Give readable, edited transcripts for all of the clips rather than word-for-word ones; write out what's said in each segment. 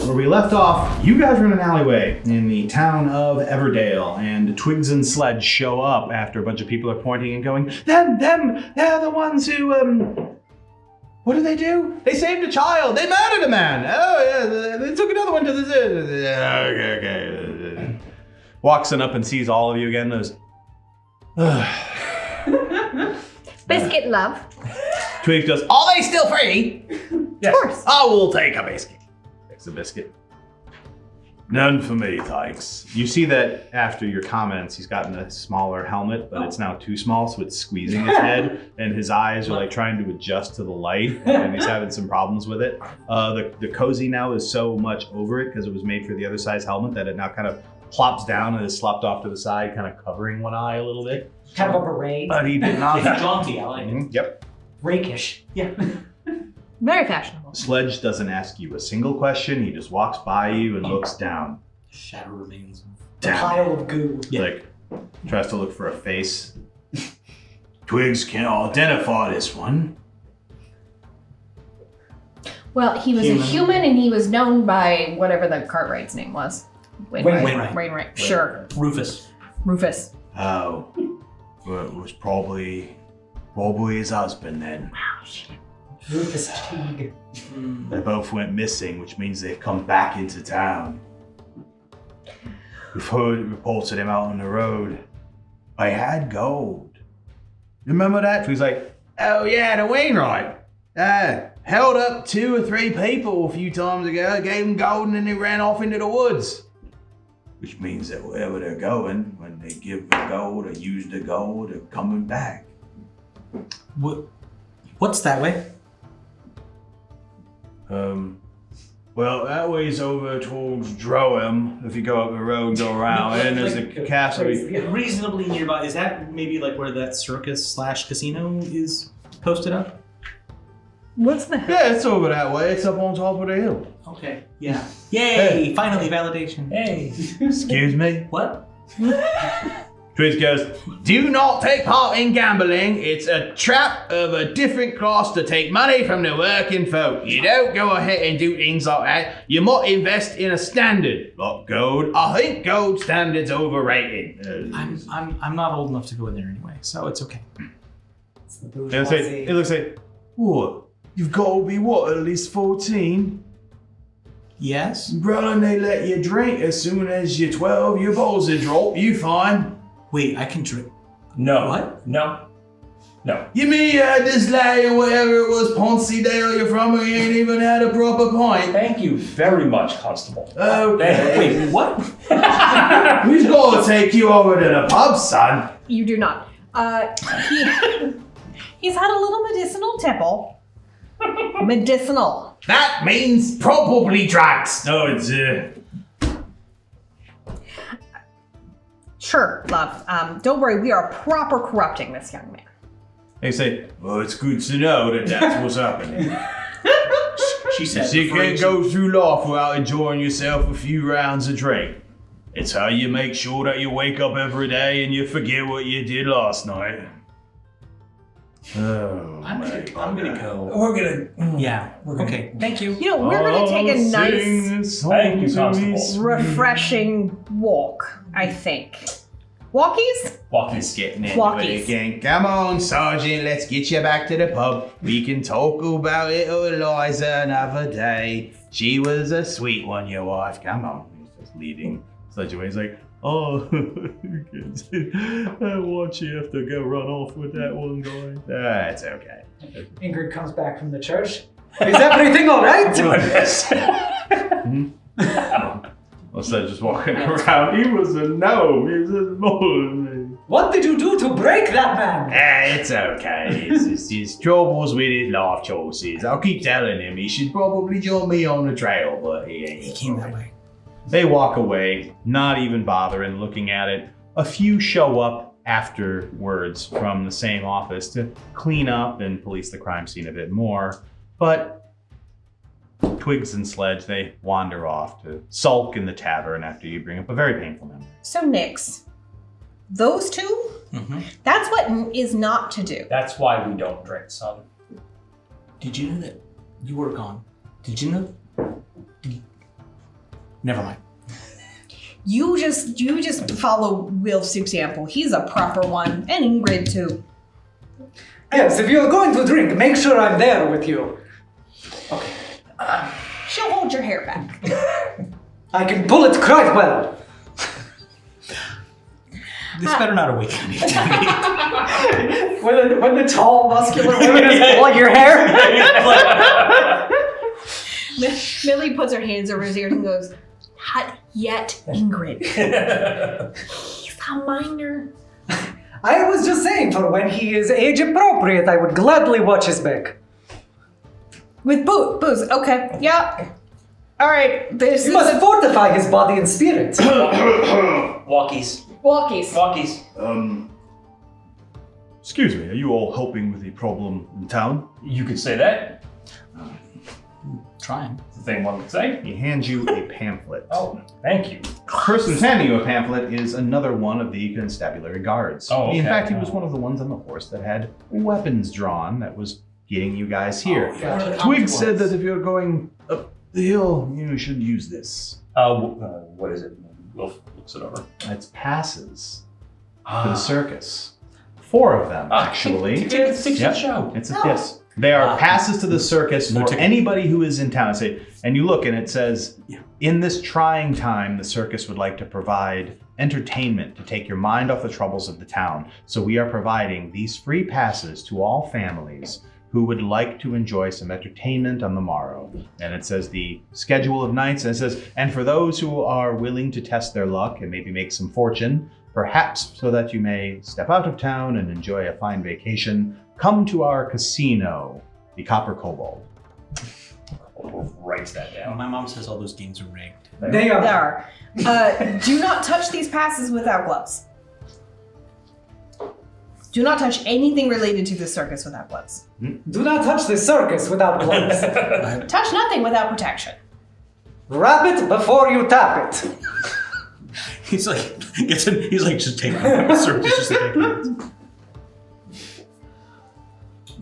where we left off, you guys are in an alleyway in the town of Everdale, and Twigs and Sledge show up after a bunch of people are pointing and going, them, they're the ones who, what did they do? They saved a child, they murdered a man. Oh yeah, they took another one to the zoo. Okay. Walks on up and sees all of you again, goes, Biscuit love. Twigs goes, are they still free? Yes. Of course. I will take a biscuit. Takes a biscuit. None for me, thanks. You see that after your comments, he's gotten a smaller helmet, but it's now too small, so it's squeezing his head, and his eyes are like trying to adjust to the light, and he's having some problems with it. The cozy now is so much over it because it was made for the other size helmet that it now kind of plops down and is slopped off to the side, kind of covering one eye a little bit. Kind of a beret. But he did not. It's jaunty, I like it. Yep. Rakish. Yeah. Very fashionable. Sledge doesn't ask you a single question. He just walks by you and looks down. Shadow remains. The pile of goo. Yeah. Like, tries to look for a face. Twigs can't identify this one. Well, he was a human and he was known by whatever the Cartwright's name was. Wainwright. Sure. Rufus. Oh. Well, it was probably his husband then. Wow, shit. Rufus Teague. They both went missing, which means they've come back into town. We've heard reports of them out on the road. I had gold. Remember that? He's like, oh yeah, the Wainwright. Held up 2 or 3 people a few times ago, gave them gold, and then they ran off into the woods. Which means that wherever they're going, when they give the gold or use the gold, they're coming back. What's that way? Well, that way's over towards Droham. If you go up the road, go around, and there's a castle. Reasonably nearby. Is that maybe like where that circus/casino is posted up? What's the hell? Yeah, it's over that way. It's up on top of the hill. Okay. Yeah. Yay! Finally, validation. Hey. Excuse me? What? Twiz goes, do not take part in gambling. It's a trap of a different class to take money from the working folk. You don't go ahead and do things like that. You might invest in a standard, like gold. I think gold standard's overrated. I'm not old enough to go in there anyway, so it's okay. It's the bourgeoisie. It looks like, what? You've got to be what, at least 14? Yes? Brother, they let you drink as soon as you're 12. Your balls are drop. You fine. Wait, I can drink. No. What? No. You mean you had this lad or whatever it was, Ponce-Dale you're from, and you ain't even had a proper pint? Thank you very much, Constable. Okay. Wait, what? We've got to take you over to the pub, son. You do not. He's had a little medicinal tipple. Medicinal. That means probably drugs. No, it's Sure, love. Don't worry, we are proper corrupting this young man. They say, well, it's good to know that that's what's happening. She said. You can't go through life without enjoying yourself a few rounds of drink. It's how you make sure that you wake up every day and you forget what you did last night. Oh, I'm gonna go. We're gonna. Yeah. Okay. Thank you. You know, we're gonna take a nice, Thank you, Constable. refreshing walk, I think. Walkies? Walkies. Getting into Walkies. it again. Come on, Sergeant, let's get you back to the pub. We can talk about it or Eliza another day. She was a sweet one, your wife. Come on. He's just leading such a way. He's like, oh, watch you have to go run off with that one guy. That's okay. Ingrid comes back from the church. Is everything all right? Instead of just walking around, he was a gnome. He was a mole. What did you do to break that man? It's okay. It's his troubles with his life choices. I'll keep telling him he should probably join me on the trail, but he ain't. He came that way. They walk away, not even bothering looking at it. A few show up afterwards from the same office to clean up and police the crime scene a bit more. But Twigs and Sledge, they wander off to sulk in the tavern after you bring up a very painful memory. So, Nix, those two? Mm-hmm. That's what is not to do. That's why we don't drink, son. Did you know that you were gone? Did you know? Never mind. You just follow Wilf's example. He's a proper one, and Ingrid too. Yes, if you're going to drink, make sure I'm there with you. Okay. She'll hold your hair back. I can pull it quite well. This better not awaken me. When the tall, muscular women is pulling your hair. Millie puts her hands over his ears and goes, "Not yet, Ingrid. He's a minor." I was just saying, for when he is age appropriate, I would gladly watch his back. With booze. Okay. Yeah. All right. This You is must fortify his body and spirit. Walkies. Walkies. Walkies. Excuse me, are you all helping with the problem in town? You could say that. Trying. It's the thing one would say. He hands you a pamphlet. Oh, thank you. The person who's handing you a pamphlet is another one of the constabulary guards. Oh, okay. In fact, he was one of the ones on the horse that had weapons drawn that was getting you guys here. Twig said that if you're going up the hill, you should use this. What is it? Wolf looks it over. It's passes to the circus. 4 of them, actually. Tickets to the Yep. show. It's yes. They are passes to the circus No for ticket. anybody who is in town. And you look and it says, in this trying time, the circus would like to provide entertainment to take your mind off the troubles of the town. So we are providing these free passes to all families who would like to enjoy some entertainment on the morrow. And it says the schedule of nights, and it says, and for those who are willing to test their luck and maybe make some fortune, perhaps so that you may step out of town and enjoy a fine vacation, come to our casino, the Copper Kobold. Wolf writes that down. My mom says all those games are rigged. They are. There are. Do not touch these passes without gloves. Do not touch anything related to the circus without gloves. Do not touch the circus without gloves. Touch nothing without protection. Wrap it before you tap it. He's like, he's like, just take it. Circus, just take it.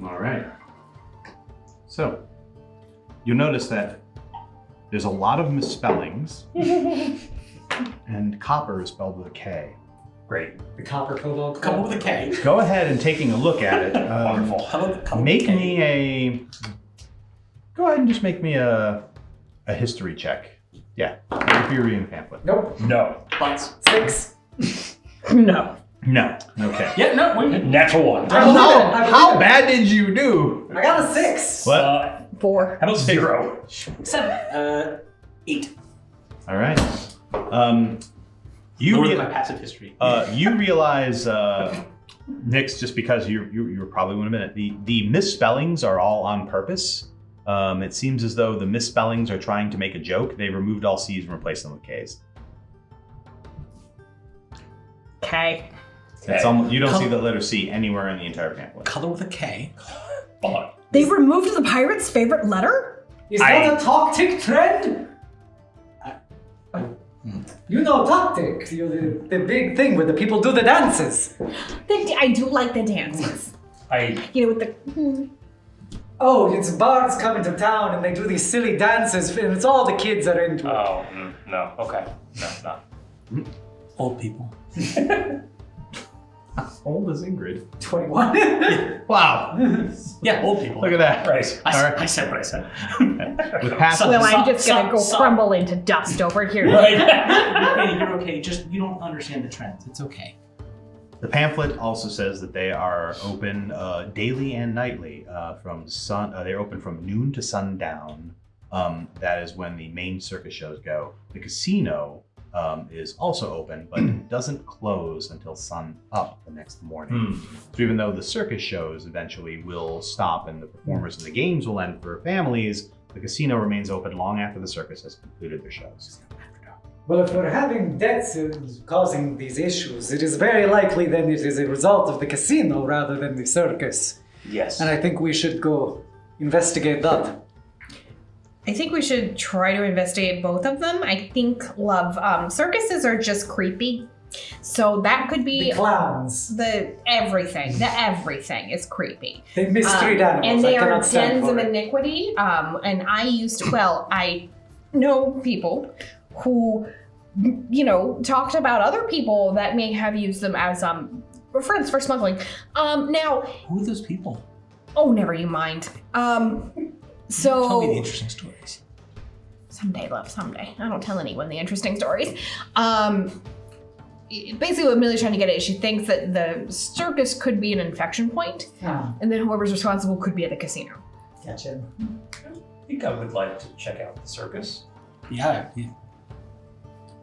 All right. So, you'll notice that there's a lot of misspellings, and copper is spelled with a K. Great. The copper kobold. Come up with a K. Go ahead and taking a look at it. Wonderful. How about the Make me a. Go ahead and just make me a history check. Yeah, if you're reading the pamphlet. Nope. No. Butts. 6. No. No. Okay. Yeah, no, wait. Natural 1. How bad did you do? I got a 6. What? 4. How about 0? 7. 8. All right. Lower than my passive history. You realize, Nix, just because you were probably one a minute, the misspellings are all on purpose. It seems as though the misspellings are trying to make a joke. They removed all C's and replaced them with K's. Okay. It's you don't see the letter C anywhere in the entire pamphlet. Color with a K. But They removed the pirate's favorite letter? Is that a tactic trend? You know tactic. The big thing where the people do the dances. I do like the dances. You know, with the... Oh, it's bards coming to town and they do these silly dances and it's all the kids that are into it. oh no. Okay. No, it's not. Old people. How old is Ingrid? 21. Wow. Yeah, old people. Look at that. Right. I said what I said. With passes. Well, I'm just gonna go Some. crumble into dust over here. Right. Hey, you're okay. Just you don't understand the trends. It's okay. The pamphlet also says that they are open daily and nightly from sun. They're open from noon to sundown. That is when the main circus shows go. The casino is also open, but it doesn't close until sun up the next morning. So even though the circus shows eventually will stop and the performers and the games will end for families, the casino remains open long after the circus has concluded their shows. Well, if we're having deaths causing these issues, it is very likely then it is a result of the casino rather than the circus. Yes. And I think we should go investigate that. I think we should try to investigate both of them. I think circuses are just creepy. So that could be The clowns. the everything. The everything is creepy. They mistreat animals. And they I are cannot stand dens for of it. iniquity. And I know people who, talked about other people that may have used them as friends for smuggling. Now, Who are those people? oh, never you mind. Tell me the So interesting stories. someday, love, someday. I don't tell anyone the interesting stories. Basically, what Millie's trying to get at is she thinks that the circus could be an infection point, and then whoever's responsible could be at the casino. Gotcha. I think I would like to check out the circus. Yeah.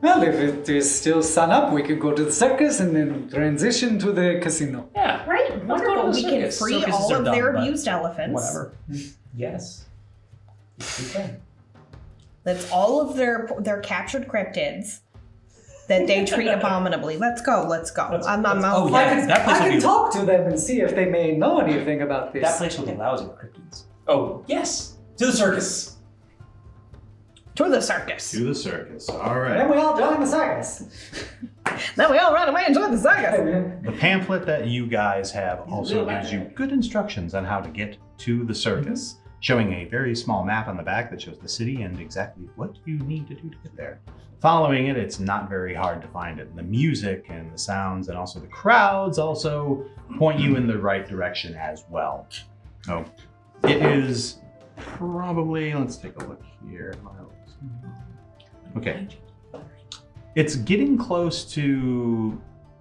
Well, if it is still sun up, we could go to the circus and then transition to the casino. Yeah. Right, Let's go wonderful. to the We can circus. free Circuses all are of dumb, their but abused elephants. Whatever. Yes. Yes, we can. That's all of their captured cryptids that they treat abominably. Let's go. I'm Oh, yeah, that place I will can be talk to them and see if they may know anything about this. that place will be lousy with cryptids. Oh, yes. To the circus. to the circus. To the circus. All And right. then we all join the circus. Then we all run away and join the circus. The pamphlet that you guys have also gives you good instructions on how to get to the circus, showing a very small map on the back that shows the city and exactly what you need to do to get there. Following it, it's not very hard to find it. The music and the sounds and also the crowds also point you in the right direction as well. So it is probably, let's take a look here. Okay. It's getting close to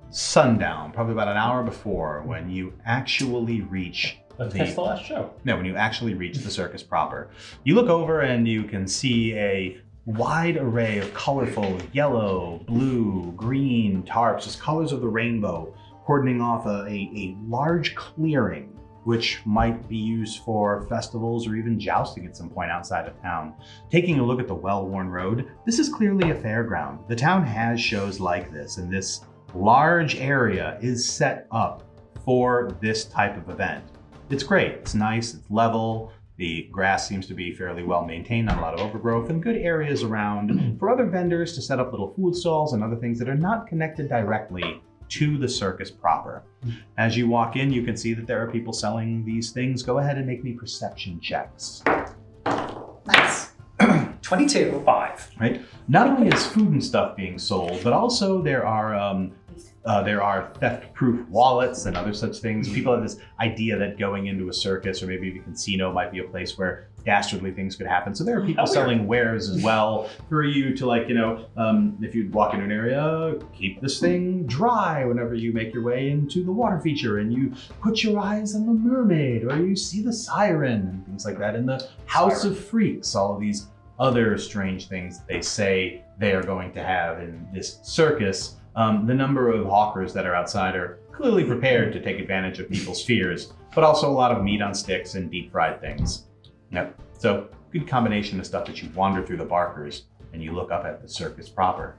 sundown, probably about an hour before, when you actually reach That's the last show. no, when you actually reach the circus proper. You look over and you can see a wide array of colorful yellow, blue, green tarps, just colors of the rainbow, cordoning off a large clearing, which might be used for festivals or even jousting at some point outside of town. Taking a look at the well-worn road, this is clearly a fairground. The town has shows like this, and this large area is set up for this type of event. It's great, it's nice, it's level, the grass seems to be fairly well maintained, not a lot of overgrowth, and good areas around for other vendors to set up little food stalls and other things that are not connected directly to the circus proper. As you walk in, you can see that there are people selling these things. Go ahead and make me perception checks. Nice. 22. 5. Right? Not only is food and stuff being sold, but also there are theft-proof wallets and other such things. People have this idea that going into a circus or maybe a casino might be a place where dastardly things could happen. So there are people selling wares as well for you to, like, if you walk into an area, keep this thing dry whenever you make your way into the water feature and you put your eyes on the mermaid or you see the siren and things like that in the House of Freaks, all of these other strange things that they say they are going to have in this circus. The number of hawkers that are outside are clearly prepared to take advantage of people's fears, but also a lot of meat on sticks and deep fried things. Yep. So good combination of stuff that you wander through the Barkers and you look up at the circus proper.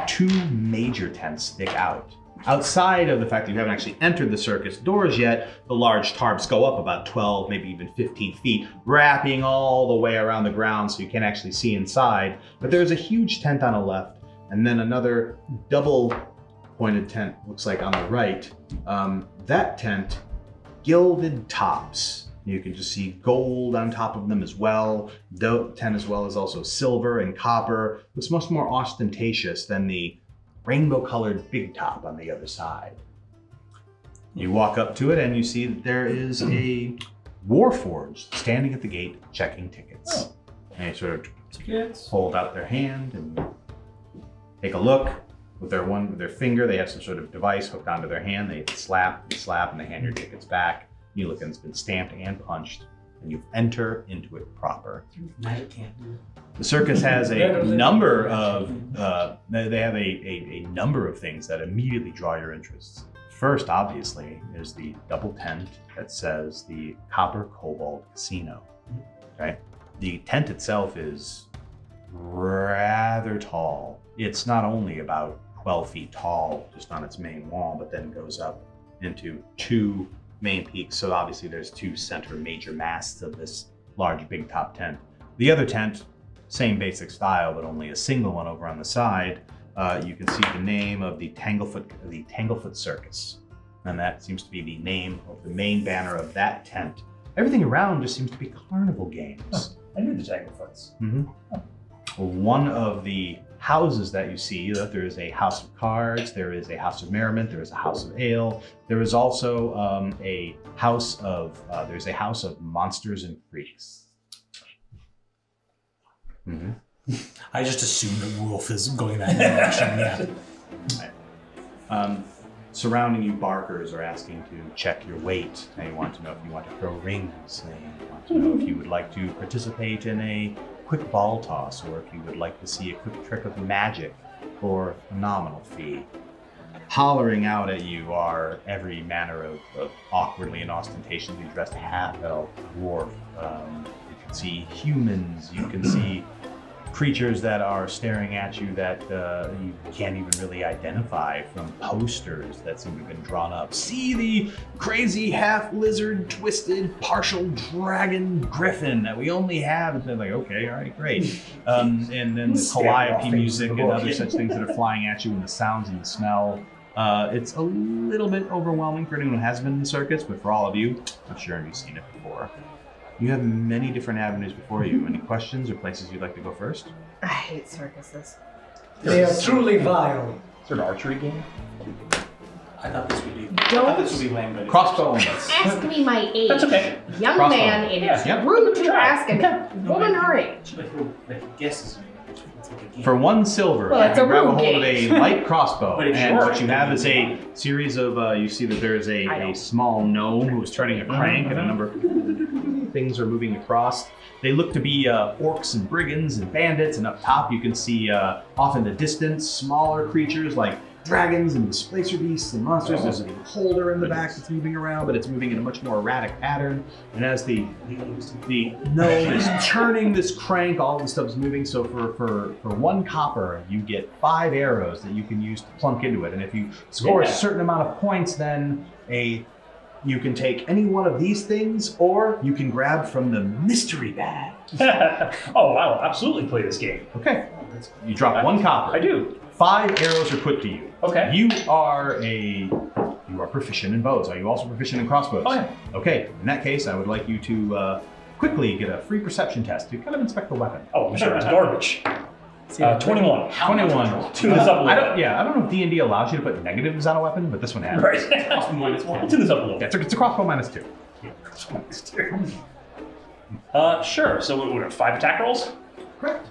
2 major tents stick out. Outside of the fact that you haven't actually entered the circus doors yet, the large tarps go up about 12, maybe even 15 feet, wrapping all the way around the ground so you can't actually see inside. But there's a huge tent on the left, and then another double pointed tent looks like on the right. That tent, gilded tops. You can just see gold on top of them as well. The tent as well as also silver and copper. Looks much more ostentatious than the rainbow colored big top on the other side. You walk up to it and you see that there is a warforged standing at the gate checking tickets. And they sort of hold out their hand and take a look. With their finger, they have some sort of device hooked onto their hand. They slap, and they hand your tickets back. You look and it's been stamped and punched, and you enter into it proper. Magic can't do it. The circus has a number of they have a number of things that immediately draw your interests. First, obviously, is the double tent that says the Copper Cobalt Casino. Okay, the tent itself is rather tall. It's not only about 12 feet tall just on its main wall, but then goes up into 2 main peaks. So obviously there's 2 center major masts of this large big top tent. The other tent, same basic style, but only a single one over on the side. You can see the name of the Tanglefoot Circus. And that seems to be the name of the main banner of that tent. Everything around just seems to be carnival games. I knew the Tanglepoots. One of the houses that you see. There is a house of cards, there is a house of merriment, there is a house of ale. There is also a house of monsters and freaks. Mm-hmm. I just assumed that Wolf is going that direction. Yeah. Surrounding you, barkers are asking to check your weight. They want to know if you want to throw rings. They want to know if you would like to participate in a quick ball toss, or if you would like to see a quick trick of magic for a nominal fee. Hollering out at you are every manner of awkwardly and ostentatiously dressed half-elf, dwarf. You can see humans, you can see creatures that are staring at you that you can't even really identify from posters that seem to have been drawn up. See the crazy half-lizard, twisted, partial dragon griffin that we only have. And they're like, okay, all right, great. And then the calliope music and other such things that are flying at you, and the sounds and the smell. It's a little bit overwhelming for anyone who hasn't been in the circus, but for all of you, I'm sure you've seen it before. You have many different avenues before you. Any questions or places you'd like to go first? I hate circuses. They are truly vile. Is there an archery game? I thought this would be. Don't lame, but Crossbow. ask me my age. That's okay. Young Crossbow. man, it is Yeah. rude to ask a woman her age. But he'll guesses. For 1 silver, Well, you it's can a grab a room hold of game. a light crossbow. But it's And short. what you have is a series of, you see that there is a small gnome who is turning a crank, and a number of things are moving across. They look to be orcs and brigands and bandits, and up top you can see off in the distance smaller creatures like dragons and displacer beasts and monsters. There's a holder in the back that's moving around, but it's moving in a much more erratic pattern. And as the gnome is turning this crank, all the stuff's moving. So for 1 copper, you get 5 arrows that you can use to plunk into it. And if you score a certain amount of points, then you can take any one of these things, or you can grab from the mystery bag. Oh, I'll absolutely play this game. Okay. You drop 1 copper. I do. 5 arrows are put to you. Okay. You are proficient in bows. Are you also proficient in crossbows? Oh, yeah. Okay. In that case, I would like you to quickly get a free perception test to kind of inspect the weapon. Oh, I'm sure it's garbage. 21. 21. Tune this up a little. I don't know if D&D allows you to put negatives on a weapon, but this one has. Right. -1. We'll tune this up a little. Yeah, it's a crossbow -2. Sure. So what are 5 attack rolls? Correct.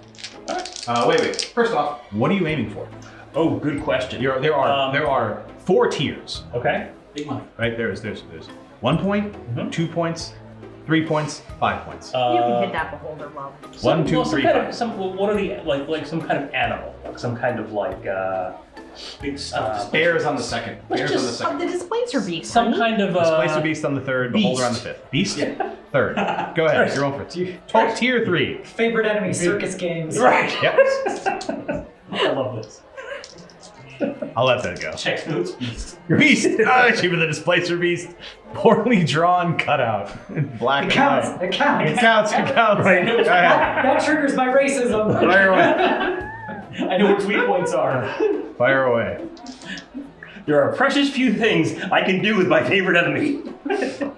Wait. First off, what are you aiming for? Oh, good question. There are 4 tiers. Okay. Big money. Right? There's 1 point, 2 points, 3 points, 5 points. You can hit that beholder well. 1, 2, 3, 5. What are the like some kind of animal, like some kind of Big stuff. Bears on the second. Bears on the Just second. the displacer beast. some honey. kind of Displacer beast on the third, beholder on the fifth. Beast? Third. Go ahead, you're on for tier 3. Favorite enemy, circus games. Right. Yep. I love this. I'll let that go. Checks notes. Beast. Beast! Cheaper than Displacer Beast. Poorly drawn cutout. In black It and counts. white. It counts. It counts. Right. Go ahead. That triggers my racism. Fire away. I know what weak points are. Fire away. There are precious few things I can do with my favorite enemy. I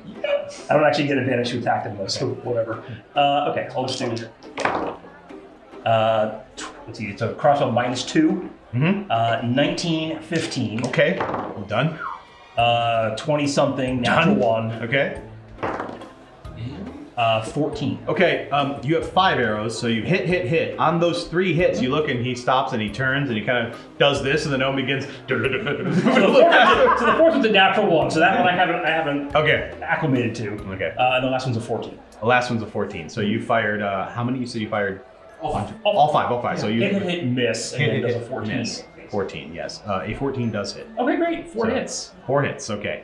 don't actually get advantage to attack them though, so whatever. Okay, I'll just do it. Let's see, it's a crossbow -2. 19, 15. Okay. Done. 20 something, natural 1. Okay. 14. Okay, you have 5 arrows, so you hit. On those 3 hits, you look and he stops and he turns and he kind of does this, and the gnome begins. So the fourth one's a natural 1, so that one I haven't Okay. acclimated to. Okay. And the last one's a 14. The last one's a 14. So you fired. How many? You said you fired. All 5. All five. So you Hit, miss, and then does a 14. miss. 14. Yes. A 14 does hit. Okay, great. 4 So- hits. 4 hits. Okay.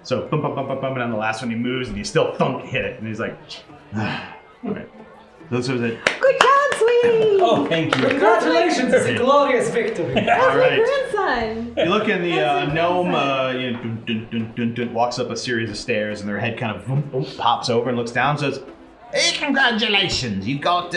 So bump, and on the last one he moves and you still thunk hit it, and he's like. Okay. So was it. Good job, sweetie. Oh, thank you. Congratulations, it's a glorious victory. That's All my right. grandson. You look in the That's my gnome, grandson. walks up a series of stairs, and their head kind of pops over and looks down. Says, "Hey, congratulations! You've got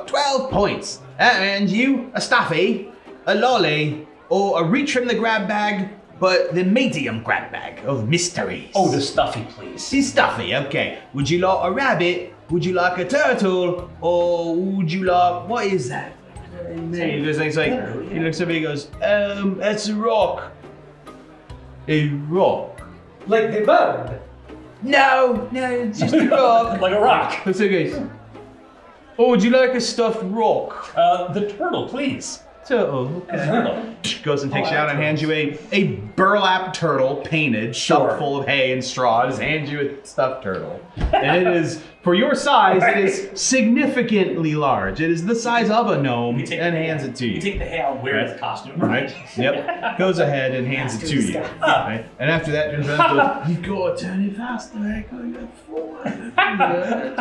12 points, and you a staffy, a lolly, or a reach from the grab bag. but the medium grab bag of mysteries. Oh, the stuffy, please. He's stuffy, okay. Would you like a rabbit? Would you like a turtle? Or would you like, what is that? He looks at me and goes, that's a rock. A rock? Like the bird. No, it's just a rock. Like a rock. Let's say, guys. Or would you like a stuffed rock? The turtle, please. Turtle, okay. Goes and takes you out and hands you a burlap turtle painted, stuffed full of hay and straw. Just hands you a stuffed turtle. And it is, for your size, it is significantly large. It is the size of a gnome and hands it to you. You take the hay out, wear the costume. Right? Yep. Goes ahead and hands it to you. Right? And after that, turns around and goes, you gotta turn it faster. I got 400.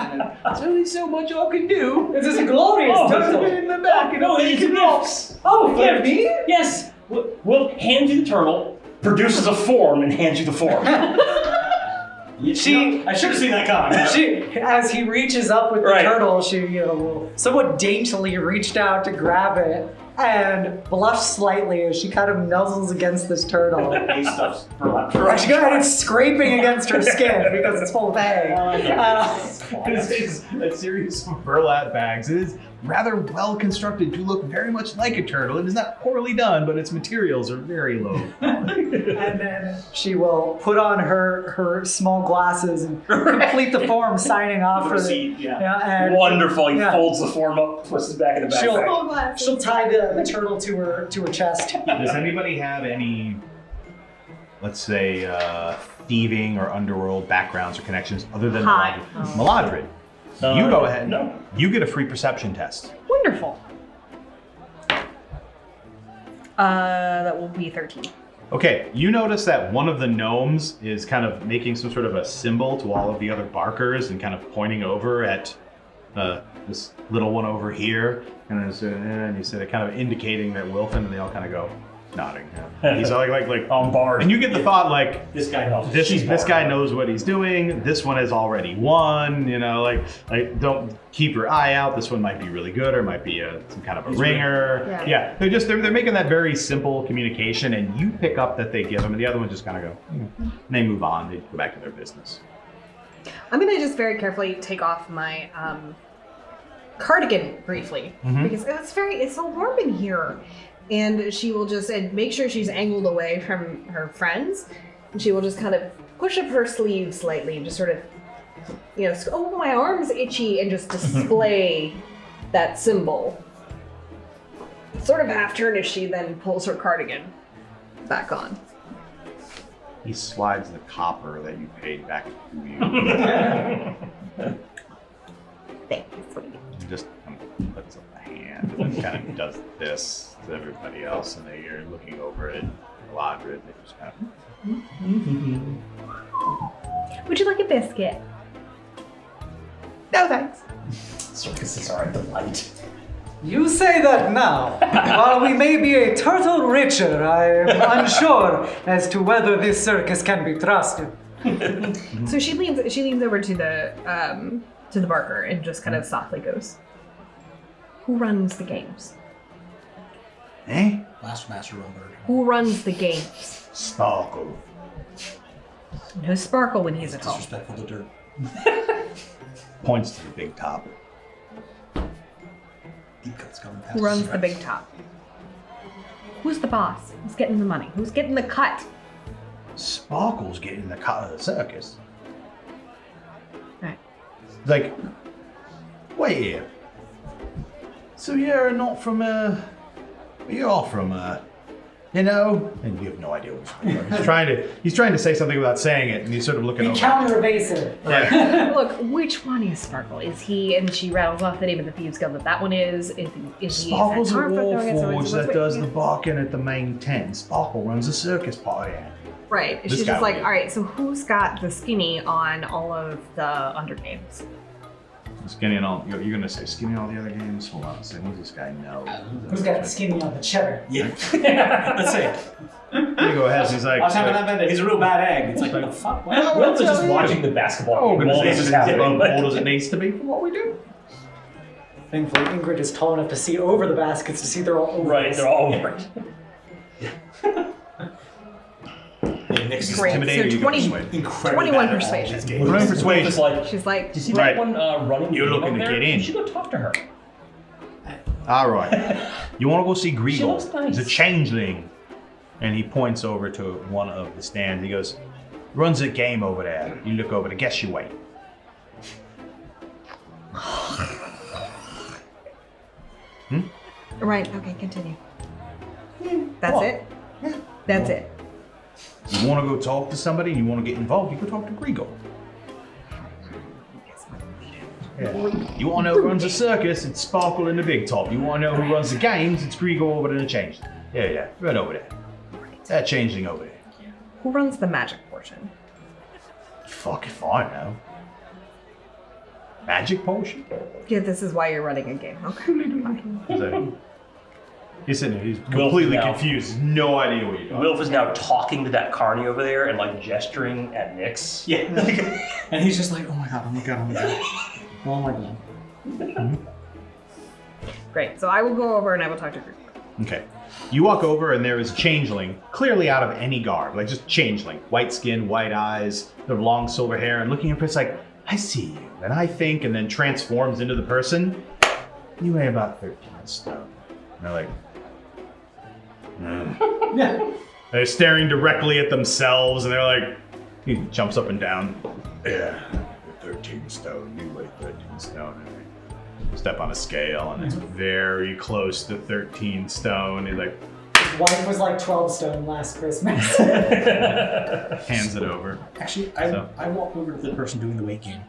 There's only so much I can do. This is a glorious turtle. In the back and it's a rocks. Oh, for me? Yes. We'll hand you the turtle, produces a form, and hands you the form. I should have seen that coming. As he reaches up with the turtle, she will somewhat daintily reached out to grab it and blushed slightly as she kind of nuzzles against this turtle. Hay stuff's burlap. She got it scraping against her skin because it's full of hay. This is a series of burlap bags. It is rather well constructed to look very much like a turtle. It is not poorly done, but its materials are very low. And then she will put on her small glasses and complete the form, signing off for the and Wonderful. He folds the form up, puts it back in the backpack. She'll tie the turtle to her chest. Does anybody have any, let's say, thieving or underworld backgrounds or connections other than Miladred? You go ahead. No. You get a free perception test. Wonderful. That will be 13. Okay, you notice that one of the gnomes is kind of making some sort of a symbol to all of the other barkers and kind of pointing over at this little one over here. And he said it kind of indicating that Wilfin, and they all kind of go nodding. Yeah. He's all like on board. And you get the thought like this guy knows. This guy knows what he's doing. This one has already won. You know, like don't keep your eye out. This one might be really good, or might be some kind of a ringer. Yeah. They're making that very simple communication, and you pick up that they give them, and the other ones just kind of go. And they move on. They go back to their business. I'm gonna just very carefully take off my cardigan briefly because it's so warm in here. And she will just make sure she's angled away from her friends. And she will just kind of push up her sleeve slightly and just sort of, oh, my arm's itchy, and just display that symbol. Sort of half turn as she then pulls her cardigan back on. He slides the copper that you paid back to you. Thanks, sweetie. He just kind of puts up a hand and kind of does this to everybody else, and you're looking over at Miladred. They just kind of. Would you like a biscuit? No, thanks. Circuses are a delight. You say that now. While we may be a turtle richer, I am unsure as to whether this circus can be trusted. So she leans over to the barker and just kind of softly goes, "Who runs the games?" Eh? Last master Robert. Who runs the games? Sparkle. No Sparkle when he's at home. Disrespectful to dirt. Points to the big top. Deep cuts coming past. Who runs the big top? Who's the boss? Who's getting the money? Who's getting the cut? Sparkle's getting the cut of the circus. Right. Like, wait here. So you're not from you're from and you have no idea what he's trying to say something without saying it, and he's sort of looking Be over. counter-evasive. Yeah. Look, which one is Sparkle? Is he? And she rattles off the name of the thieves guild that one is. Is he? Sparkle's a warforged that does the barking at the main tent. Sparkle runs a circus party. Right. This She's guy just like, will. all right. So who's got the skinny on all of the undergames? Skinny and all. You're gonna say skinny on all the other games? Hold on a second. Who's this guy? No. Who's got the skinny on the cheddar? Yeah. Let's say. You go ahead. He's like. I was having that bad day. He's a real bad egg. It's like, what the fuck? We're just watching the basketball game while this is happening. Old as it needs to be for what we do. Thankfully, Ingrid is tall enough to see over the baskets to see they're all over. Right, they're all over. Nick's Great. Intimidate or So you go 20 persuade? incredibly 21 bad at all persuasion. these games. Running It's persuasion. like, She's like, do you see Right. that one running? You're game looking over to there? get in. You should go talk to her. All right. You want to go see Grigor? She looks nice. He's a changeling. And he points over to one of the stands. He goes, runs a game over there. You look over to guess your weight. right, okay, continue. That's What? it? That's it. You want to go talk to somebody? You want to get involved? You go talk to Grigor. Yeah. You want to know who runs a circus? It's Sparkle in the Big Top. You want to know who runs the games? It's Grigor over there, the Changeling. Yeah, right over there. That Changeling over there. Who runs the magic portion? Fuck if I know. Magic potion? Yeah, this is why you're running a game. Okay. Fine. So, he's sitting there, he's Wilf completely now. confused, no idea what you're doing. Wilf is now talking to that carny over there and like gesturing at Nyx. Yeah. And he's just like, oh my god, oh my god, oh my god. Oh my god. Great. So I will go over and I will talk to Group. Okay. You walk over and there is a changeling, clearly out of any garb, like just changeling. White skin, white eyes, the long silver hair, and looking at her, it's like, I see you. And I think, and then transforms into the person. You weigh about 13 stone. And they're like, Yeah. they're staring directly at themselves, and they're like, he jumps up and down. Yeah, you're 13 stone. You weigh 13 stone. And they step on a scale, and it's very close to 13 stone. He's like, His wife was like 12 stone last Christmas. hands it over. Actually, So. I walk over to the person doing the weight game.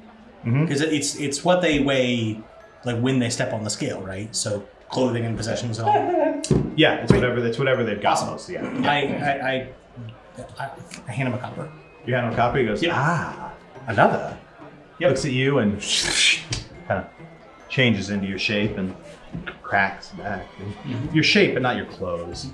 Mhm. Because it's what they weigh, like when they step on the scale, right? So clothing and possessions and all. Yeah, it's whatever they've got most. Yeah. I hand him a copper. You hand him a copy. He goes, Yeah. another. He looks at you and kind of changes into your shape and cracks back. Your shape, but not your clothes.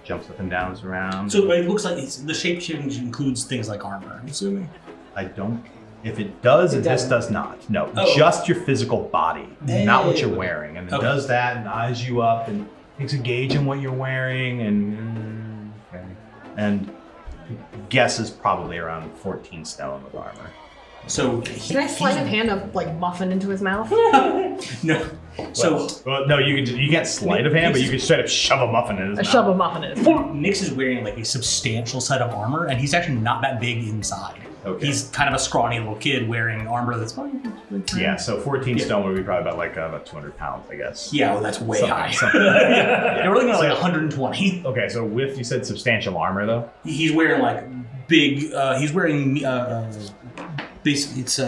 Jumps up and down around. So it looks like the shape change includes things like armor, I'm assuming. I don't. If it does, It this doesn't. does not. No, Oh. just your physical body, not what you're wearing. And it Okay. does that and eyes you up and takes a gauge on what you're wearing and okay. And guesses probably around 14 stone with armor. So Can I slide a hand of like muffin into his mouth? No. So Well, no, you can't sleight of hand, but you can straight up shove a muffin in his A mouth. shove a muffin in his mouth. Nyx is wearing like a substantial set of armor, and he's actually not that big inside. Okay. He's kind of a scrawny little kid wearing armor that's Yeah, so 14 Yeah. stone would be probably about 200 pounds, I guess. Yeah, well, that's way Something- high. something. Yeah, we're looking at like So- 120. Okay, so with, you said substantial armor, though? He's wearing like big. He's wearing it's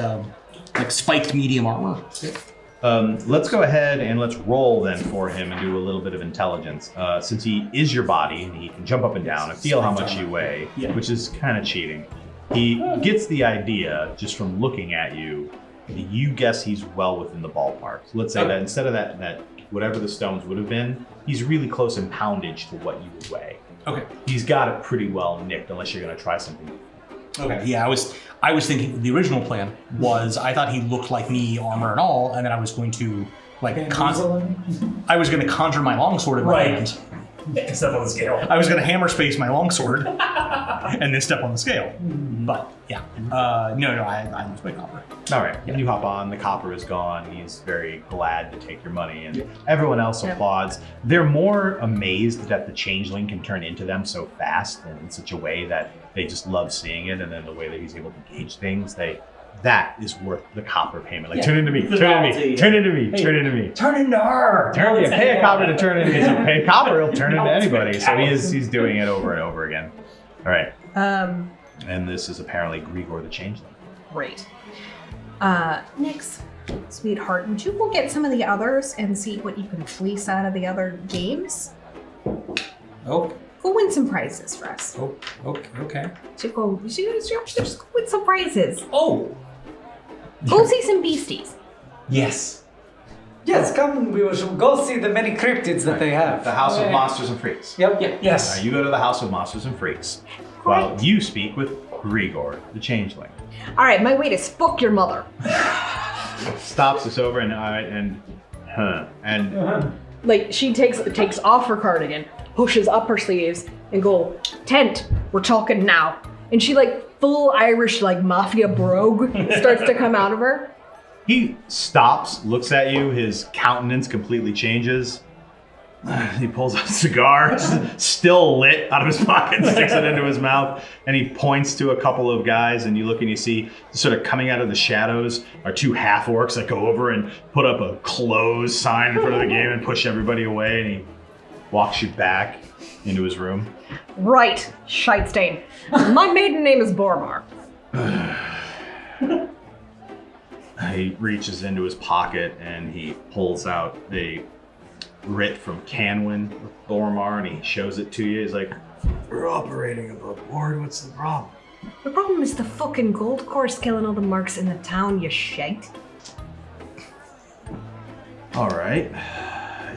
like spiked medium armor. Let's go ahead and let's roll then for him and do a little bit of intelligence. Since he is your body and he can jump up and down and feel how much you weigh, Yeah. which is kind of cheating. He gets the idea just from looking at you. You guess he's well within the ballpark. So let's say Okay. that instead of that whatever the stones would have been, he's really close in poundage to what you would weigh. Okay. He's got it pretty well nicked, unless you're going to try something. Okay. Yeah, I was thinking the original plan was I thought he looked like me, armor and all, and then I was going to like I was going to conjure my longsword in my Right. hand. Step on the scale. I was going to hammer space my longsword and then step on the scale. But yeah, no, I lose my copper. All right, you hop on. The copper is gone. He's very glad to take your money, and everyone else applauds. They're more amazed that the changeling can turn into them so fast and in such a way that they just love seeing it, and then the way that he's able to gauge things, that is worth the copper payment. Like, turn into me, turn into me, turn into me, turn into me. Turn into her. Pay a copper to turn into me. So pay a copper, he'll turn into anybody. So he's doing it over and over again. All right, and this is apparently Grigor the Changeling. Great. Nyx, sweetheart, would you go get some of the others and see what you can fleece out of the other games? Oh, Go win some prizes for us. okay. Just go win some prizes. Oh, Go see some beasties. yes. Yes, come, we will go see the many cryptids that they have. The House of Monsters and Freaks. Yep. Yes. You go to the House of Monsters and Freaks while you speak with Grigor, the Changeling. All right, my weight is fuck your mother. Stops us over and Like she takes off her cardigan, pushes up her sleeves, and go, "Tent, we're talking now." And she like full Irish like mafia brogue starts to come out of her. He stops, looks at you, his countenance completely changes. He pulls out a cigar, still lit, out of his pocket, sticks it into his mouth, and he points to a couple of guys, and you look and you see sort of coming out of the shadows are 2 half-orcs that go over and put up a close sign in front of the game and push everybody away, and he walks you back into his room. Right, Shitestain. My maiden name is Bormar. He reaches into his pocket and he pulls out a writ from Canwin with Bormar, and he shows it to you. He's like, "We're operating above board. What's the problem?" The problem is the fucking gold course killing all the mercs in the town, you shite. All right.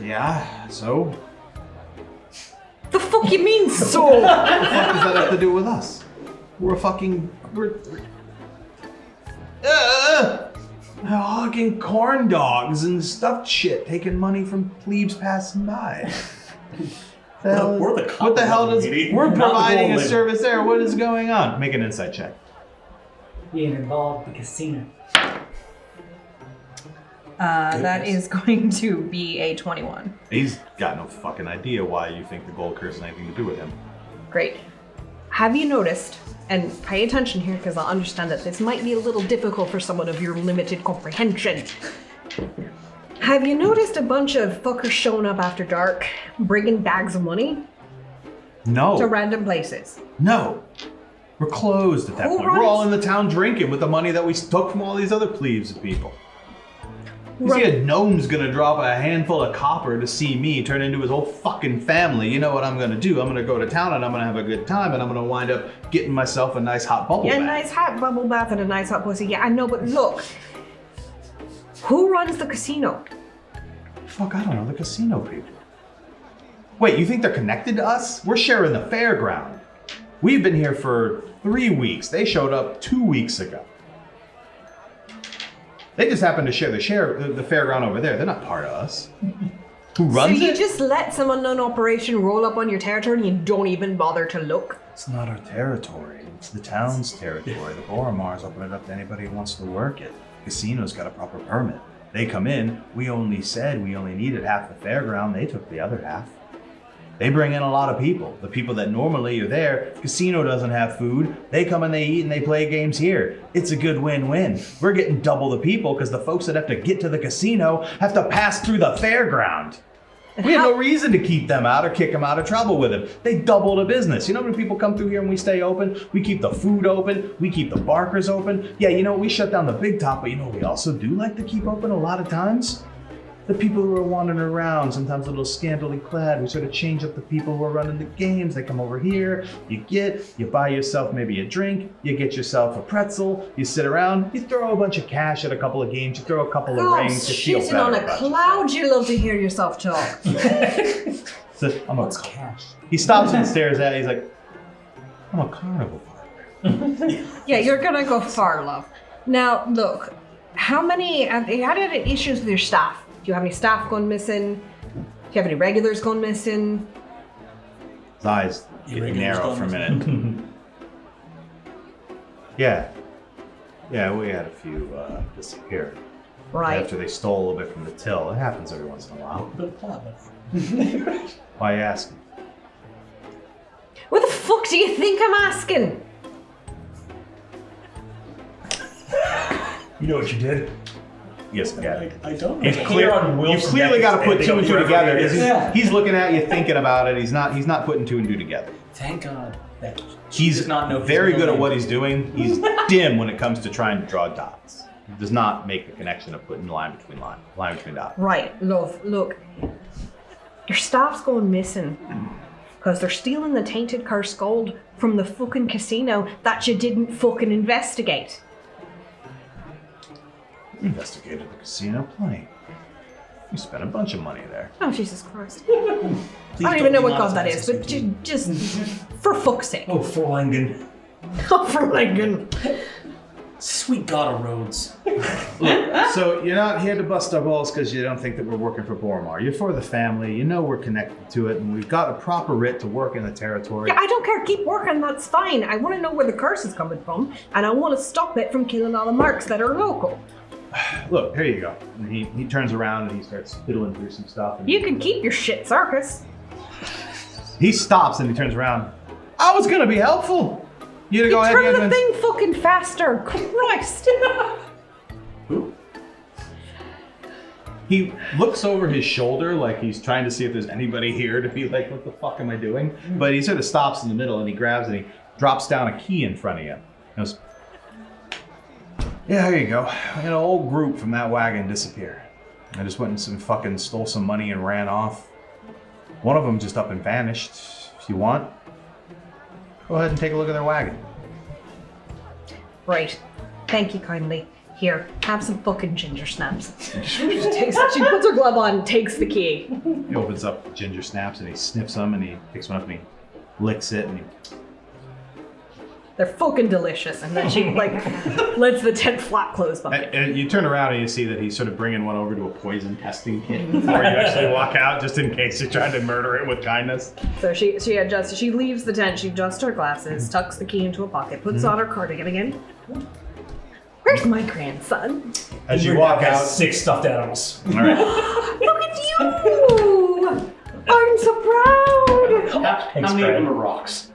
Yeah, so? The fuck you mean, so? What the fuck does that have to do with us? We're hogging corn dogs and stuffed shit, taking money from plebes passing by. We're the what the hell does... lady, We're not the providing a gold service there. What is going on? Make an insight check. Being involved in the casino. That is going to be a 21. He's got no fucking idea why you think the gold curse has anything to do with him. Great. Have you noticed, and pay attention here because I'll understand that this might be a little difficult for someone of your limited comprehension. Have you noticed a bunch of fuckers showing up after dark, bringing bags of money No. to random places? No. We're closed at that Who point. We're all in runs- the town drinking with the money that we took from all these other plebes and people. You see Right. a gnome's gonna drop a handful of copper to see me turn into his whole fucking family. You know what I'm gonna do? I'm gonna go to town and I'm gonna have a good time and I'm gonna wind up getting myself a nice hot bubble Yeah, a bath. nice hot bubble bath and a nice hot pussy. Yeah, I know, but look. Who runs the casino? Fuck, I don't know, the casino people. Wait, you think they're connected to us? We're sharing the fairground. We've been here for 3 weeks. They showed up 2 weeks ago. They just happen to share the fairground over there. They're not part of us. Who runs So you it? just let some unknown operation roll up on your territory and you don't even bother to look? It's not our territory. It's the town's territory. The Boromar's open it up to anybody who wants to work it. Casino's got a proper permit. They come in. We only said we only needed half the fairground. They took the other half. They bring in a lot of people. The people that normally are there, casino doesn't have food. They come and they eat and they play games here. It's a good win-win. We're getting double the people because the folks that have to get to the casino have to pass through the fairground. We have no reason to keep them out or kick them out of trouble with them. They double the business. You know when people come through here and we stay open? We keep the food open. We keep the barkers open. Yeah, you know, we shut down the big top, but you know we also do like to keep open a lot of times? The people who are wandering around, sometimes a little scantily clad, we sort of change up the people who are running the games. They come over here, you buy yourself maybe a drink, you get yourself a pretzel, you sit around, you throw a bunch of cash at a couple of games, you throw a couple of rings, you feel shitting better on a about cloud, you love to hear yourself talk. yourself. So, What's cash? he stops and stares at you, he's like, I'm a carnival barker. Yeah, you're gonna go far, love. Now, look, how have you had any issues with your staff? Do you have any staff gone missing? Do you have any regulars gone missing? His eyes get Irregulars narrow for a minute. Yeah, we had a few disappear. Right. After they stole a little bit from the till. It happens every once in a while. Why are you asking? What the fuck do you think I'm asking? You know what you did? Yes, Gavin. I don't know. You've clearly got to put two and two together. He's looking at you, thinking about it. He's not putting two and two together. Thank God that He's does not know his very real good at name. what he's doing. He's dim when it comes to trying to draw dots. He does not make the connection of putting line between dots. Right, love, look. Your staff's going missing. Because they're stealing the tainted cursed gold from the fucking casino that you didn't fucking investigate. We investigated the casino plenty. We spent a bunch of money there. Oh, Jesus Christ. Please I don't even know what demonetize god that is, this but YouTube. just for fuck's sake. Oh, Frolangen. Oh, for Lincoln. Sweet God of roads. Look, so you're not here to bust our balls because you don't think that we're working for Boromar. You're for the family. You know we're connected to it, and we've got a proper writ to work in the territory. Yeah, I don't care. Keep working. That's fine. I want to know where the curse is coming from, and I want to stop it from killing all the marks that are local. Look, here you go. And he turns around and he starts fiddling through some stuff. And You can keep your shit, Circus. he stops and he turns around. I was gonna be helpful. You to go ahead Turn and the thing fucking faster. Christ. Who? He looks over his shoulder like he's trying to see if there's anybody here to be like, what the fuck am I doing? But he sort of stops in the middle and he grabs and he drops down a key in front of you. He goes, yeah, here you go. We had an old group from that wagon disappear. I just went and stole some money and ran off. One of them just up and vanished. If you want, go ahead and take a look at their wagon. Right. Thank you kindly. Here, have some fucking ginger snaps. She puts her glove on and takes the key. He opens up ginger snaps and he sniffs them and he picks one up and he licks it and he... They're fucking delicious. And then she lets the tent flap close behind. And you turn around and you see that he's sort of bringing one over to a poison testing kit before you actually walk out, just in case you're trying to murder it with kindness. So she adjusts. She leaves the tent. She adjusts her glasses, tucks the key into a pocket, puts on her cardigan again. Where's my grandson? As you walk out, 6 stuffed animals. all right. Look at you! I'm so proud. How many of them are rocks?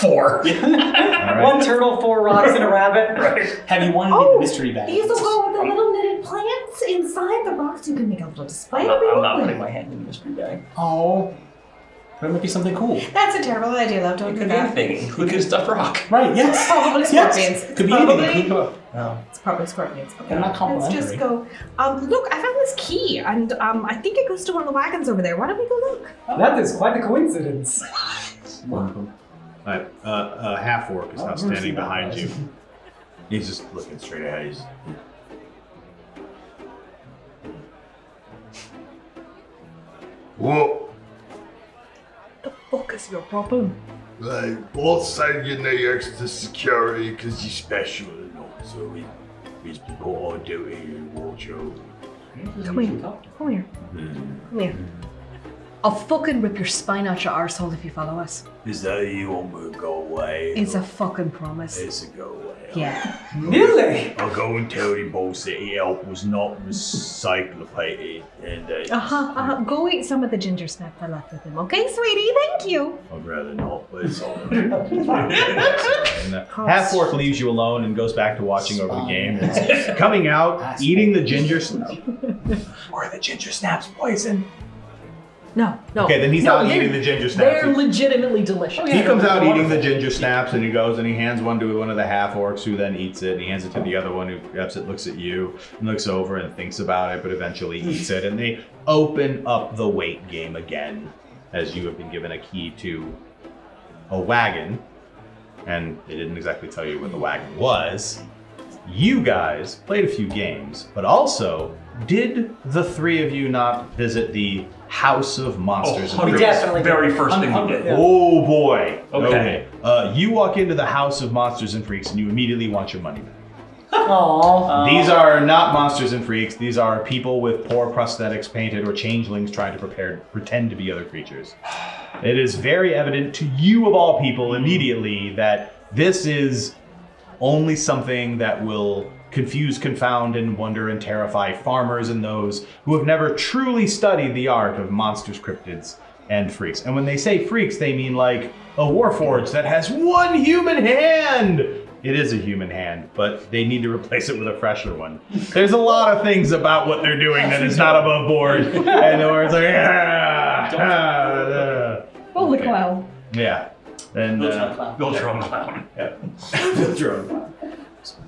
4. All right. 1 turtle, 4 rocks, and a rabbit. Right. Have you wanted me the mystery bag? These will go with the little knitted plants inside the rocks. You can make a little display. I'm not putting my hand in the mystery bag. Oh, that might be something cool. That's a terrible idea, love. Don't It do could be that. anything, including a stuffed rock. Right? Yes. Probably Yes. scorpions. Could be Probably- anything. Oh. It's probably scorpions. Okay. They're not Let's complimentary. just go. Look, I found this key, and I think it goes to one of the wagons over there. Why don't we go look? That is quite a coincidence. Half-orc is now standing behind you. He's just looking straight ahead. He's... What? The fuck is your problem? Like, boss saying you need extra security because you're special and all, so he's been put on duty and watch over. Come here. Come here. Come here. I'll fucking rip your spine out your arsehole if you follow us. Is that you want me to go away? It's a fucking promise. It's a go away. Yeah. Really? I'll go and tell the boss that the elf was not recyclated and Go eat some of the ginger snaps I left with him. Okay, sweetie? Thank you. I'd rather not, but it's all Half-orc leaves you alone and goes back to watching over the game. It's coming out, eating the ginger snaps. Or the ginger snaps poison? No. Okay, then he's No, not they're- eating the ginger snaps. They're legitimately delicious. He comes out eating the ginger snaps and he goes and he hands one to one of the half-orcs who then eats it and he hands it to the other one who grabs it, looks at you, and looks over and thinks about it, but eventually eats it. And they open up the weight game again as you have been given a key to a wagon. And they didn't exactly tell you what the wagon was. You guys played a few games, but also, did the 3 of you not visit the House of Monsters and We Freaks? definitely Very first thing we did. Yeah. Oh boy. Okay. You walk into the House of Monsters and Freaks and you immediately want your money back. Aww. These are not monsters and freaks. These are people with poor prosthetics painted or changelings trying to pretend to be other creatures. It is very evident to you of all people immediately that this is only something that will confuse, confound, and wonder and terrify farmers and those who have never truly studied the art of monsters, cryptids, and freaks. And when they say freaks, they mean like a warforged that has one human hand. It is a human hand, but they need to replace it with a fresher one. There's a lot of things about what they're doing that is not above board. And where it's like, Holy cow. yeah. And Build your own clown. yeah. Build your own.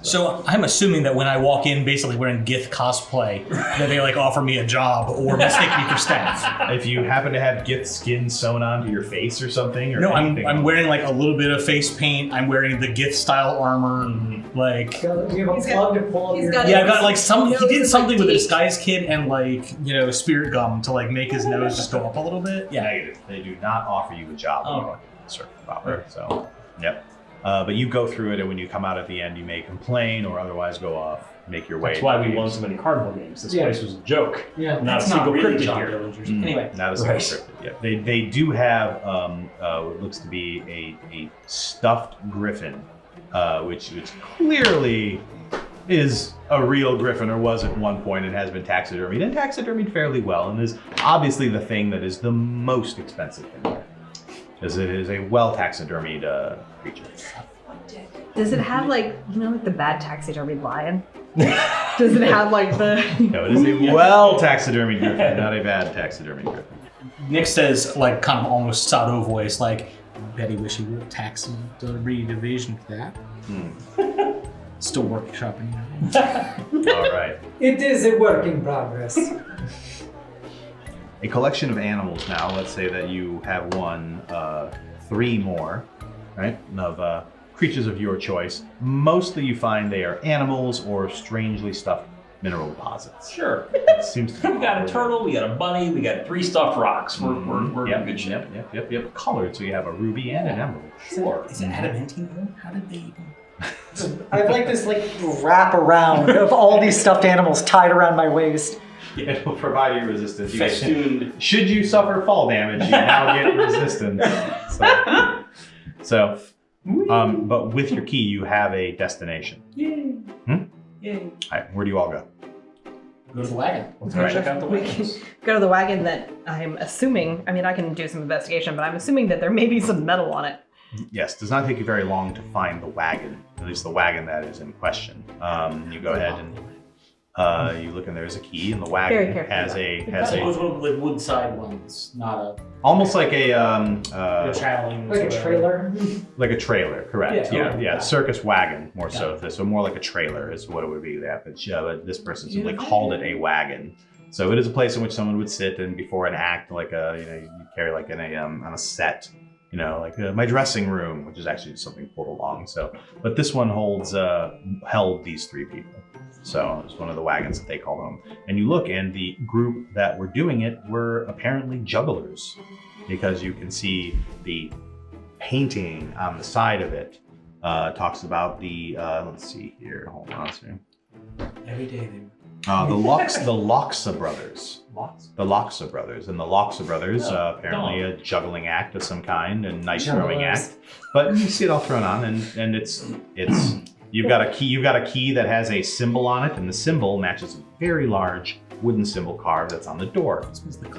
So I'm assuming that when I walk in, basically wearing Gith cosplay, that they like offer me a job or mistake me for staff. If you happen to have Gith skin sewn onto your face or something, or No, anything I'm else. wearing like a little bit of face paint. I'm wearing the Gith style armor. Like, Do you have a plug to pull up he's your... got- yeah, I got like some. He Nose did is something like with a teeth. disguise kit and like spirit gum to like make his nose just go up a little bit. Yeah. Negative. They do not offer you a job. Oh. when you serve proper. So, yep. But you go through it, and when you come out at the end, you may complain or otherwise go off. make your way. That's why we won so many carnival games. This place was a joke. Yeah, not a that's single really cryptid John here. Dillinger's. Anyway, Not a single cryptid. Yeah, they do have what looks to be a stuffed griffin, which clearly is a real griffin, or was at one point, and has been taxidermied, and taxidermied fairly well, and is obviously the thing that is the most expensive in here, because it is a well taxidermied creature. Does it have like the bad taxidermied lion? Does it have like the? No, it is a well taxidermied griffin, not a bad taxidermied griffin. Nick says, like, kind of almost Sado voice, like, Betty wish he would have taxidermy division for that. Still workshopping. All right. It is a work in progress. A collection of animals now. Let's say that you have won 3 more, right? Of creatures of your choice. Mostly you find they are animals or strangely stuffed mineral deposits. Sure. It seems to be We got a turtle, we got a bunny, we got 3 stuffed rocks. We're in good shape. Yep. Colored, so you have a ruby and an emerald. Sure. Is it adamantine? How did they? I have like this wrap around of all these stuffed animals tied around my waist. It will provide you resistance. Festooned. Should you suffer fall damage, you now get resistance. So, but with your key, you have a destination. Yay. Yay. All right, where do you all go? Go to the wagon. Let's go check out the We can wagons. go to the wagon that I'm assuming. I mean, I can do some investigation, but I'm assuming that there may be some metal on it. Yes, does not take you very long to find the wagon, at least the wagon that is in question. You go ahead and you look, and there's a key, and the wagon Very carefully. has Those a were like wood side ones, not almost like a a traveling. Like a trailer. like a trailer, correct? Yeah, Yeah, okay. Circus wagon more so. So more like a trailer is what it would be. That, but this person simply called it a wagon. So it is a place in which someone would sit, and before an act, like you carry like in a on a set. Like my dressing room, which is actually something pulled along. So, but this one held these 3 people. So it's one of the wagons that they call them. And you look, and the group that were doing it were apparently jugglers, because you can see the painting on the side of it talks about the. Let's see here. Hold on a second. Every day they. The Loxa brothers. The Loxa brothers. And the Loxa brothers, apparently a juggling act of some kind, and knife throwing act. But you see it all thrown on, and it's you've got a key that has a symbol on it, and the symbol matches a very large wooden symbol carved that's on the door.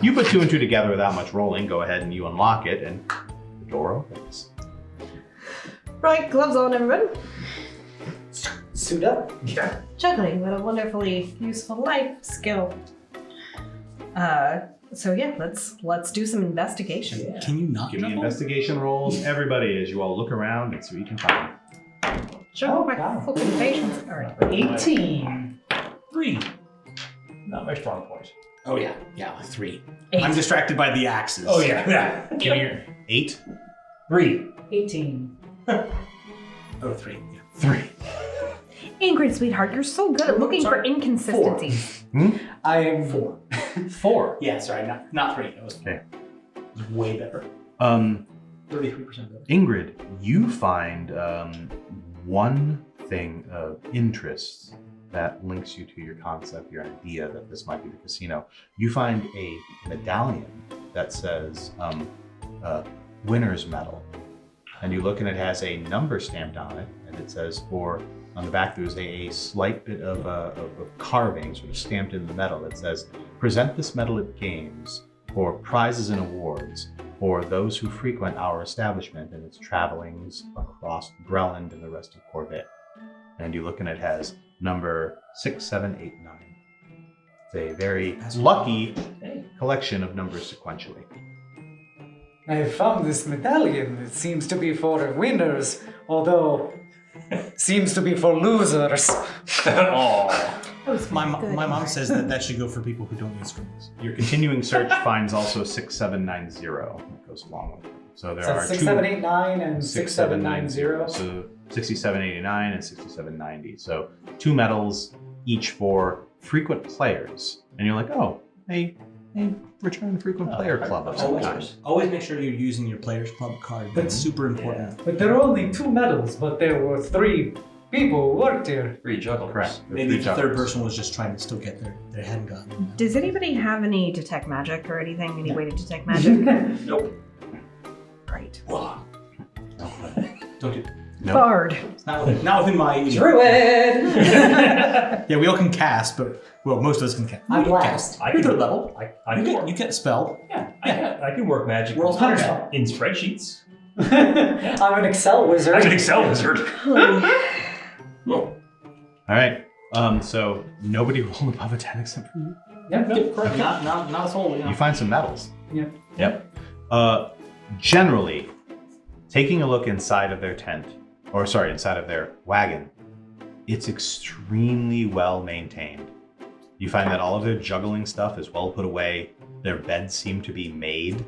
You put 2 and 2 together without much rolling, go ahead and you unlock it, and the door opens. Right, gloves on, everyone. Suit up. Yeah. Juggling, what a wonderfully useful life skill. So yeah, let's do some investigation. Can you not? Give me juggle? investigation rolls, everybody, as you all look around and see what you can find. Juggle my wow. fucking patience. All right. 18. 3. Not my strong point. Oh yeah, 3. 8. I'm distracted by the axes. Oh yeah. Give me your 8. 3. 18. Oh, 3. 3. Ingrid, sweetheart, you're so good at looking for inconsistencies. I am 4. 4. Yeah, sorry, not 3. That was Okay. It was way better. 33% better. Ingrid, you find one thing of interest that links you to your concept, your idea that this might be the casino. You find a medallion that says winner's medal. And you look, and it has a number stamped on it, and it says on the back there's a slight bit of carving sort of stamped in the metal that says, present this medal at games for prizes and awards for those who frequent our establishment in its travelings across Breland and the rest of Corvette. And you look, and it has number 6789. It's a very lucky collection of numbers sequentially. I have found this medallion. It seems to be for winners, although seems to be for losers. Oh. My mom says that should go for people who don't use strings. Your continuing search finds also 6790 that goes along with it. So there So are 6789 and 6790. So 6789 and 6790. So 2 medals, each for frequent players. And you're like, oh, a return frequent player club of some kind. Always make sure you're using your Players Club card. That's super important. But there are only 2 medals, but there were 3 people who worked here. 3 jugglers. Correct. Maybe the third person was just trying to still get their head gotten. Does anybody have any detect magic or anything? Any way to detect magic? Nope. Great. Don't do. Nope. Bard. It's not within my. Druid! Yeah, we all can cast, but most of us can cast. I'm You can blast. cast. You're third level. I You can get work. you get a spell. Yeah, I can work magic We're all hunters. in spreadsheets. I'm an Excel wizard. I'm an Excel wizard. All right. So nobody rolled above a 10 except for you. Yep, correct. Not a soul. You find some metals. Yep. Yep. Generally, taking a look inside of their tent, inside of their wagon, it's extremely well maintained. You find that all of their juggling stuff is well put away. Their beds seem to be made.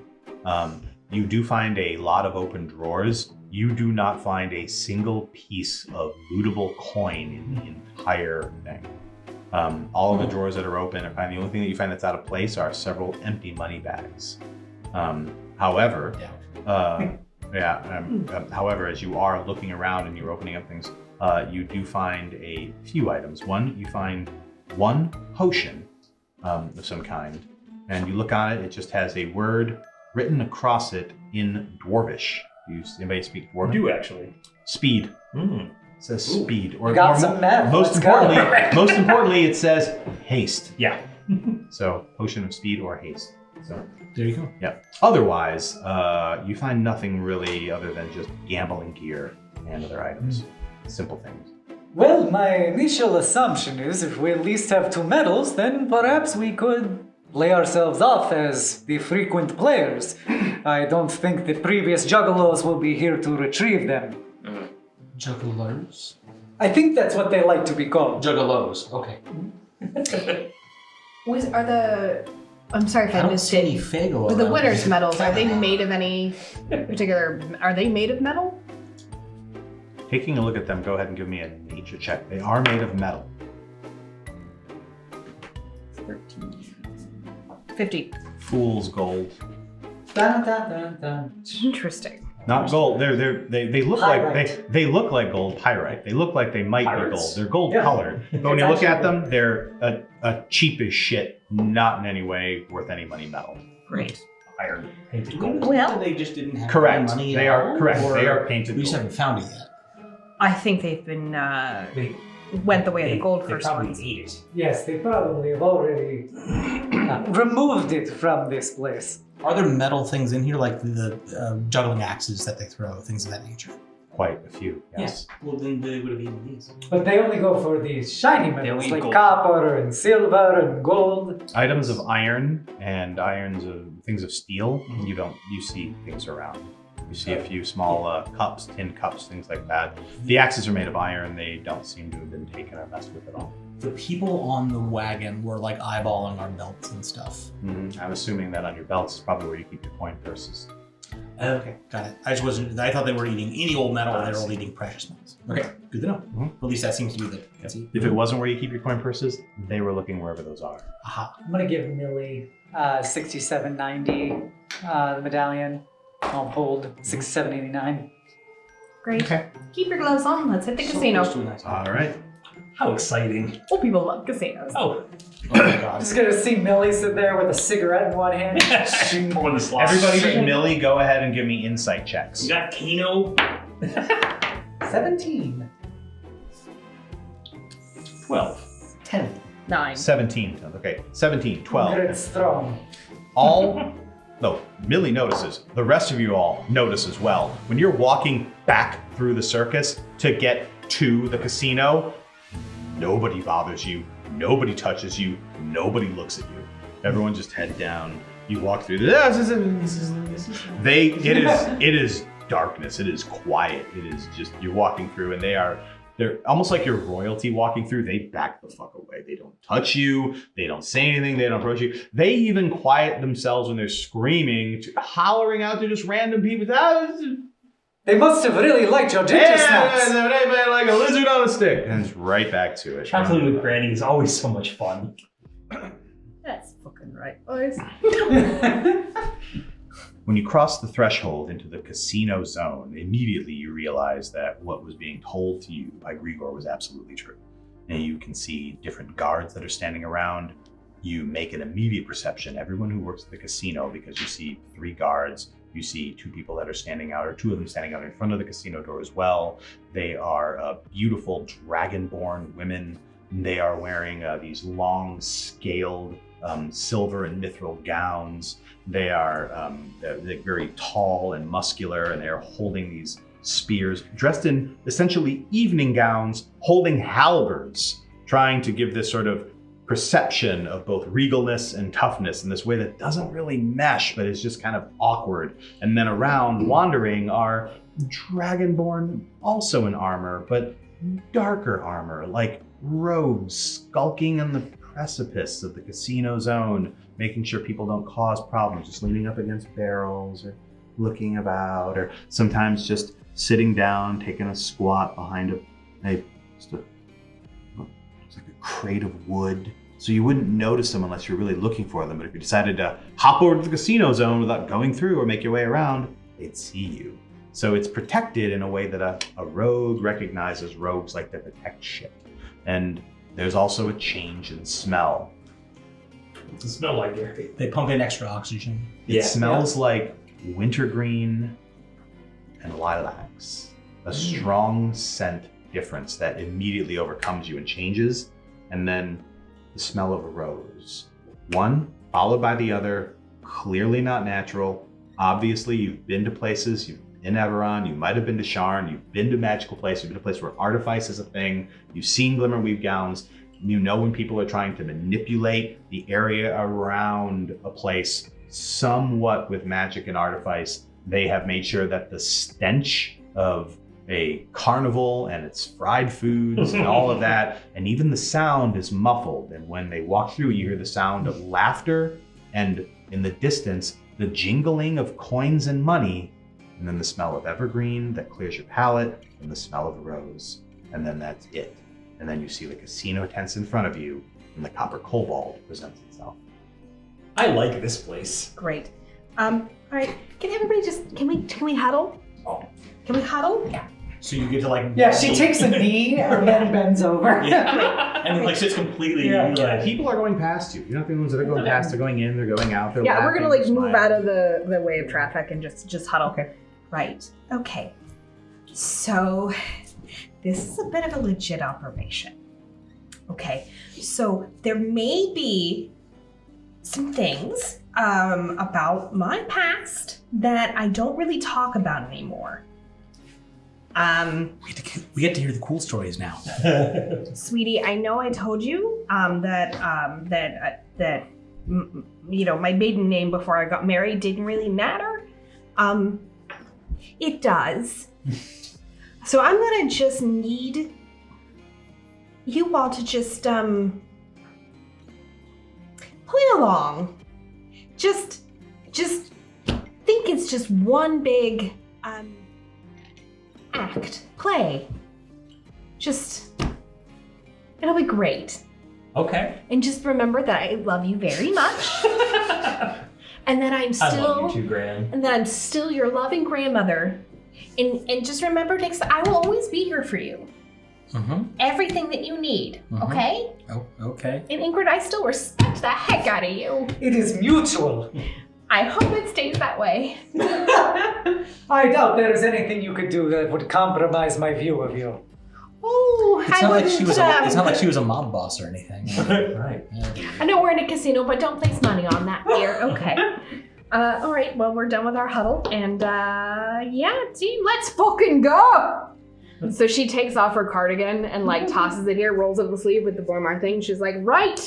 You do find a lot of open drawers. You do not find a single piece of lootable coin in the entire thing. All of the drawers that are open, the only thing that you find that's out of place are several empty money bags. However, however, as you are looking around and you're opening up things, you do find a few items. One, you find one potion of some kind, and you look on it, it just has a word written across it in Dwarvish. Anybody speak Dwarvish? I do actually. Speed. Mm. It says speed. Or got some meth. Most Let's go. importantly, it says haste. Yeah. So potion of speed or haste. So There you go. yeah. Otherwise, you find nothing really other than just gambling gear and other items. Simple things. Well, my initial assumption is if we at least have 2 medals, then perhaps we could lay ourselves off as the frequent players. I don't think the previous juggalos will be here to retrieve them. Juggalos? I think that's what they like to be called. Juggalos. Okay. I'm sorry if I missed it. Fago. But the winner's medals, are they made of any particular... Are they made of metal? Taking a look at them, go ahead and give me a nature check. They are made of metal. 50. Fool's gold. Dun, dun, dun, dun. Interesting. Not gold. They look Pyrite. like they look like gold pyrite. They look like they might be Pirates? gold. They're gold Yeah. colored. But when It's you look at actually them, they're a cheap as shit, not in any way worth any money metal. Great. Iron painted gold. Well, they just didn't have Correct. money. They at are all, correct. or They are painted We just gold. haven't found it yet. I think they've been They, went the way of the gold they first probably ones. ate it. Yes, they probably have already removed it from this place. Are there metal things in here, like the juggling axes that they throw, things of that nature? Quite a few. Yes. Well, then they would have eaten these. But they only go for these shiny metals eat like gold. copper and silver and gold. Items of iron and irons of things of steel. You see things around. You see a few small cups, tin cups, things like that. The axes are made of iron. They don't seem to have been taken or messed with at all. The people on the wagon were like eyeballing our belts and stuff. I'm assuming that on your belts is probably where you keep your coin purses. Okay, got it. I just wasn't. I thought they were eating any old metal. They were all eating precious metals. Okay, good to know. At least that seems to be the. That's it. If it wasn't where you keep your coin purses, they were looking wherever those are. Aha. I'm gonna give Millie 67.90 the medallion. I'll hold 67.89. Great. Okay. Keep your gloves on. Let's hit the casino. All right. How exciting. Oh, people love casinos. Oh. Oh my god. Just gonna see Millie sit there with a cigarette in one hand. Pulling the slots. Everybody but Millie, go ahead and give me insight checks. You got Kano. 17. 12. 10. 9. 17. Okay. 17, 12. Good strong. No, Millie notices. The rest of you all notice as well. When you're walking back through the circus to get to the casino, nobody bothers you. Nobody touches you. Nobody looks at you. Everyone just head down. You walk through it is darkness. It is quiet. It is just, you're walking through and they're almost like you're royalty walking through. They back the fuck away. They don't touch you. They don't say anything. They don't approach you. They even quiet themselves when they're screaming, hollering out to just random people. They must have really liked your ginger snaps. Yeah, like a lizard on a stick. And it's right back to it. Traveling with Granny is always so much fun. That's fucking right, boys. When you cross the threshold into the casino zone, immediately you realize that what was being told to you by Grigor was absolutely true. And you can see different guards that are standing around. You make an immediate perception, everyone who works at the casino, because you see 3 guards, you see 2 people that are standing out, or 2 of them standing out in front of the casino door as well. They are beautiful dragonborn women. They are wearing these long scaled silver and mithril gowns. They are they're very tall and muscular, and they are holding these spears, dressed in essentially evening gowns, holding halberds, trying to give this sort of perception of both regalness and toughness in this way that doesn't really mesh, but is just kind of awkward. And then around, wandering, are dragonborn, also in armor, but darker armor, like rogues skulking on the precipice of the casino zone, making sure people don't cause problems, just leaning up against barrels or looking about, or sometimes just sitting down, taking a squat behind it's like a crate of wood. So you wouldn't notice them unless you're really looking for them. But if you decided to hop over to the casino zone without going through or make your way around, they'd see you. So it's protected in a way that a rogue recognizes rogues like to protect shit. And there's also a change in smell. What's it smell like, Gary? They pump in extra oxygen. It smells like wintergreen and lilacs. A strong scent difference that immediately overcomes you and changes. And then the smell of a rose. One followed by the other, clearly not natural. Obviously, you've been to places, you've been in Everon, you might have been to Sharn, you've been to magical places, you've been to places where artifice is a thing, you've seen Glimmerweave gowns, you know when people are trying to manipulate the area around a place somewhat with magic and artifice, they have made sure that the stench of a carnival and its fried foods and all of that, and even the sound is muffled. And when they walk through, you hear the sound of laughter, and in the distance, the jingling of coins and money, and then the smell of evergreen that clears your palate, and the smell of a rose. And then that's it. And then you see the casino tents in front of you, and the copper kobold presents itself. I like this place. Great. All right. Can everybody just can we huddle? Oh. Can we huddle? Yeah. So you get to like... Yeah, she takes a knee and then bends over. Yeah. And then like sits completely... Yeah, people are going past you. You're not the ones that are going past. They're going in, they're going out, they're Yeah, we're gonna like laughing, move smiling. out of the way of traffic and just huddle. Okay. Right. Okay. So this is a bit of a legit operation. Okay. So there may be some things about my past that I don't really talk about anymore. We get to hear the cool stories now. Sweetie, I know I told you that you know, my maiden name before I got married didn't really matter. It does. So I'm gonna just need you all to just play along. Just think it's just one big act, play. Just, it'll be great. Okay. And just remember that I love you very much. And that I'm I still, love you too, Gran. and that I'm still your loving grandmother. And just remember next time, I will always be here for you. Mm-hmm. Everything that you need, Mhm. okay? Oh, okay. And Ingrid, I still respect the heck out of you. It is mutual. I hope it stays that way. I doubt there is anything you could do that would compromise my view of you. Oh, It's I not like wouldn't, she was. It's not like she was a mob boss or anything. Right. I know we're in a casino, but don't place money on that here. Okay. All right. Well, we're done with our huddle, and yeah, team, let's fucking go. So she takes off her cardigan and like tosses it here, rolls up the sleeve with the Bormar thing. She's like, right.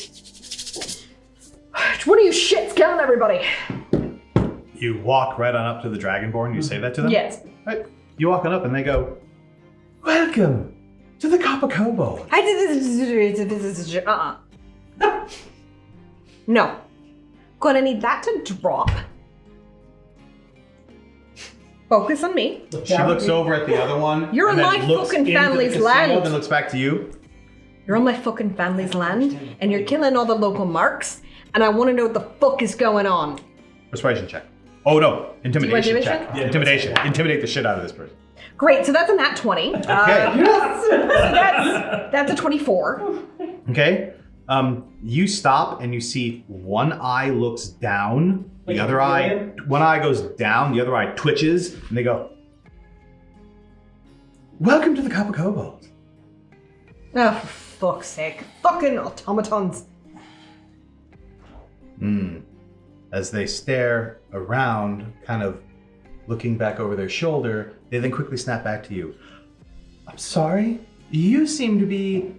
What are you shits killing everybody? You walk right on up to the Dragonborn, you say that to them? Yes. Right. You walk on up and they go, welcome to the Copper Kobold. I did this. No. Gonna need that to drop. Focus on me. She looks over at the other one. You're and on then my looks fucking into the family's casino, land. Then looks back to you. You're on my fucking family's land, and you're killing all the local marks, and I want to know what the fuck is going on. Persuasion check. Oh no, intimidation check. intimidation? Yeah, intimidation. Intimidate the shit out of this person. Great, so that's a nat 20. Okay. So that's a 24. Okay. You stop and you see one eye looks down, Like the other a eye, alien? one eye goes down, the other eye twitches, and they go, "Welcome to the Copper Kobold." Oh, for fuck's sake. Fucking automatons. As they stare around, kind of looking back over their shoulder, they then quickly snap back to you. "I'm sorry, you seem to be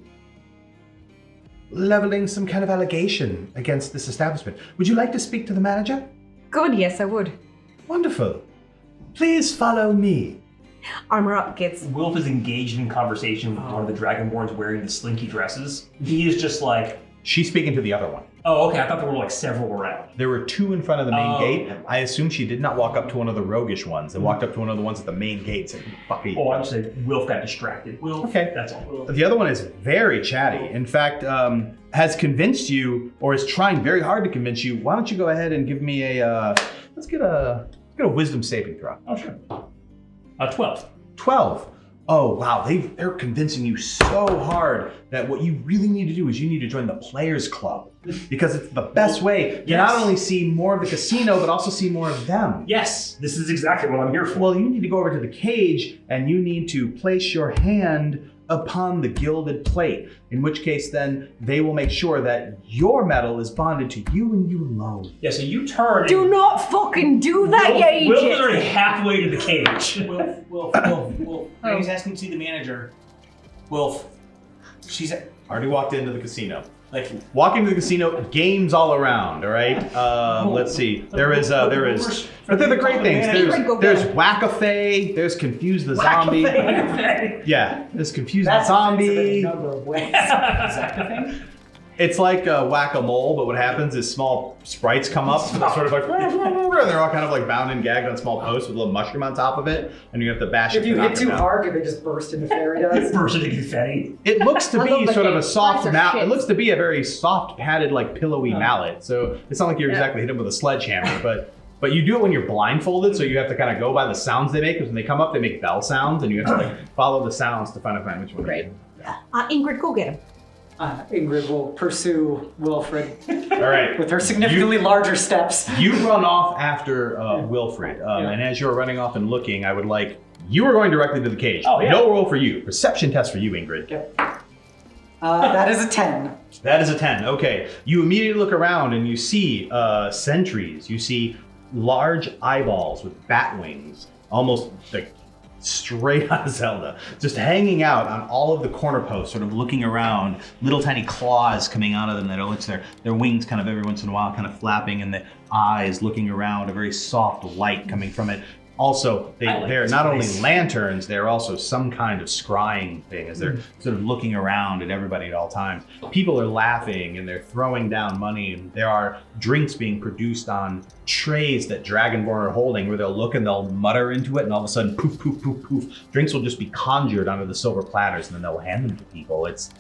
leveling some kind of allegation against this establishment. Would you like to speak to the manager?" Good, yes, I would. "Wonderful. Please follow me." Armor up, kids. Wilf is engaged in conversation with one of the Dragonborns wearing the slinky dresses. He is just like, She's speaking to the other one. oh, okay, I thought there were like several around. There were two in front of the main Oh. gate. I assume she did not walk up to one of the roguish ones and walked up to one of the ones at the main gate and said, "Fuck you." Oh, I'm just saying, Wilf got distracted. Wilf, Okay. that's all. Wilf. The other one is very chatty. In fact, has convinced you, or is trying very hard to convince you. Why don't you go ahead and give me a let's get a wisdom saving throw. Oh, sure. 12. 12. Oh wow, they're convincing you so hard that what you really need to do is you need to join the Players Club, because it's the best way to not only see more of the casino but also see more of them. Yes, this is exactly what I'm here for. Well, you need to go over to the cage and you need to place your hand upon the gilded plate, in which case then they will make sure that your metal is bonded to you and you alone. Yeah, so you turn and Do not fucking do that, you Wilf is idiot! already halfway to the cage. Wilf. He's asking to see the manager. Wilf. She's Already walked into the casino. like, Walking to the casino, games all around, all right? Let's see. There is, but they're the great things. There's Whack-A-Fay, there's Confuse the Zombie. Yeah, there's Confuse the Zombie. Number of ways. is that the thing? It's like Whack-A-Mole, but what happens is small sprites come up, sort of like, and they're all kind of like bound and gagged on small posts with a little mushroom on top of it, and you have to bash it. If you to hit knock too it down. hard, they just burst into fairy dust. Burst into confetti. It looks to I be love the sort of a game. soft Sprites are mallet. It shit. looks to be a very soft, padded, like pillowy mallet. So it's not like you're exactly hitting with a sledgehammer, but you do it when you're blindfolded, so you have to kind of go by the sounds they make, because when they come up, they make bell sounds, and you have to like follow the sounds to find which one. Great. Ingrid, go get him. Ingrid will pursue Wilfred All right. with her significantly larger steps. You run off after Wilfred, and as you're running off and looking, I would like you are going directly to the cage. Oh, yeah. No roll for you. Perception test for you, Ingrid. That is a 10. That is a 10. Okay. You immediately look around and you see sentries. You see large eyeballs with bat wings, almost like straight out of Zelda, just hanging out on all of the corner posts, sort of looking around, little tiny claws coming out of them that looks their wings kind of every once in a while kind of flapping, and the eyes looking around, a very soft light coming from it. Also, they're not only lanterns, they're also some kind of scrying thing as they're sort of looking around at everybody at all times. People are laughing and they're throwing down money, and there are drinks being produced on trays that Dragonborn are holding, where they'll look and they'll mutter into it, and all of a sudden, poof, poof, poof, poof, drinks will just be conjured onto the silver platters, and then they'll hand them to people. It's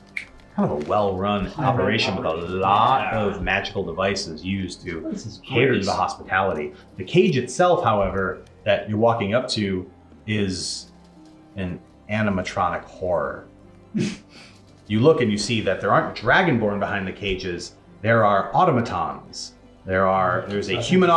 kind of a well-run operation with a lot of magical devices used to cater to the hospitality. The cage itself, however, that you're walking up to is an animatronic horror. You look and you see that there aren't Dragonborn behind the cages. There are automatons. There's a human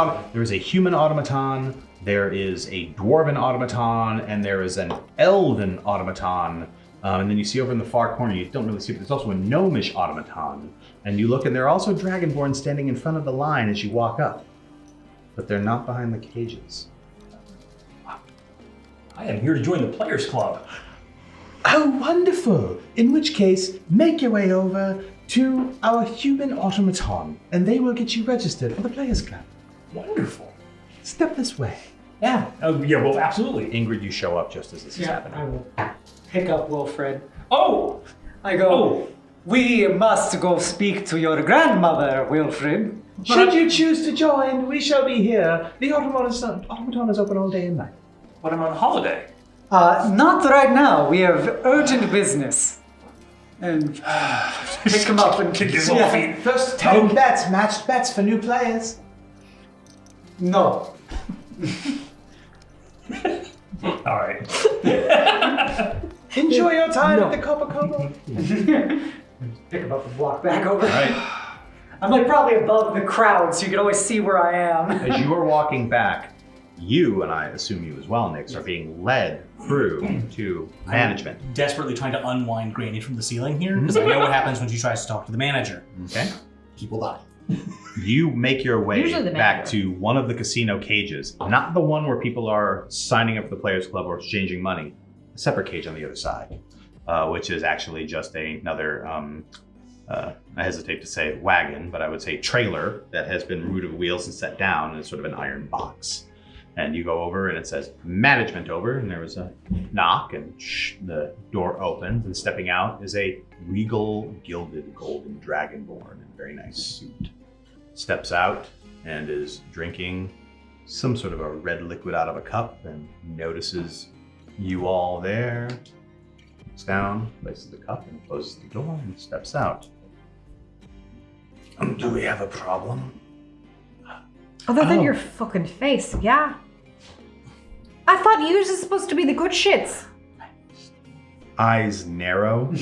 automaton. There is a dwarven automaton, and there is an elven automaton. And then you see over in the far corner, you don't really see, but there's also a gnomish automaton. And you look, and there are also Dragonborn standing in front of the line as you walk up, but they're not behind the cages. I am here to join the Players Club. Oh, wonderful! In which case, make your way over to our human automaton, and they will get you registered for the Players Club. Wonderful. Step this way. Yeah. Oh, yeah, well, absolutely. Ingrid, you show up just as this is I happening. will pick up Wilfred. Oh! I go, we must go speak to your grandmother, Wilfred. Should you choose to join, we shall be here. The automaton is open all day and night. But I'm on holiday. Not right now. We have urgent business. And pick him up and Kick his little feet. First 10 bets, matched bets for new players. No. All right. Enjoy your time at the Copa-Cola. Pick him up and walk back over. All right. I'm like probably above the crowd, so you can always see where I am. As you are walking back, you, and I assume you as well, Nix, are being led through to management. Desperately trying to unwind Granny from the ceiling here, because I know what happens when she tries to talk to the manager. Okay. People die. You make your way Usually the back manager. to one of the casino cages, not the one where people are signing up for the Players Club or exchanging money. A separate cage on the other side, which is actually just another, I hesitate to say wagon, but I would say trailer that has been rooted wheels and set down in sort of an iron box. And you go over and it says management over, and there was a knock and the door opens, and stepping out is a regal gilded golden dragonborn in a very nice suit. Steps out and is drinking some sort of a red liquid out of a cup and notices you all there. Looks down, places the cup and closes the door and steps out. Do we have a problem? Other than Oh. your fucking face, yeah. I thought you were supposed to be the good shits. Eyes narrow.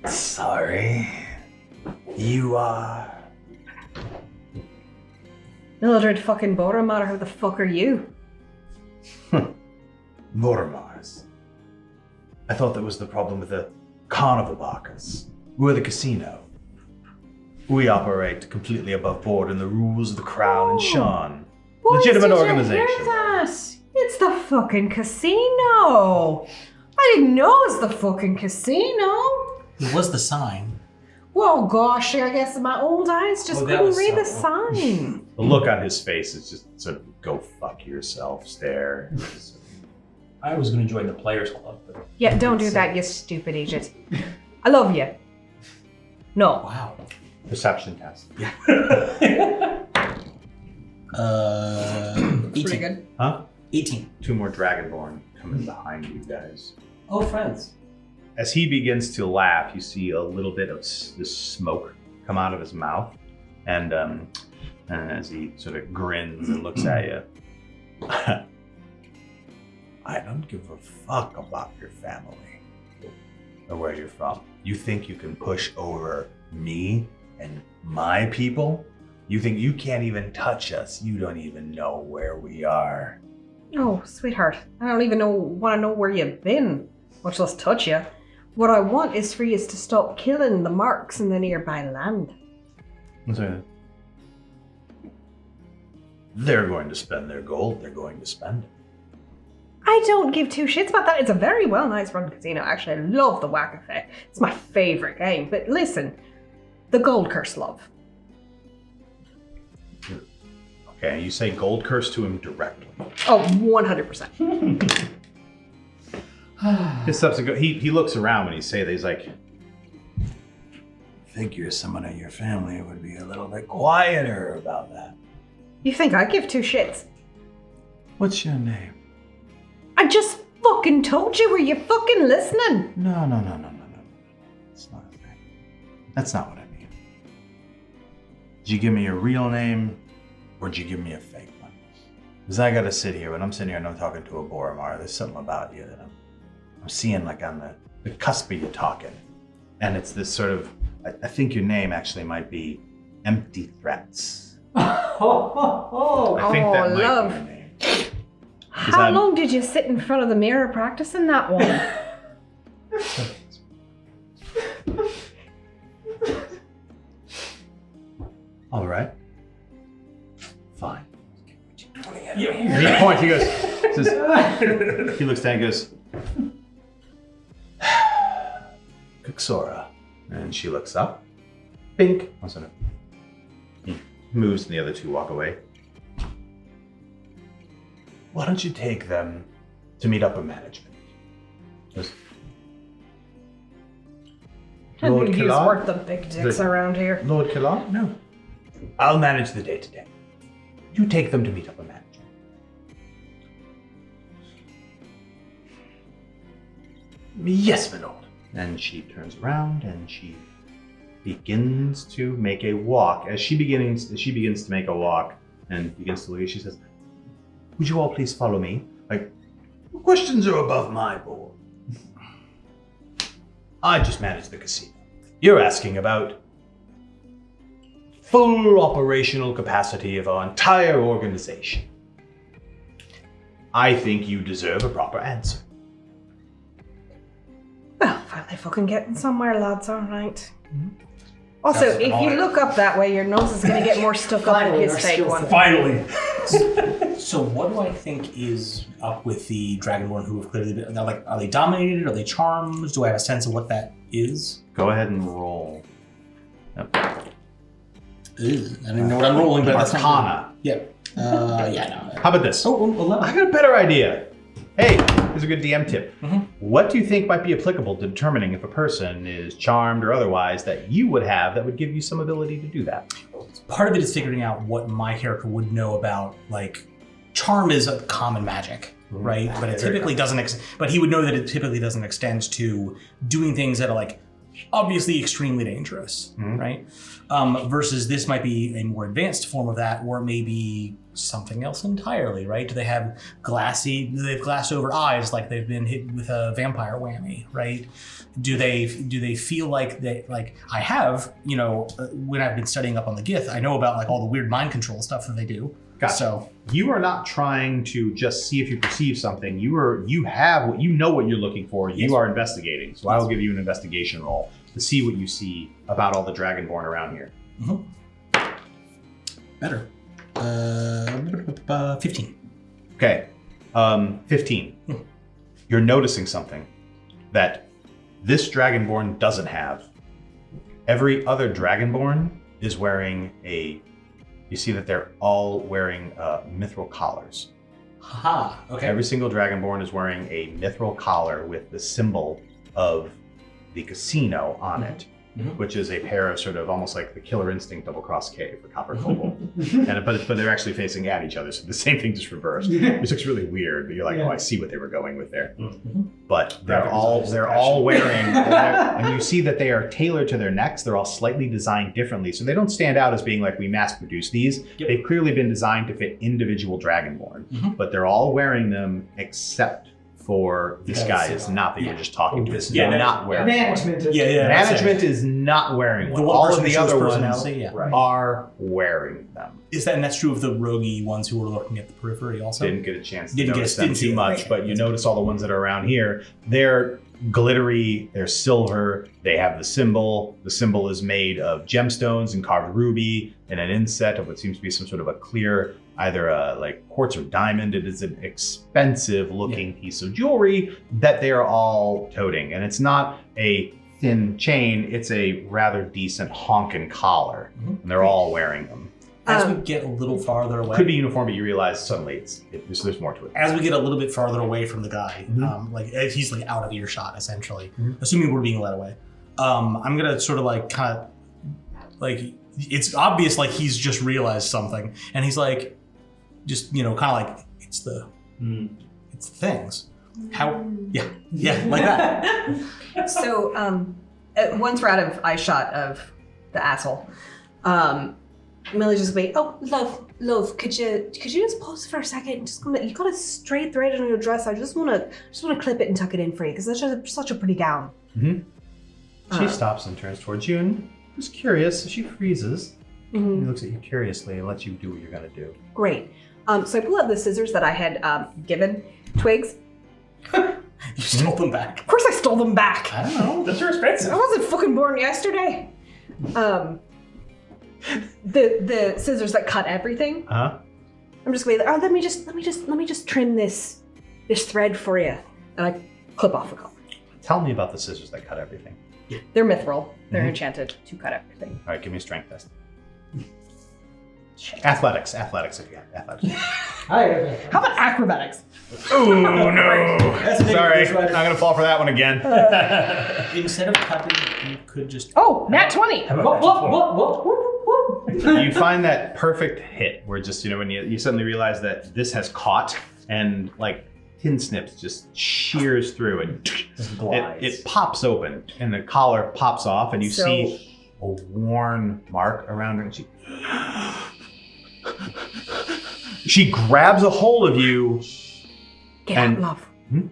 Sorry. You are... Miladred fucking Boromar, who the fuck are you? Vormars. I thought that was the problem with the carnival barkers. We're the casino. We operate completely above board in the rules of the Crown and Shayn. Legitimate Boys, organization. Did you hear that? It's the fucking casino. I didn't know it was the fucking casino. It was the sign. Well, gosh, I guess my old eyes just Oh, that couldn't was read the so- sign. The look on his face is just sort of go fuck yourself stare. I was going to join the Players Club, but Yeah, don't do that, you stupid idiot. I love you. No. Wow. Perception test. 18. Pretty good. Huh? 18. Two more dragonborn coming behind you guys. oh, friends. As he begins to laugh, you see a little bit of this smoke come out of his mouth, and as he sort of grins and looks at you, I don't give a fuck about your family or where you're from. You think you can push over me and my people? You think you can't even touch us? You don't even know where we are. Oh, sweetheart, I don't even want to know where you've been, much less touch you. What I want is for you to stop killing the marks in the nearby land. They're going to spend their gold. They're going to spend it. I don't give two shits about that. It's a very well nice run casino. Actually, I love the whack effect. It's my favorite game. But listen, the gold curse love. okay, you say gold curse to him directly. Oh, 100%. His steps go. He looks around when you say that. He's like, I think you're someone in your family who would be a little bit quieter about that. You think I give two shits? What's your name? I just fucking told you. Were you fucking listening? No. That's not a thing. That's not what I mean. Did you give me your real name, or did you give me a fake one? Because I gotta sit here, when I'm sitting here and I'm talking to a Boromar, there's something about you that I'm seeing like on the cusp of you talking. And it's this sort of, I think your name actually might be Empty Threats. I think that might love. be your name. How long did you sit in front of the mirror practicing that one? All right. Fine. and he points. He goes, he looks down and goes, Kuxora. and she looks up. Bink. Oh, sorry. He moves, and the other two walk away. Why don't you take them to meet upper management? Goes, I Lord think he's Killar? worth the big dicks around here. Lord Killar? No. I'll manage the day-to-day. You take them to meet upper management. Yes, my lord. And she turns around and she begins to make a walk. As she begins to make a walk and begins to leave, she says, would you all please follow me? Like, Questions are above my board. I just manage the casino. You're asking about full operational capacity of our entire organization. I think you deserve a proper answer. Well, finally fucking getting somewhere, lads, alright. Also, Sounds if you familiar. look up that way, your nose is going to get more stuck up in Finally, his our fake skills one. Finally. So what do I think is up with the Dragonborn who have clearly been, are they dominated? Are they charmed? Do I have a sense of what that is? Go ahead and roll. Ugh, I don't even know what I'm rolling, but that's not Arcana. good. Yeah. Yeah, no. How about this? Oh, 11. I got a better idea. Hey, here's a good DM tip. Mhm. What do you think might be applicable to determining if a person is charmed or otherwise that you would have that would give you some ability to do that? Part of it is figuring out what my character would know about, like, charm is a common magic, right? But it typically doesn't, but he would know that it typically doesn't extend to doing things that are, like, obviously extremely dangerous, right? Versus this might be a more advanced form of that, or it may be something else entirely, right? Do they have glassed over eyes like they've been hit with a vampire whammy, right? Do they feel like I have, when I've been studying up on the Gith, I know about like all the weird mind control stuff that they do. Gotcha. So You are not trying to just see if you perceive something. You know what you're looking for. You are investigating. So I will give you an investigation roll to see what you see about all the Dragonborn around here. better. 15. Okay. 15. You're noticing something that this Dragonborn doesn't have. Every other Dragonborn is wearing you see that they're all wearing mithril collars. Haha. Okay. Every single Dragonborn is wearing a mithril collar with the symbol of the casino on it, which is a pair of sort of almost like the Killer Instinct double-cross K for Copper Kobold. But they're actually facing at each other, so the same thing just reversed. Which looks really weird, but you're like, oh, I see what they were going with there. But they're all wearing, and you see that they are tailored to their necks. They're all slightly designed differently, so they don't stand out as being like we mass-produce these. Yep. They've clearly been designed to fit individual Dragonborn, but they're all wearing them except for this guy is not that you were just talking to. This is not wearing one. Management. Management is not wearing one. The one All person of the who shows other personality, ones are wearing them. And that's true of the roguey ones who were looking at the periphery also? Didn't get a chance to Didn't notice get- them didn't see too it. much, Right. but you notice all the ones that are around here. They're glittery, they're silver, they have the symbol. The symbol is made of gemstones and carved ruby and an inset of what seems to be some sort of a clear, either like quartz or diamond. It is an expensive looking piece of jewelry that they are all toting. And it's not a thin chain, it's a rather decent honkin' collar. And they're all wearing them. As we get a little farther away, Could be uniform, but you realize suddenly there's more to it. as we get a little bit farther away from the guy, like he's like out of earshot essentially, assuming we're being led away. I'm gonna sort of like kind of like it's obvious like he's just realized something, and he's like just kind of like it's the things. How like that. So, once we're out of eye shot of the asshole, Millie's just wait. Oh, love, could you just pause for a second? You got a straight thread on your dress. I just wanna clip it and tuck it in for you because that's such a pretty gown. She stops and turns towards you and is curious. She freezes. He looks at you curiously and lets you do what you're gonna do. Great. So I pull out the scissors that I had given Twigs. You stole them back. Of course, I stole them back. I don't know. Those are expensive. I wasn't fucking born yesterday. The scissors that cut everything. I'm just going. Oh, let me just trim this thread for you, and I clip off a couple. Tell me about the scissors that cut everything. They're mithril. They're enchanted to cut everything. All right, give me a strength test. Athletics if you have athletics. How about acrobatics? Oh no! Sorry, I'm gonna fall for that one again. Instead of cutting, you could just. Oh, nat 20. You find that perfect hit where just when you suddenly realize that this has caught and like tin snips just shears through and it pops open and the collar pops off and you see a worn mark around her and she She grabs a hold of you. Get And- out, love.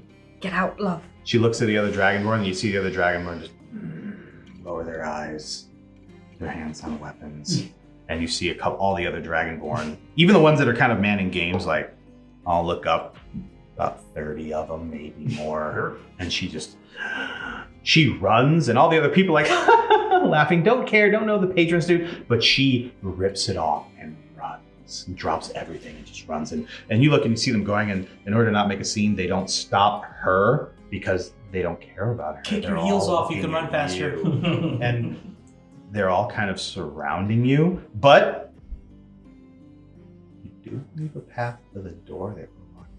Get out, love. She looks at the other Dragonborn, and you see the other Dragonborn just lower their eyes, their hands on weapons. And you see all the other Dragonborn, even the ones that are kind of manning games, like, I'll look up, about 30 of them, maybe more. And she runs, and all the other people like laughing, don't care, don't know the patrons do, but she rips it off and runs and drops everything and just runs. And you look and you see them going, and in order to not make a scene, they don't stop her because they don't care about her. Kick They're your heels all off, you can looking run at faster. you. And they're all kind of surrounding you, but you do leave a path to the door they were walking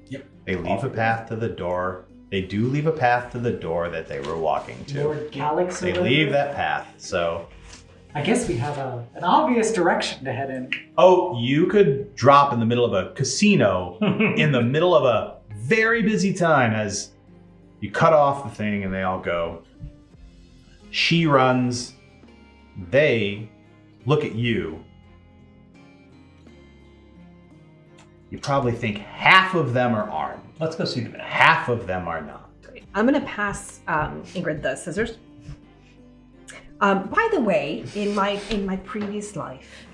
to. Yep. They leave a path to the door. They do leave a path to the door that they were walking to. Lord Calyx. They leave that path, so... I guess we have an obvious direction to head in. Oh, you could drop in the middle of a casino in the middle of a very busy time as you cut off the thing and they all go. She runs. They look at you. You probably think half of them are armed. Let's go see the man. Half of them are not. I'm gonna pass Ingrid the scissors. By the way, in my previous life,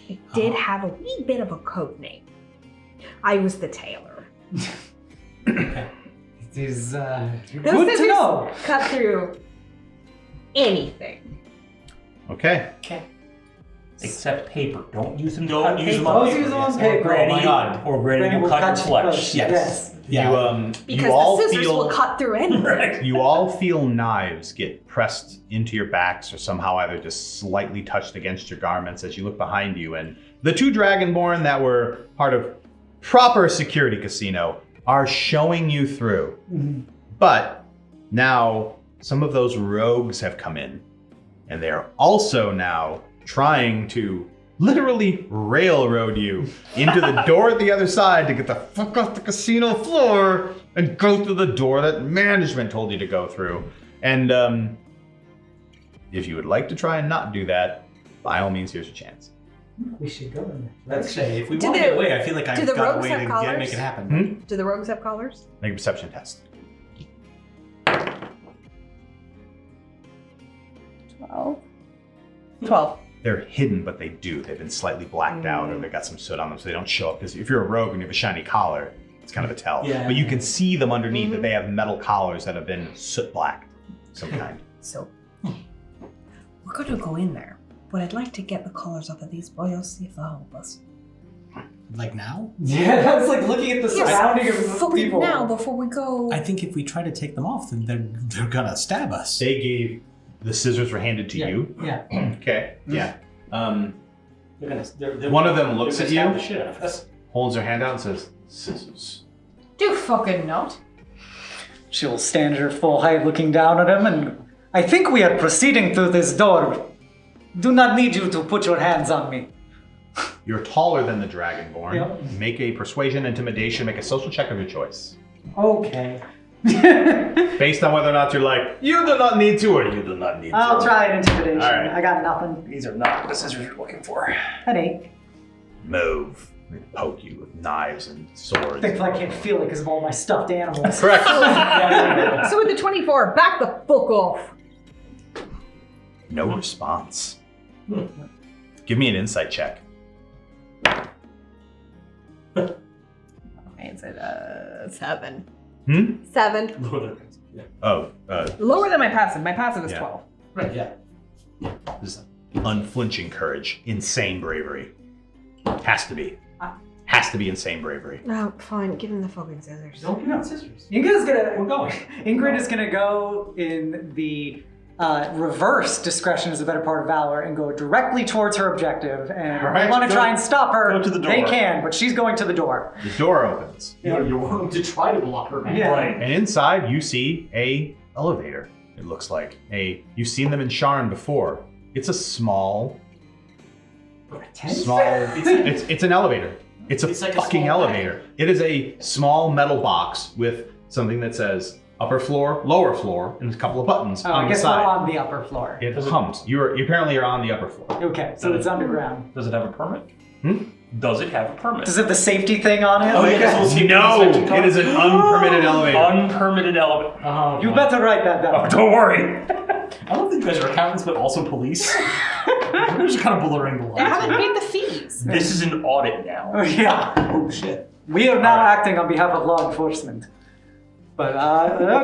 I did have a wee bit of a code name. I was the tailor. It is Those good to scissors know. cut through anything. Okay. Except paper. Don't use them. Don't use them Don't on paper. use them on yes. paper. Or Granny, Oh my God. Or Granny will cut your flesh. Yes. Yeah. Because the scissors will cut through anything. You all feel knives get pressed into your backs or somehow either just slightly touched against your garments as you look behind you. And the two Dragonborn that were part of proper security casino are showing you through. But now some of those rogues have come in and they're also now trying to literally railroad you into the door at the other side to get the fuck off the casino floor and go through the door that management told you to go through. And if you would like to try and not do that, by all means, here's your chance. We should go in there. Let's say, if we Do want to the- get away, I feel like I've do the got a rogues way have to collars? make it happen. Do the rogues have collars? Make a perception test. 12. They're hidden, but they do. They've been slightly blacked out or they've got some soot on them so they don't show up. Because if you're a rogue and you have a shiny collar, it's kind of a tell. Yeah. But you can see them underneath that they have metal collars that have been soot blacked of some kind. So, we're gonna go in there, but I'd like to get the collars off of these boys, see if they'll help us. Like now? Yeah, that's like looking at the surrounding of the Fucking people. now before we go. I think if we try to take them off, then they're gonna stab us. They gave, the scissors were handed to you. Yeah. Okay, yeah. They're One of them looks they're at gonna you, stab the shit out of us. holds her hand out and says, scissors. Do fucking not. She'll stand at her full height looking down at him and I think we are proceeding through this door. Do not need you to put your hands on me. You're taller than the Dragonborn. Yep. Make a persuasion, intimidation, make a social check of your choice. Okay. Based on whether or not you're like, you do not need to, or you do not need to. I'll try an intimidation. All right. I got nothing. These are not the scissors you're looking for. An 8. Move. They poke you with knives and swords. Thankfully I can't feel it because of all my stuffed animals. Correct. So with the 24, back the fuck off. No response. Give me an insight check. It's at 7. 7? Oh, Lower than my passive. My passive is Yeah. 12. Right, yeah. this unflinching courage, insane bravery. Has to be. Has to be insane bravery. No, fine. Give him the fucking scissors. Don't give out scissors. We're going. Ingrid is gonna go in the reverse discretion is a better part of valor and go directly towards her objective. And All right, they want to go- try and stop her. go to the door. They can, but she's going to the door. The door opens. You're willing to try to block her. Yeah. Right. And inside you see a elevator, it looks like. You've seen them in Shayn before. It's a small it's an elevator. It's like a fucking small elevator. It is a small metal box with something that says upper floor, lower floor, and a couple of buttons Oh, on I the guess side. we're on the upper floor. It hums. You apparently are on the upper floor. Okay, so it's underground. Does it have a permit? Does it have a permit? Does it have the safety thing on it? Oh, yeah, that's a little safety No, inspection card. it is an unpermitted elevator. Unpermitted elevator. Oh, You my- better write that Oh, down. don't worry. I don't think you guys are accountants, but also police. They're just kind of blurring the They haven't lines. paid the fees. This is an audit now. Oh, yeah. Oh shit. We are now acting on behalf of law enforcement. But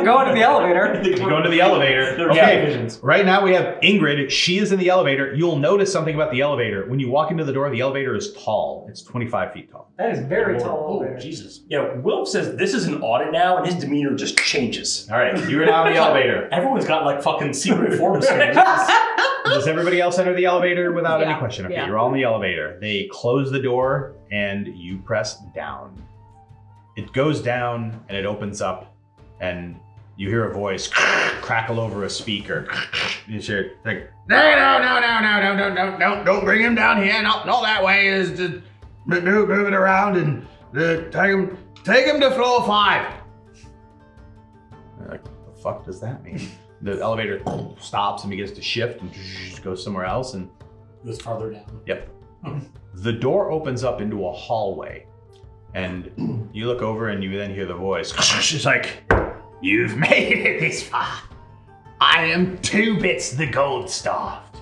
going to the elevator. You go into the elevator. There are Okay, divisions. right now we have Ingrid. She is in the elevator. You'll notice something about the elevator. When you walk into the door, the elevator is tall. It's 25 feet tall. That is very tall. Oh, elevator. Jesus. Yeah, Wilf says this is an audit now, and his demeanor just changes. All right, you are now in the elevator. Everyone's got like fucking secret forms here. Does everybody else enter the elevator without any Yeah, question? Okay, yeah. you're all in the elevator. They close the door and you press down. It goes down and it opens up and you hear a voice crackle over a speaker. You hear like, No, don't bring him down here. No, that way is to move it around and take him to floor 5. like, what the fuck does that mean? The elevator stops and begins to shift and goes somewhere else and It was farther down. yep. The door opens up into a hallway and you look over and you then hear the voice. She's like, you've made it this far. I am 2 bits the gold starved.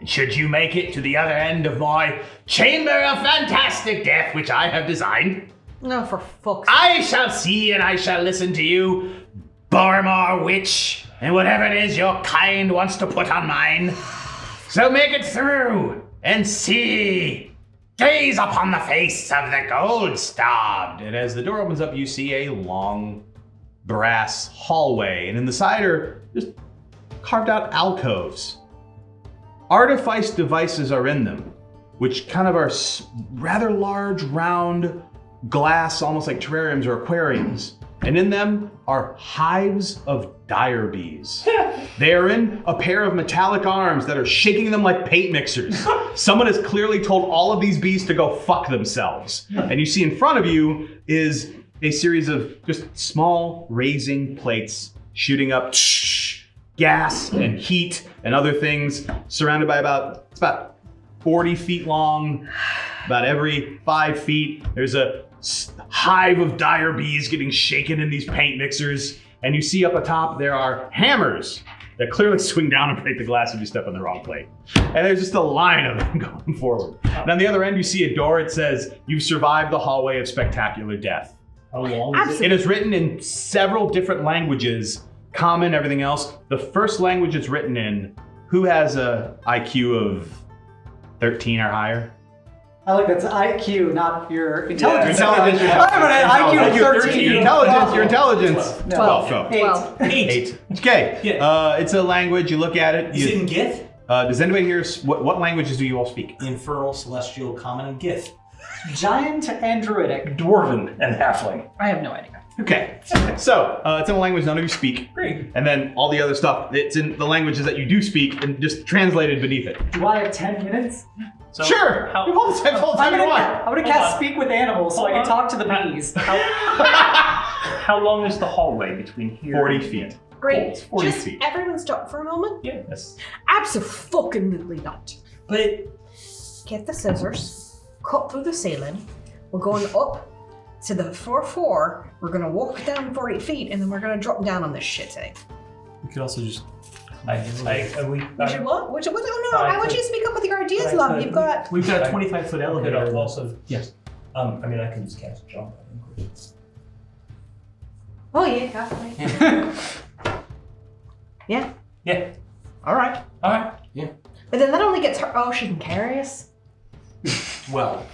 And should you make it to the other end of my chamber of fantastic death, which I have designed, No, for fuck's sake. I shall see and I shall listen to you, Boromar witch, and whatever it is your kind wants to put on mine. So make it through and see. Gaze upon the face of the gold starved. And as the door opens up, you see a long brass hallway, and in the side are just carved out alcoves. Artifice devices are in them, which kind of are rather large, round glass, almost like terrariums or aquariums. And in them are hives of dire bees. They are in a pair of metallic arms that are shaking them like paint mixers. Someone has clearly told all of these bees to go fuck themselves. And you see in front of you is a series of just small raising plates shooting up gas and heat and other things, surrounded by about 40 feet long. About every 5 feet, there's a hive of dire bees getting shaken in these paint mixers. And you see up atop, there are hammers that clearly swing down and break the glass if you step on the wrong plate. And there's just a line of them going forward. And on the other end, you see a door. It says, "You've survived the hallway of spectacular death." How long is it? It is written in several different languages, common, everything else. The first language it's written in, who has a IQ of 13 or higher? I like that's IQ, not your intelligence. Intelligence, your I have an IQ of 13. Your intelligence. No. 12. Go. 8. Well, 8. Okay. Yeah. It's a language. You look at it. Is it in Gith? Does anybody here? What languages do you all speak? Infernal, Celestial, Common, and Gith. Giant and druidic. Dwarven and halfling. I have no idea. Okay. So it's in a language none of you speak. Great. And then all the other stuff, it's in the languages that you do speak and just translated beneath it. Do I have 10 minutes? So Sure. How, You have all the time you want. I'm gonna cast Speak with Animals so I can talk to the bees. how long is the hallway between here 40 and feet. Great. 40 Just feet. everyone stop for a moment. Yes. Absolutely not. But Get the scissors, cut through the ceiling. We're going up to the floor 4. We're gonna walk down 40 feet, and then we're gonna drop down on this shit thing. we could also just. We We should what? Oh no! I want you to speak up with your ideas, I love. could- You've got. We've got a 25-foot elevator. Could also. Yes. I mean, I can just cast jump. I think. Oh yeah, definitely. Yeah. Yeah. All right. All right. But then that only gets her. Oh, she can carry us. Well.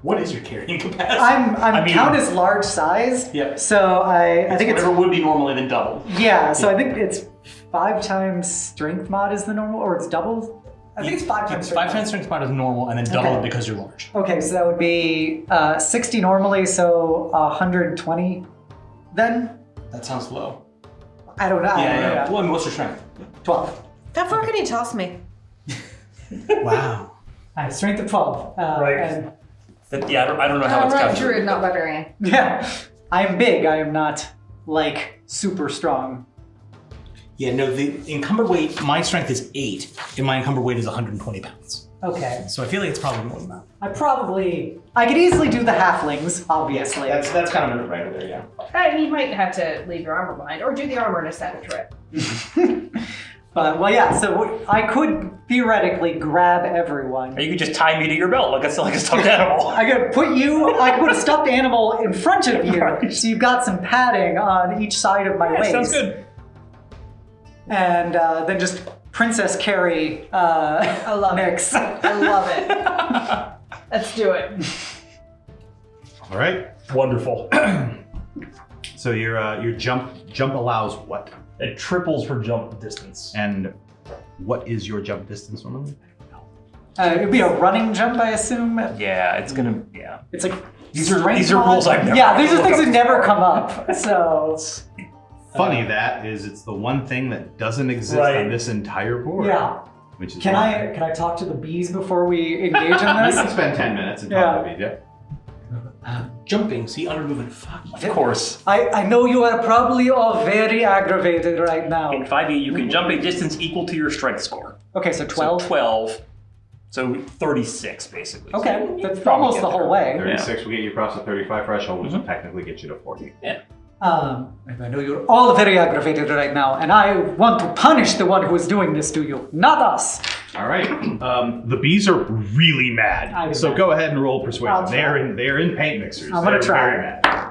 What is your carrying capacity? I mean- count as large size. Yep. So I think it's whatever would be normally then double. yeah. So I think it's 5 times strength mod is the normal, or it's double. I think it's 5 times. It's strength 5 times strength mod is normal, and then double Okay. it because you're large. Okay, so that would be 60 normally, so 120 then? That sounds low. I don't know. I don't know. Well, I mean, what's your strength? 12. How far can you toss me? Wow. I have strength of 12. Right. And, Yeah, I don't know how it's calculated. not barbarian. yeah. I am big. I am not, like, super strong. Yeah, no, the encumbered weight, my strength is 8, and my encumbered weight is 120 pounds. Okay. So I feel like it's probably more than that. I could easily do the halflings, obviously. That's kind of right there, yeah. And you might have to leave your armor behind, or do the armor in a separate trip. But, well, yeah, so I could theoretically grab everyone. Or you could just tie me to your belt like a stuffed animal. I could put a stuffed animal in front of you, so you've got some padding on each side of my waist. Sounds good. And then just Princess Carrie I love mix. it. I love it. Let's do it. All right. Wonderful. So your jump allows what? It triples her jump distance. And what is your jump distance normally? It'd be a running jump, I assume. Yeah, it's gonna. Yeah. It's like These are strength rules I've never. Yeah, these are things that never come up. So Funny that is, it's the one thing that doesn't exist on this entire board. yeah. Which is Can why. I talk to the bees before we engage in You this? can spend 10 minutes and talk to the bees, yeah. Jumping, see, under movement. Fuck. Of course. I know you are probably all very aggravated right now. In 5e, you can jump a distance equal to your strength score. Okay, so 12. So 12. So 36, basically. Okay, So you that's probably almost get the whole there. way. 36 will get you across the 35 threshold, which will technically get you to 40. Yeah. I know you're all very aggravated right now, and I want to punish the one who is doing this to you, not us. All right. The bees are really mad. So go ahead and roll persuasion. I'll They are in paint mixers. I'm gonna They're try. very mad.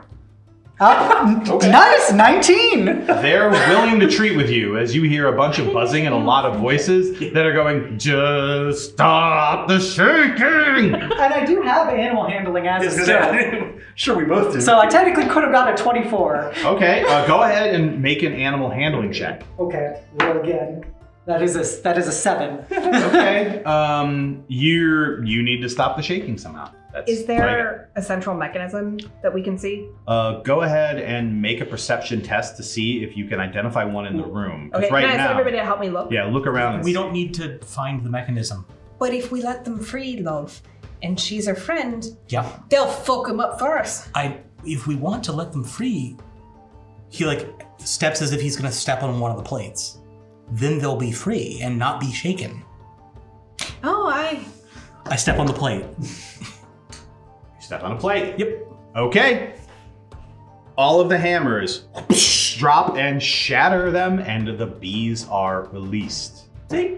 Nice, 19! They're willing to treat with you as you hear a bunch of buzzing and a lot of voices that are going, just stop the shaking! And I do have animal handling as a skill. Sure, we both do. So I technically could have got a 24. Okay, go ahead and make an animal handling check. Okay, roll again. That is a 7. Okay. You need to stop the shaking somehow. That's Is there a central mechanism that we can see? Go ahead and make a perception test to see if you can identify one in the room. 'Cause Okay, right can I ask now, everybody to help me look? yeah, look around. And We see. don't need to find the mechanism. But if we let them free, love, and she's our friend, Yeah. they'll fuck him up for us. If we want to let them free, he like steps as if he's gonna step on one of the plates. Then they'll be free and not be shaken. Oh, I step on the plate. Step on a plate. Yep. Okay. All of the hammers drop and shatter them, and the bees are released. See?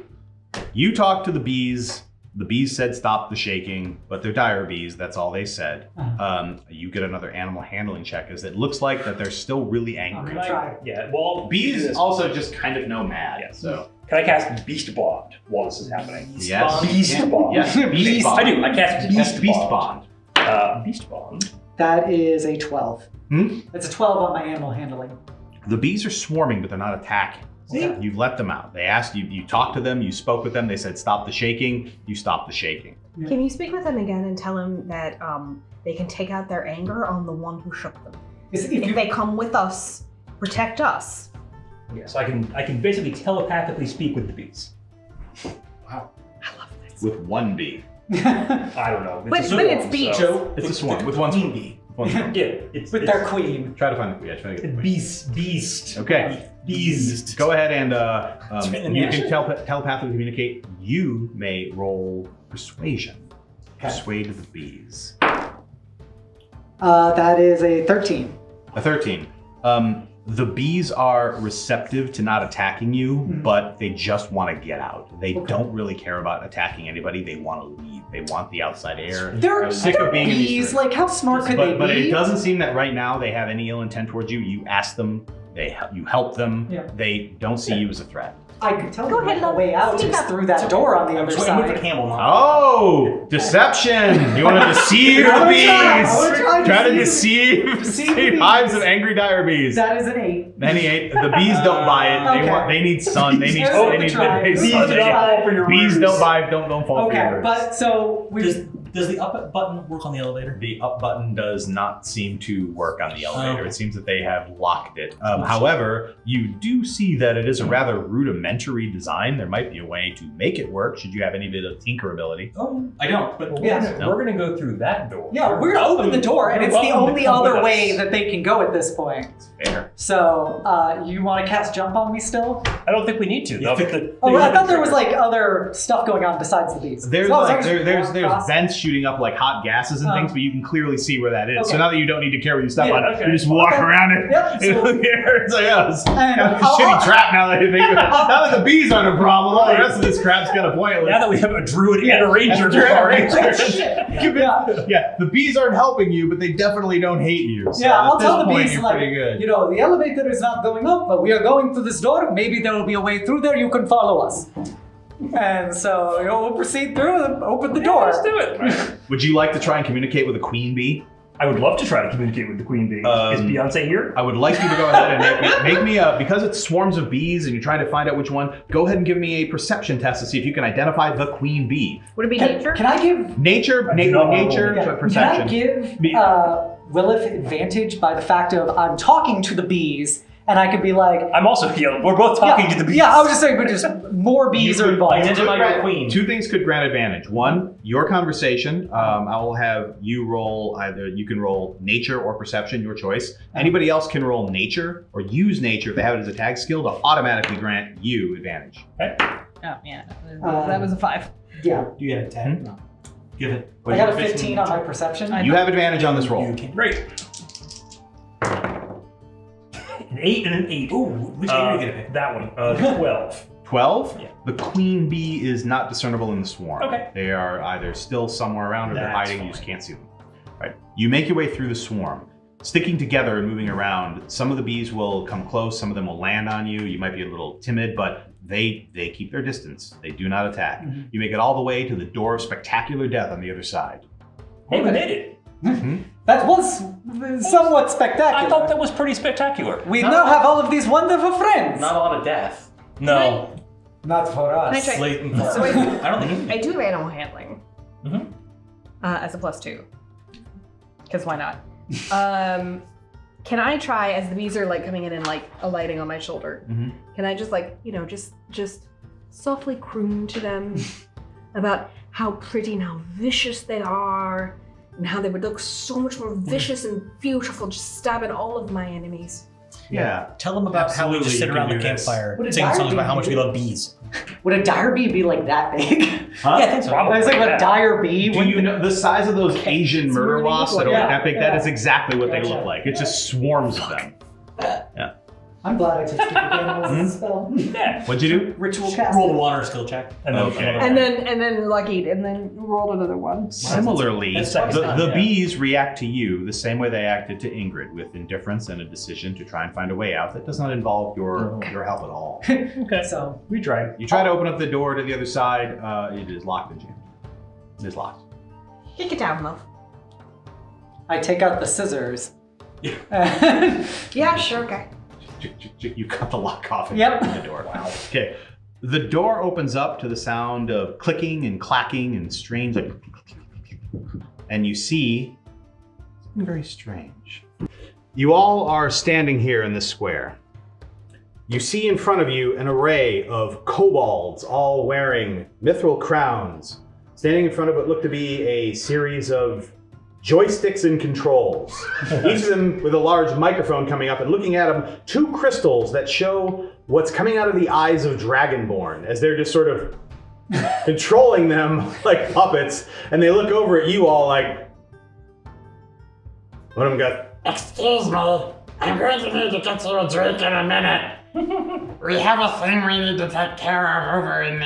You talk to the bees. The bees said stop the shaking, but they're dire bees. That's all they said. You get another animal handling check, as it looks like that they're still really angry. Try. Yeah, well, Bees also just kind of know mad. Yes. So Can I cast Beast Bond while this is happening? yes, Beast Bond. yes, Beast I Bond. do. I cast Yes, Beast, Beast Bond. Bond. Beast Bond. That is a 12. Hmm? That's a 12 on my animal handling. The bees are swarming, but they're not attacking. See? You've let them out. They asked you, you talked to them, you spoke with them, they said stop the shaking, you stopped the shaking. can you speak with them again and tell them that they can take out their anger on the one who shook them? If they come with us, protect us. Yeah, so I can basically telepathically speak with the bees. With one bee. I don't know. But it's bees. So, It's a swarm. With one Queen swarm. bee. One swarm. yeah, it's With their queen. Try to find the try to get the queen. Beast. Okay. Beast. Go ahead and written you in can telepathically communicate. You may roll persuasion. Persuade the bees. That is a 13. A 13. The bees are receptive to not attacking you, but they just want to get out. They don't really care about attacking anybody. They want to leave. They want the outside air. They're sick of being in these bees. rooms. Like, how smart could they But be? it doesn't seem that right now they have any ill intent towards you. You ask them, you help them. Yeah. They don't see you as a threat. I could tell Go you ahead, the love. way out Sneak is up. through that door on the other I'm with the side. camel now. Oh, deception! You want to deceive the I wanna bees? try to Try to deceive deceive hives of angry dire bees. That is an 8. Any eight. The bees don't buy it. Okay. They need sun. They need. Bees They don't need try. sun. Bees Bees do not fall for your Bees ruse. don't buy. Don't fall for Okay, your but so we Does the up button work on the elevator? The up button does not seem to work on the elevator. It seems that they have locked it. However, you do see that it is a rather rudimentary design. There might be a way to make it work should you have any bit of tinker ability. Oh, I don't. But We're gonna go through that door. Yeah, we're gonna open the door, and it's the only other way that they can go at this point. Fair. So, you want to cast jump on me still? I don't think we need to. No, I thought there was like other stuff going on besides the bees. There's So like there's there's vents shooting up like hot gases and things, but you can clearly see where that is. Okay. So now that you don't need to carry your stuff on, okay. you just walk around it. Yep, You so- look here, it's like, oh, it's And kind of a I'll- shitty trap now that you think of it. Now that the bees aren't a problem, all the rest of this crap's kind of pointless. Now that we have a druid and a ranger in the party. Yeah, the bees aren't helping you, but they definitely don't hate you. So Yeah, I'll at this tell the point, bees, you're like, pretty good. you know, the elevator is not going up, but we are going through this door. Maybe there will be a way through there. You can follow us. And so, we'll proceed through and open the door. Let's do it. Would you like to try and communicate with a queen bee? I would love to try to communicate with the queen bee. Is Beyonce here? I would like you to go ahead and make me because it's swarms of bees and you're trying to find out which one, go ahead and give me a perception test to see if you can identify the queen bee. Would it be nature? Can I give Nature, Yeah. perception. Can I give Lilith advantage by the fact of I'm talking to the bees, and I could be like, I'm also here. We're both talking to the bees. Yeah, I was just saying, but just more bees are involved. Identify your queen. Two things could grant advantage. One, your conversation. I will have you roll either, you can roll nature or perception, your choice. Anybody else can roll nature or use nature if they have it as a tag skill to automatically grant you advantage. Okay. Oh, yeah. That was a 5. Yeah. Do you get a 10? No. Give it. I got a 15 on my perception. You have advantage on this roll. You can. Great. An 8 and an 8. Ooh, which game are you gonna pick? That one. 12. 12? Yeah. The queen bee is not discernible in the swarm. Okay. They are either still somewhere around or they're That's hiding, you just fine. can't see them. Right. You make your way through the swarm. Sticking together and moving around, some of the bees will come close, some of them will land on you. You might be a little timid, but they keep their distance. They do not attack. Mm-hmm. You make it all the way to the door of spectacular death on the other side. Hey, we made it. That was somewhat spectacular. I thought that was pretty spectacular. We now have all of these wonderful friends. Not a lot of death. No. Not for us. Can I try? Blatant. So I don't think I do have animal handling Mhm. as a +2. Because why not? Can I try, as the bees are like coming in and like alighting on my shoulder, can I just like, just softly croon to them about how pretty and how vicious they are and how they would look so much more vicious and beautiful just stabbing all of my enemies? Yeah. Tell them about how we Absolutely, just sit you around can the do this. campfire What did singing songs Dire about how Bee much we do? love bees. Would a dire bee be like that big? Huh? Yeah, I think so. Probably. I was like, a dire bee. Do you know the size of those Asian It's murder really wasps that are equal. like that big? Yeah. That is exactly what they Gotcha. look like. It's just swarms of them. I'm glad I took stupid animals as a spell. Yeah. What'd you do? Ritual cast. Roll the water skill check. And then Okay. And then luckied, and then rolled another one. Similarly, That's second time, the yeah. bees react to you the same way they acted to Ingrid, with indifference and a decision to try and find a way out that does not involve your help at all. Okay. So, We tried. You try to open up the door to the other side, it is locked and jammed. It is locked. Kick it down, love. I take out the scissors. Yeah, sure, okay. You cut the lock off and Yep. open the door. Wow. Okay. The door opens up to the sound of clicking and clacking and strange, like, and you see something very strange. You all are standing here in this square. You see in front of you an array of kobolds, all wearing mithril crowns. Standing in front of what look to be a series of joysticks and controls. Each of them with a large microphone coming up, and looking at them, two crystals that show what's coming out of the eyes of Dragonborn as they're just sort of controlling them like puppets, and they look over at you all like, one of them got, Excuse me, I'm going to need to get you a drink in a minute. We have a thing we need to take care of over in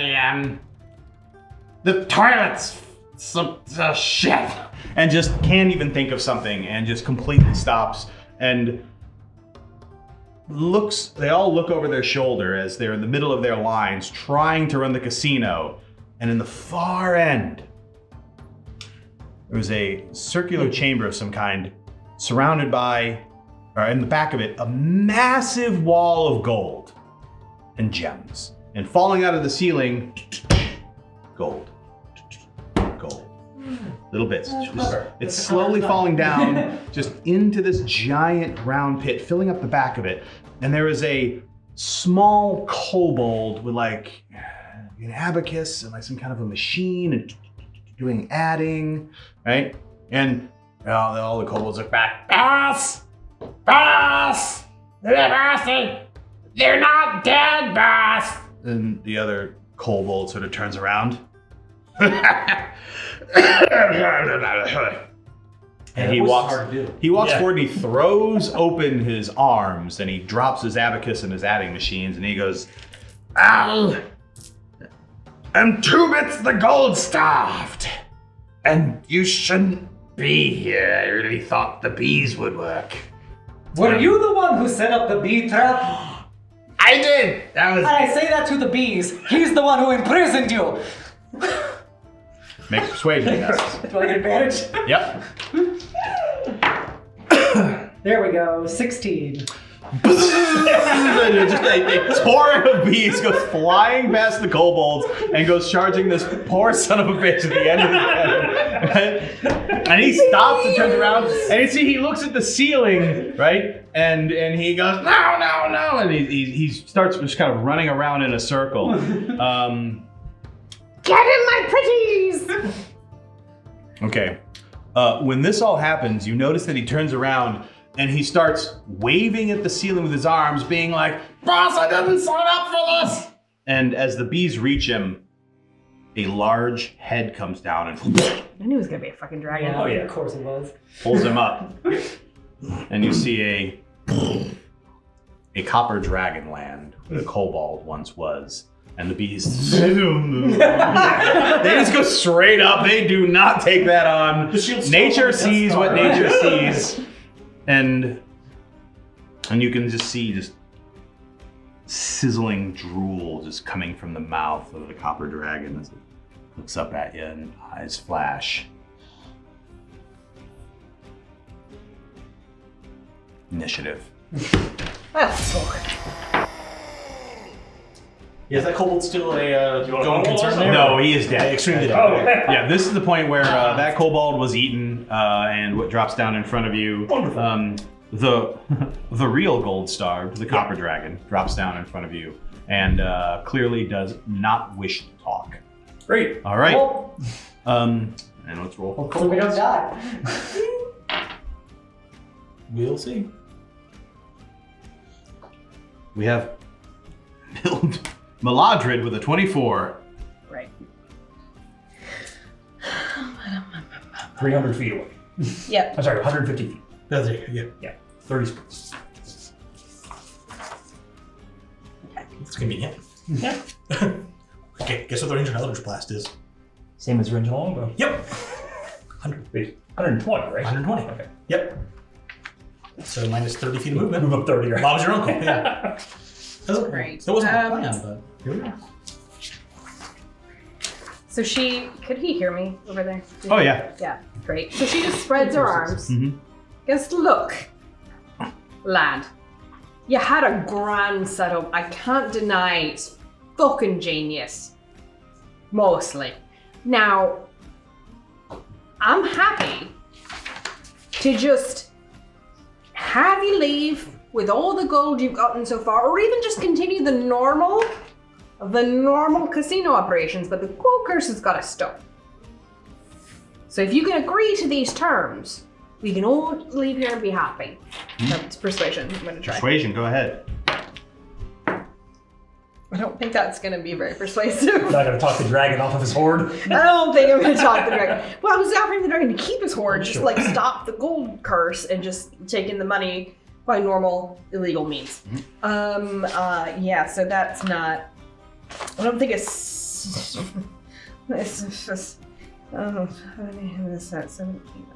the toilets. Some shit. and just can't even think of something and just completely stops and looks, they all look over their shoulder as they're in the middle of their lines trying to run the casino, and in the far end there was a circular chamber of some kind surrounded by, or in the back of it, a massive wall of gold and gems, and falling out of the ceiling, gold. little bits. It's slowly falling down just into this giant round pit, filling up the back of it. And there is a small kobold with like an abacus and like some kind of a machine and doing adding, right? And all the kobolds look back. Boss! Boss! They're not dead, boss! And the other kobold sort of turns around. And he walks forward and he throws open his arms and he drops his abacus and his adding machines and he goes, I'm 2 bits the gold starved. And you shouldn't be here. I really thought the bees would work. Were you the one who set up the bee trap? I did! That was... I say that to the bees. He's the one who imprisoned you. make a persuasion test. Do I get advantage? Yep. There we go, 16. Just a torrent of bees goes flying past the kobolds and goes charging this poor son of a bitch at the end of the den. And he stops and turns around and you see he looks at the ceiling, right? And he goes, no. And he starts just kind of running around in a circle. Get in my pretties! Okay. When this all happens, you notice that he turns around and he starts waving at the ceiling with his arms, being like, Boss, I didn't sign up for this! and as the bees reach him, a large head comes down and I knew it was gonna be a fucking dragon. Yeah, of course it was. pulls him up. And you see a copper dragon land where the kobold once was. And the bees, they just go straight up. They do not take that on. Nature sees what nature sees. And you can just see just sizzling drool just coming from the mouth of the copper dragon as it looks up at you and eyes flash. Initiative. Well, sword. Is that kobold still a going concern there? No, he is dead. Extremely dead. Oh, okay. Yeah, this is the point where that kobold was eaten, and what drops down in front of you, the real gold starved, the copper dragon, drops down in front of you, and clearly does not wish to talk. Great. All right. Well, And let's roll. hopefully we don't die. We'll see. We have Miladred with a 24. Right. 300 feet away. Yep. I'm sorry, 150 feet. That's it. Yeah. Yeah, 30 sprints. It's convenient. Yeah. Okay, guess what the range of Eldritch Blast is? Same as range longbow. Yep. 100. Wait, 120, right? 120. Okay. Yep. So minus 30 feet of movement. Move up 30, right? Bob's your uncle. Yeah. Great. That wasn't my plan, but here we are. So could he hear me over there? Oh, yeah. Yeah, great. So she just spreads her arms. Mm-hmm. Goes, look, lad, you had a grand setup. I can't deny it's fucking genius. Mostly. Now, I'm happy to just have you leave with all the gold you've gotten so far, or even just continue the normal casino operations, but the gold curse has got to stop. So if you can agree to these terms, we can all leave here and be happy. That's persuasion. I'm gonna try. Persuasion, go ahead. I don't think that's gonna be very persuasive. Not gonna talk the dragon off of his hoard. I don't think I'm gonna talk the dragon. Well, I was offering the dragon to keep his hoard, just Sure. like stop the gold curse and just taking the money by normal illegal means. Yeah, so that's not. I don't think it's just. Oh, 17.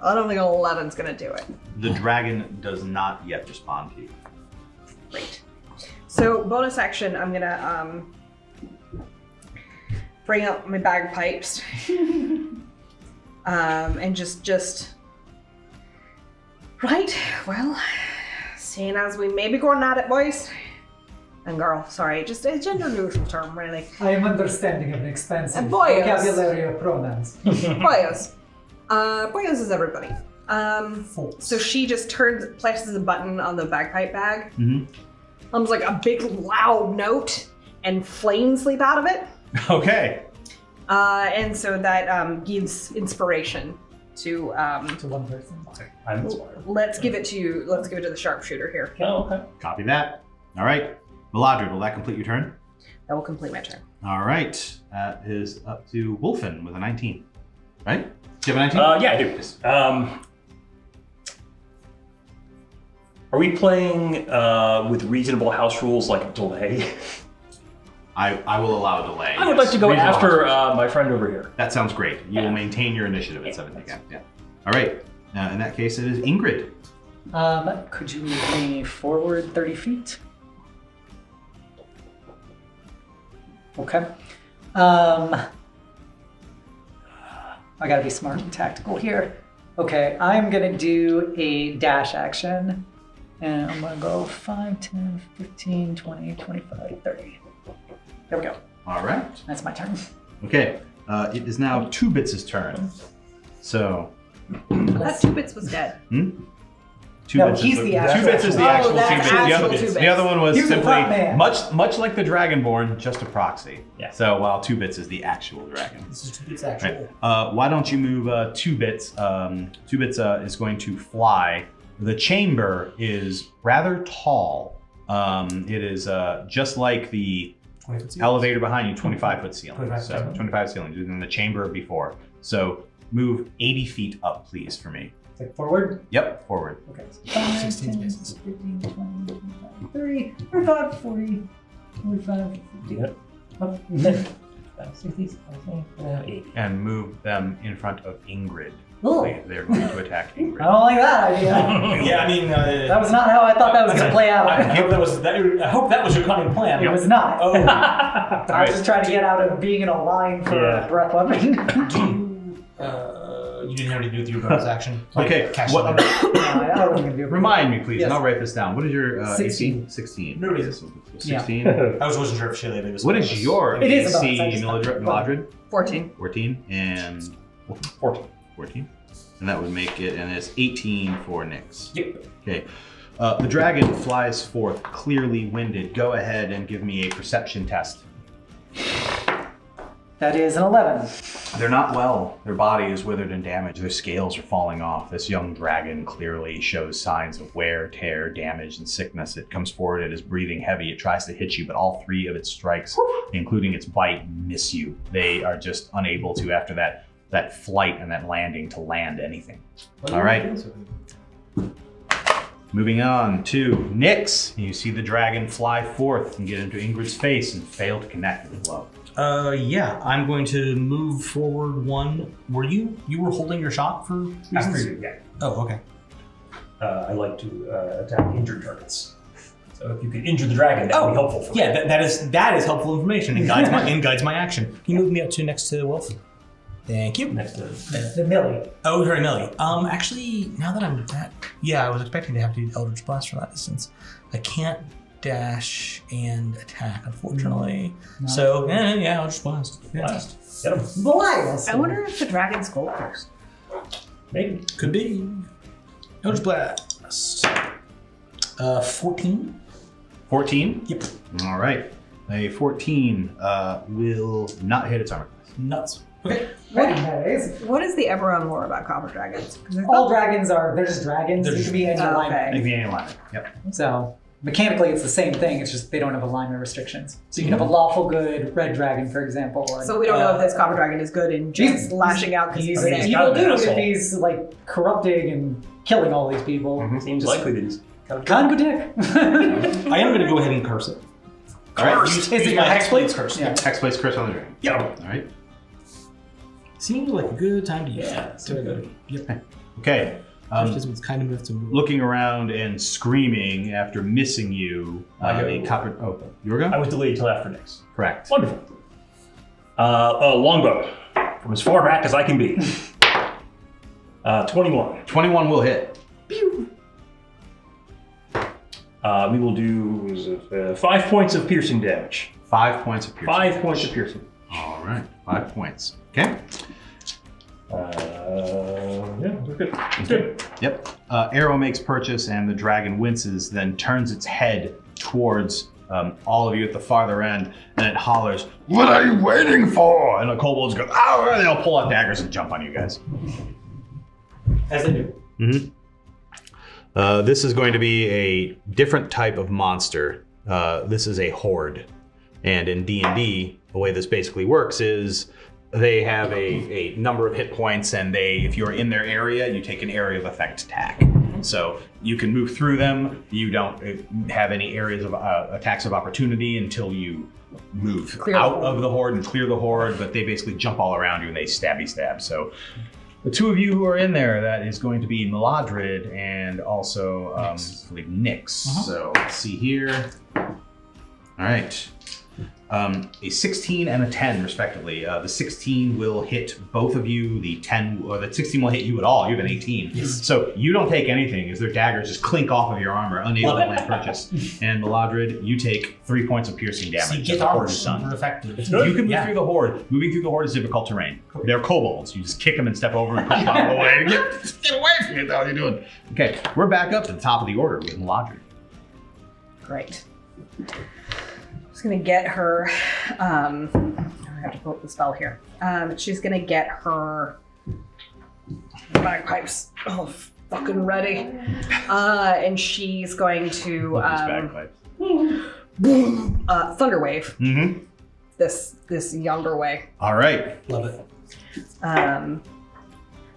I don't think 11's gonna do it. The dragon does not yet respond to you. Great. So bonus action, I'm gonna bring out my bagpipes, and just. Right. Well, seeing as we may be going at it, boys and girl. Sorry, just a gender neutral term, really. I am understanding of an expensive And boyos. vocabulary of pronouns. Boys, Boyos is everybody. So she just presses a button on the bagpipe bag. Comes like a big loud note, and flames leap out of it. Okay. And so that gives inspiration to one person. I'm inspired. let's give it to the sharpshooter here. Oh, okay. Copy that. All right. Miladred, will that complete your turn? That will complete my turn. All right. That is up to Wolfen with a 19. Right? Do you have a 19? Yeah, I do. Are we playing with reasonable house rules like delay? I will allow a delay. I would like to go after my friend over here. That sounds great. You will maintain your initiative at 7 again. Yeah. All right. In that case, it is Ingrid. Could you move me forward 30 feet? Okay. I gotta be smart and tactical here. Okay, I'm gonna do a dash action. And I'm gonna go 5, 10, 15, 20, 25, 30. There we go. All right. That's my turn. Okay. It is now 2Bits' turn. So. That 2-Bits was dead. 2-Bits he's the actual. 2-Bits is the actual that's 2-Bits. actual 2-Bits. The other one was He was the simply front man. much like the Dragonborn, just a proxy. Yeah. So while 2-Bits is the actual dragon. This is 2-Bits actual. Right. Why don't you move 2-Bits? 2-Bits is going to fly. The chamber is rather tall. It is just like the elevator behind you, 25-foot ceiling. 25 ceiling, than the chamber before. So move 80 feet up, please, for me. Like forward? Yep, forward. Okay. 5, 16 10, spaces. 15, 20, 25, 30, 45, 40, 45, 50. 60, 70, And move them in front of Ingrid. Ooh. They're going to attack I Ingrid. don't like that idea. Yeah, I mean, That was not how I thought that was going to play out. I hope that was your cunning plan. It was not. Oh, I was just trying to get out of being in a line for a breath weapon. you didn't have to do with your bonus action. Okay, Cash what- it in. I wasn't going to do it. Remind me, please, Yes. and I'll write this down. What is your 16. AC? 16. No, it Okay, is. so Yeah. 16. I wasn't sure if Shayla was. What is your It is a AC, bonus, I just- Miladred? 14. 14 and 14. 14. And that would make it, and it's 18 for Nyx. Yep. Okay. The dragon flies forth, clearly winded. Go ahead and give me a perception test. That is an 11. They're not well. Their body is withered and damaged. Their scales are falling off. This young dragon clearly shows signs of wear, tear, damage, and sickness. It comes forward. It is breathing heavy. It tries to hit you, but all 3 of its strikes, including its bite, miss you. They are just unable to, after that flight and that landing, to land anything. All right. Moving on to Nyx. You see the dragon fly forth and get into Ingrid's face and fail to connect with the blow. Yeah, I'm going to move forward 1. Were you were holding your shot for reasons? After you, yeah. Oh, okay. I like to attack injured targets. So if you could injure the dragon, that would be helpful for me. Yeah, that is helpful information and guides my action. Can you move me up to next to Wolf? Thank you. Next to The Millie. Oh, very Millie. Actually, now that I'm at, I was expecting to have to do Eldritch Blast from that distance. I can't dash and attack, unfortunately. No. So, Eldritch Blast. Yeah. blast. Get him. Blast. I wonder if the dragon's gold cursed. Maybe. Could be. Eldritch Blast. 14. 14? Yep. All right. A 14 will not hit its armor class. Nuts. Okay. Anyways, What is the Eberron lore about copper dragons? 'Cause I all thought- dragons are just dragons. They're They can be any Oh, alignment. It can be any alignment. Yep. So mechanically, it's the same thing. It's just they don't have alignment restrictions. So you can have a lawful good red dragon, for example. And, So we don't know if this copper dragon is good and just lashing out because he's he's an sick. evil gotta be an dude if asshole. he's like corrupting and killing all these people. Seems Just likely that he's kind of kind of a dick. I am going to go ahead and curse it. All right. Use Is it my your Hexblade's curse. Yeah. Hexblade's curse on the dragon. Yep. All right. Seems like a good time to use Yeah, it. very good. Yep. Okay. It's kind of to move. Looking around and screaming after missing you, a copper. Oh, you were I going? was delayed till after next. Correct. Wonderful. Longbow, from as far back as I can be. 21. 21 will hit. We will do 5 points of piercing damage. 5 points of piercing. 5 points of piercing. All right. 5 points. Okay. Good. Yep. Arrow makes purchase, and the dragon winces, then turns its head towards all of you at the farther end, and it hollers, "What are you waiting for?" And the kobolds go, "Oh!" And they'll pull out daggers and jump on you guys. As they do. Mm-hmm. This is going to be a different type of monster. This is a horde. And in D&D, the way this basically works is they have a number of hit points, and if you're in their area, you take an area of effect attack. So you can move through them. You don't have any areas of attacks of opportunity until you move out of the horde and clear the horde, but they basically jump all around you and they stabby stab. So the two of you who are in there, that is going to be Miladred and also I believe Nyx. So let's see here. All right. A 16 and a 10 respectively. The 16 will hit both of you. The 16 will hit you at all. You have an 18. Yes. So you don't take anything as their daggers just clink off of your armor, unable to land purchase. And Miladred, you take 3 points of piercing damage. So you as get the horde armor is done. super effective. You can move through the horde. Moving through the horde is difficult terrain. They're kobolds. You just kick them and step over and push them out of the way. Get away from me. What the hell are you doing? Okay, we're back up to the top of the order with Miladred. Great. Just gonna get her. I have to pull up the spell here. She's gonna get her bagpipes. Oh, fucking ready. And she's going to Thunderwave. Mm-hmm. This younger way. All right. Love it.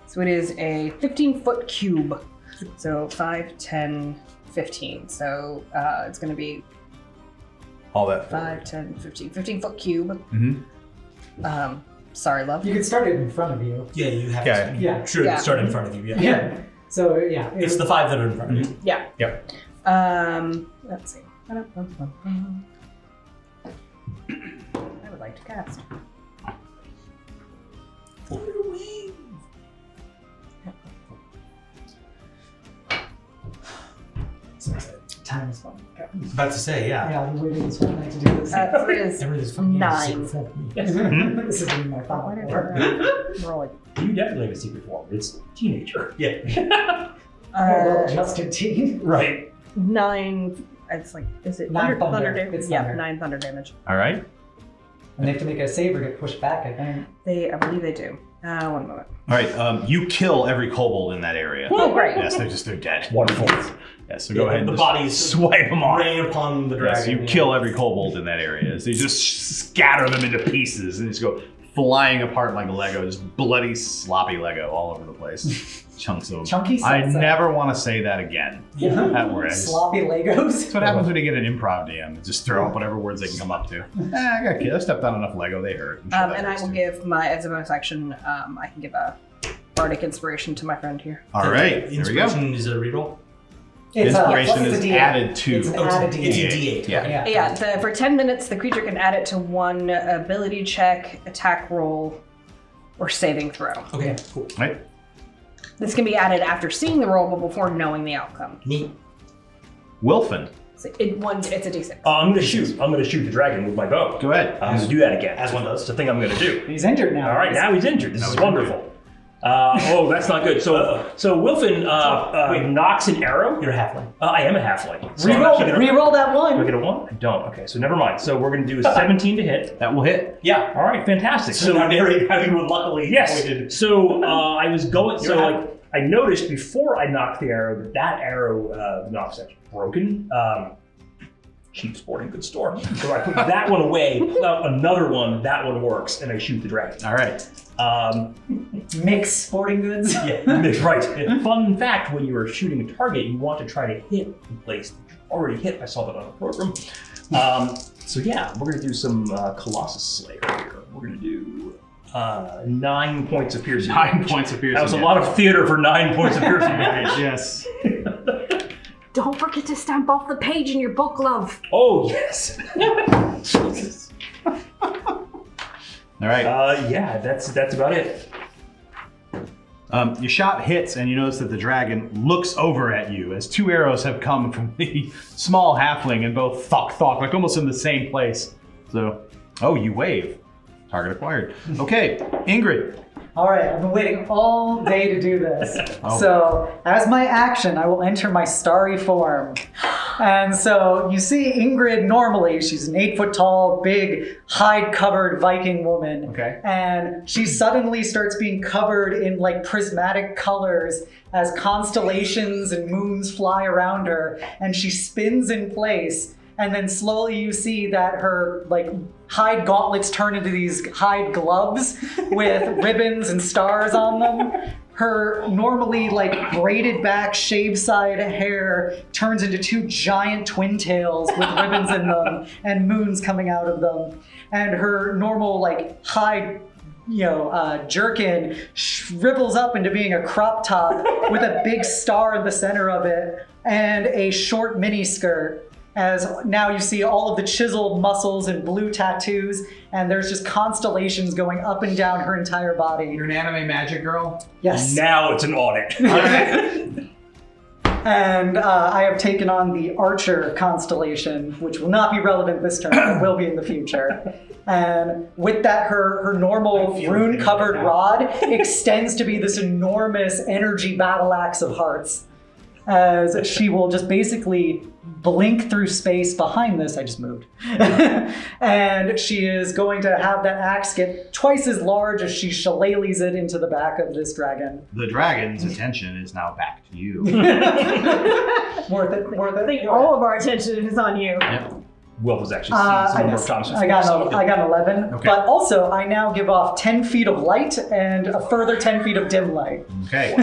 So it is a 15-foot cube. So 5, 10, 15. So it's gonna be All that. 5, 10, 15. 15-foot cube. Mm-hmm. Sorry, love. You could start it in front of you. Yeah, you have Yeah. to. Yeah. Sure, Yeah. start in front of you. Yeah. Yeah. So yeah, It's the 5 that are in front of you. Yeah. Yep. Let's see. I would like to cast. time is fun. I was about to say, yeah. Yeah, I'm waiting this whole night to do this. So it is Everything's fucking 9. This is in my final Whatever. Roll it. You definitely have a secret form. It's teenager. Yeah. Just a teen. Right. 9. It's like, is it 9 thunder. damage? It's Yeah, thunder. 9 thunder damage. All right. And they have to make a save or get pushed back, I think. I believe they do. 1 moment. All right. You kill every kobold in that area. Oh, great. Yes, they're dead. Wonderful. Yeah, so go ahead and The just bodies swipe them off. rain upon the Yes, dragon. you kill every kobold in that area. So you just scatter them into pieces and just go flying apart like Lego, just bloody, sloppy Lego all over the place. Chunks of. Chunky I salsa. never want to say that again. That word. Sloppy Legos. That's what happens when you get an improv DM. Just throw up whatever words they can come up to. I got kids. I stepped on enough Lego. They hurt. I'm sure that And I hurts will too. give as a bonus action, I can give a bardic inspiration to my friend here. All right. There we go. Inspiration is a reroll. Inspiration plus is the D8. added to. It's an added It's a D8. D8. Yeah. Okay. Yeah, for 10 minutes, the creature can add it to one ability check, attack roll, or saving throw. Okay, cool. Right. This can be added after seeing the roll, but before knowing the outcome. Neat. Wilfin, So it's a d6. I'm gonna shoot. I'm gonna shoot the dragon with my bow. go ahead. I'm gonna do that again. As one does. It's the thing I'm gonna do. He's injured now. All right, now he's injured. This is wonderful. That's not good. So Wilfin knocks an arrow. You're a halfling. I am a halfling. So I'm actually gonna- Reroll that Do I one. get a 1? I don't. Okay, so never mind. So we're gonna do a 17 to hit. That will hit. Yeah. All right, fantastic. So now narrate how you would luckily Yes. avoided. So I was going. So You're like I noticed before I knocked the arrow that arrow knocks actually broken. Cheap sporting goods store. So I put that one away. Pull out another one. That one works, and I shoot the dragon. All right. Mix sporting goods. Yeah, right. And fun fact: when you are shooting a target, you want to try to hit the place that you already hit. I saw that on the program. So yeah, we're gonna do some Colossus Slayer here. We're gonna do 9 points of piercing. 9 points of piercing. That was a lot of theater for 9 points of piercing damage. Yes. Don't forget to stamp off the page in your book, love. Oh yes. Jesus. All right. Yeah, that's about it. Your shot hits, and you notice that the dragon looks over at you as 2 arrows have come from the small halfling and both thok, like almost in the same place. So, you wave. Target acquired. Okay, Ingrid. All right, I've been waiting all day to do this. Oh. So, as my action, I will enter my starry form. And so, you see Ingrid normally, she's an 8 foot tall, big, hide-covered Viking woman. Okay. And she suddenly starts being covered in like prismatic colors as constellations and moons fly around her, and she spins in place. And then slowly you see that her like hide gauntlets turn into these hide gloves with ribbons and stars on them. Her normally like braided back, shaved side hair turns into 2 giant twin tails with ribbons in them and moons coming out of them. And her normal like hide jerkin shrivels up into being a crop top with a big star in the center of it and a short mini skirt. As now you see all of the chiseled muscles and blue tattoos, and there's just constellations going up and down her entire body. You're an anime magic girl? Yes. Now it's an audit. And I have taken on the Archer constellation, which will not be relevant this turn, but will be in the future. And with that, her normal rune-covered rod extends to be this enormous energy battle axe of hearts. As she will just basically blink through space behind this. I just moved. And she is going to have that axe get twice as large as she shillelaghs it into the back of this dragon. The dragon's attention is now back to you. Worth it. I think all of our attention is on you. Yep. Wolf has actually seen some number of times before. I got an 11. Okay. But also, I now give off 10 feet of light and a further 10 feet of dim light. Okay.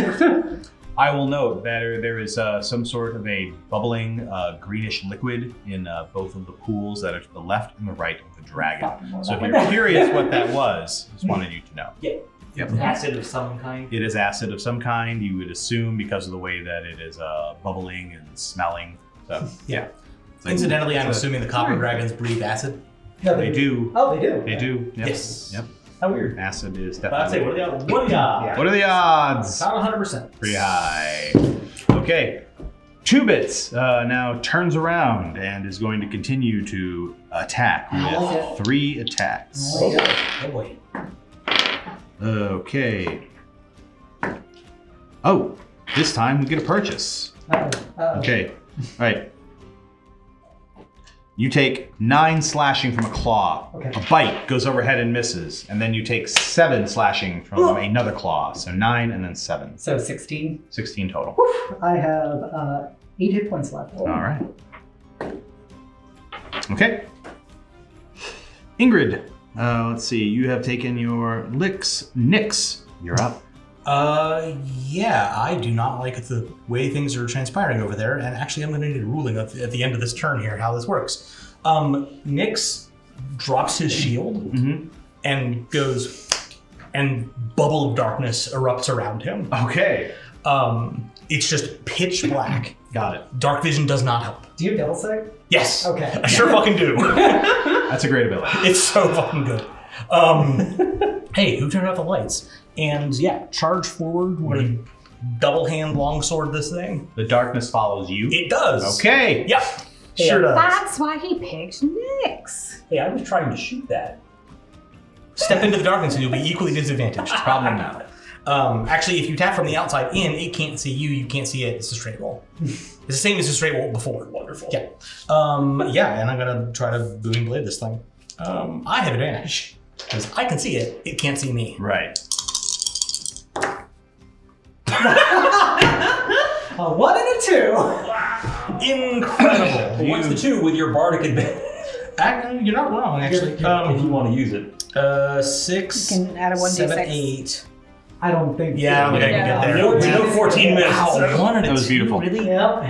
I will note that there is some sort of a bubbling greenish liquid in both of the pools that are to the left and the right of the dragon. So if you're curious what that was, just wanted you to know. Yeah. Yep. Acid of some kind. It is acid of some kind, you would assume, because of the way that it is bubbling and smelling. So, Yeah. Like- Incidentally, I'm assuming the copper dragons breathe acid. No, they do. Oh, they do? They do. Yep. Yes. Yep. How weird. Acid is But I'd say, definitely. what are the odds? What are the odds? Not 100%. Pretty high. Okay. 2-Bits now turns around and is going to continue to attack with 3 attacks. Oh boy. Okay. Oh, this time we get a purchase. Okay. All right. You take 9 slashing from a claw. Okay. A bite goes overhead and misses. And then you take 7 slashing from another claw. So 9 and then 7. So 16. 16 total. I have 8 hit points left. All right. Okay. Ingrid, let's see. You have taken your licks. Nyx, you're up. Yeah, I do not like the way things are transpiring over there, and actually I'm going to need a ruling at the end of this turn here, how this works. Nyx drops his shield and goes, and bubble of darkness erupts around him. Okay. It's just pitch black. Got it. Dark vision does not help. Do you have Devil Sight? Yes. Okay. I sure fucking do. That's a great ability. It's so fucking good. Hey, who turned out the lights? And yeah, charge forward. We're gonna double hand longsword this thing. The darkness follows you. It does. Okay. Yep. Sure does. That's why he picked Nyx. Hey, I was trying to shoot that. Step into the darkness and you'll be equally disadvantaged. Problem now. Actually, if you tap from the outside in, it can't see you. You can't see it. It's a straight roll. It's the same as a straight roll before. Wonderful. Yeah. Yeah, and I'm gonna try to booming blade this thing. I have advantage because I can see it. It can't see me. Right. A 1 and a 2. Incredible. Well, what's the 2 with your bardic advantage? You're not wrong, actually. If you want to use it. You 6, can add a 1d6. 7, 8. I don't think. Yeah, I don't think I can get there. No 14 minutes. Wow, 1 and a That was 2, beautiful. Really? Yep.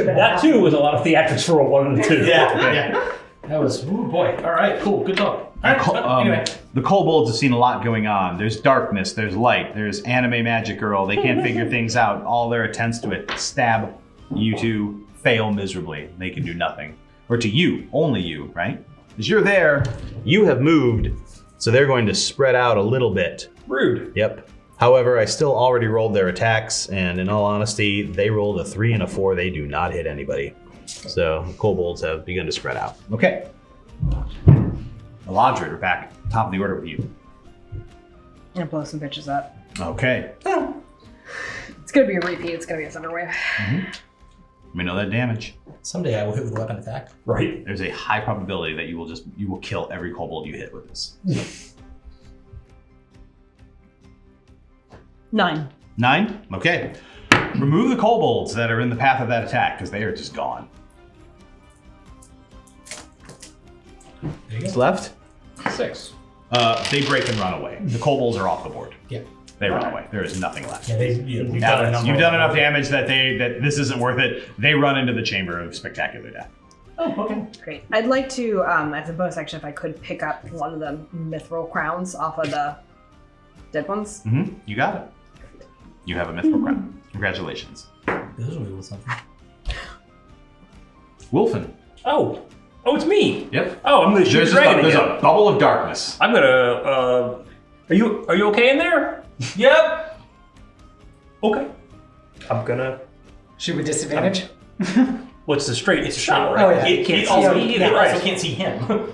That too was a lot of theatrics for a 1 and a 2. Yeah. That was, ooh, boy. All right, cool. Good talk. All right, anyway. The kobolds have seen a lot going on. There's darkness, there's light, there's anime magic girl. They can't figure things out. All their attempts to stab you two fail miserably. They can do nothing. Or to you, only you, right? As you're there, you have moved, so they're going to spread out a little bit. Rude. Yep. However, I still already rolled their attacks, and in all honesty, they rolled a 3 and a 4. They do not hit anybody. So kobolds have begun to spread out. Okay. Miladred, we're back top of the order with you. gonna blow some bitches up. Okay. It's gonna be a repeat. It's gonna be a thunderwave. Let me know that damage. Someday I will hit with a weapon attack. Right. There's a high probability that you will kill every kobold you hit with this. 9. 9? Okay. Remove the kobolds that are in the path of that attack, because they are just gone. What's left? 6. They break and run away. The kobolds are off the board. Yeah. They run away. There is nothing left. Yeah, you've Now done you've done enough damage that this isn't worth it. They run into the chamber of spectacular death. Oh, okay. Great. I'd like to, as a bonus action, if I could pick up one of the mithril crowns off of the dead ones. Mm-hmm. You got it. You have a mythical crown. Congratulations. Those will be with something. Wolfen. Oh, it's me. Yep. Oh, I'm gonna shoot a dragon There's again. a bubble of darkness. I'm gonna. Are you okay in there? Yep. Okay. I'm gonna. Shoot with disadvantage? What's the straight? It's a shot, Oh, right? yeah. He Can't also, see he him. also Right. can't see him.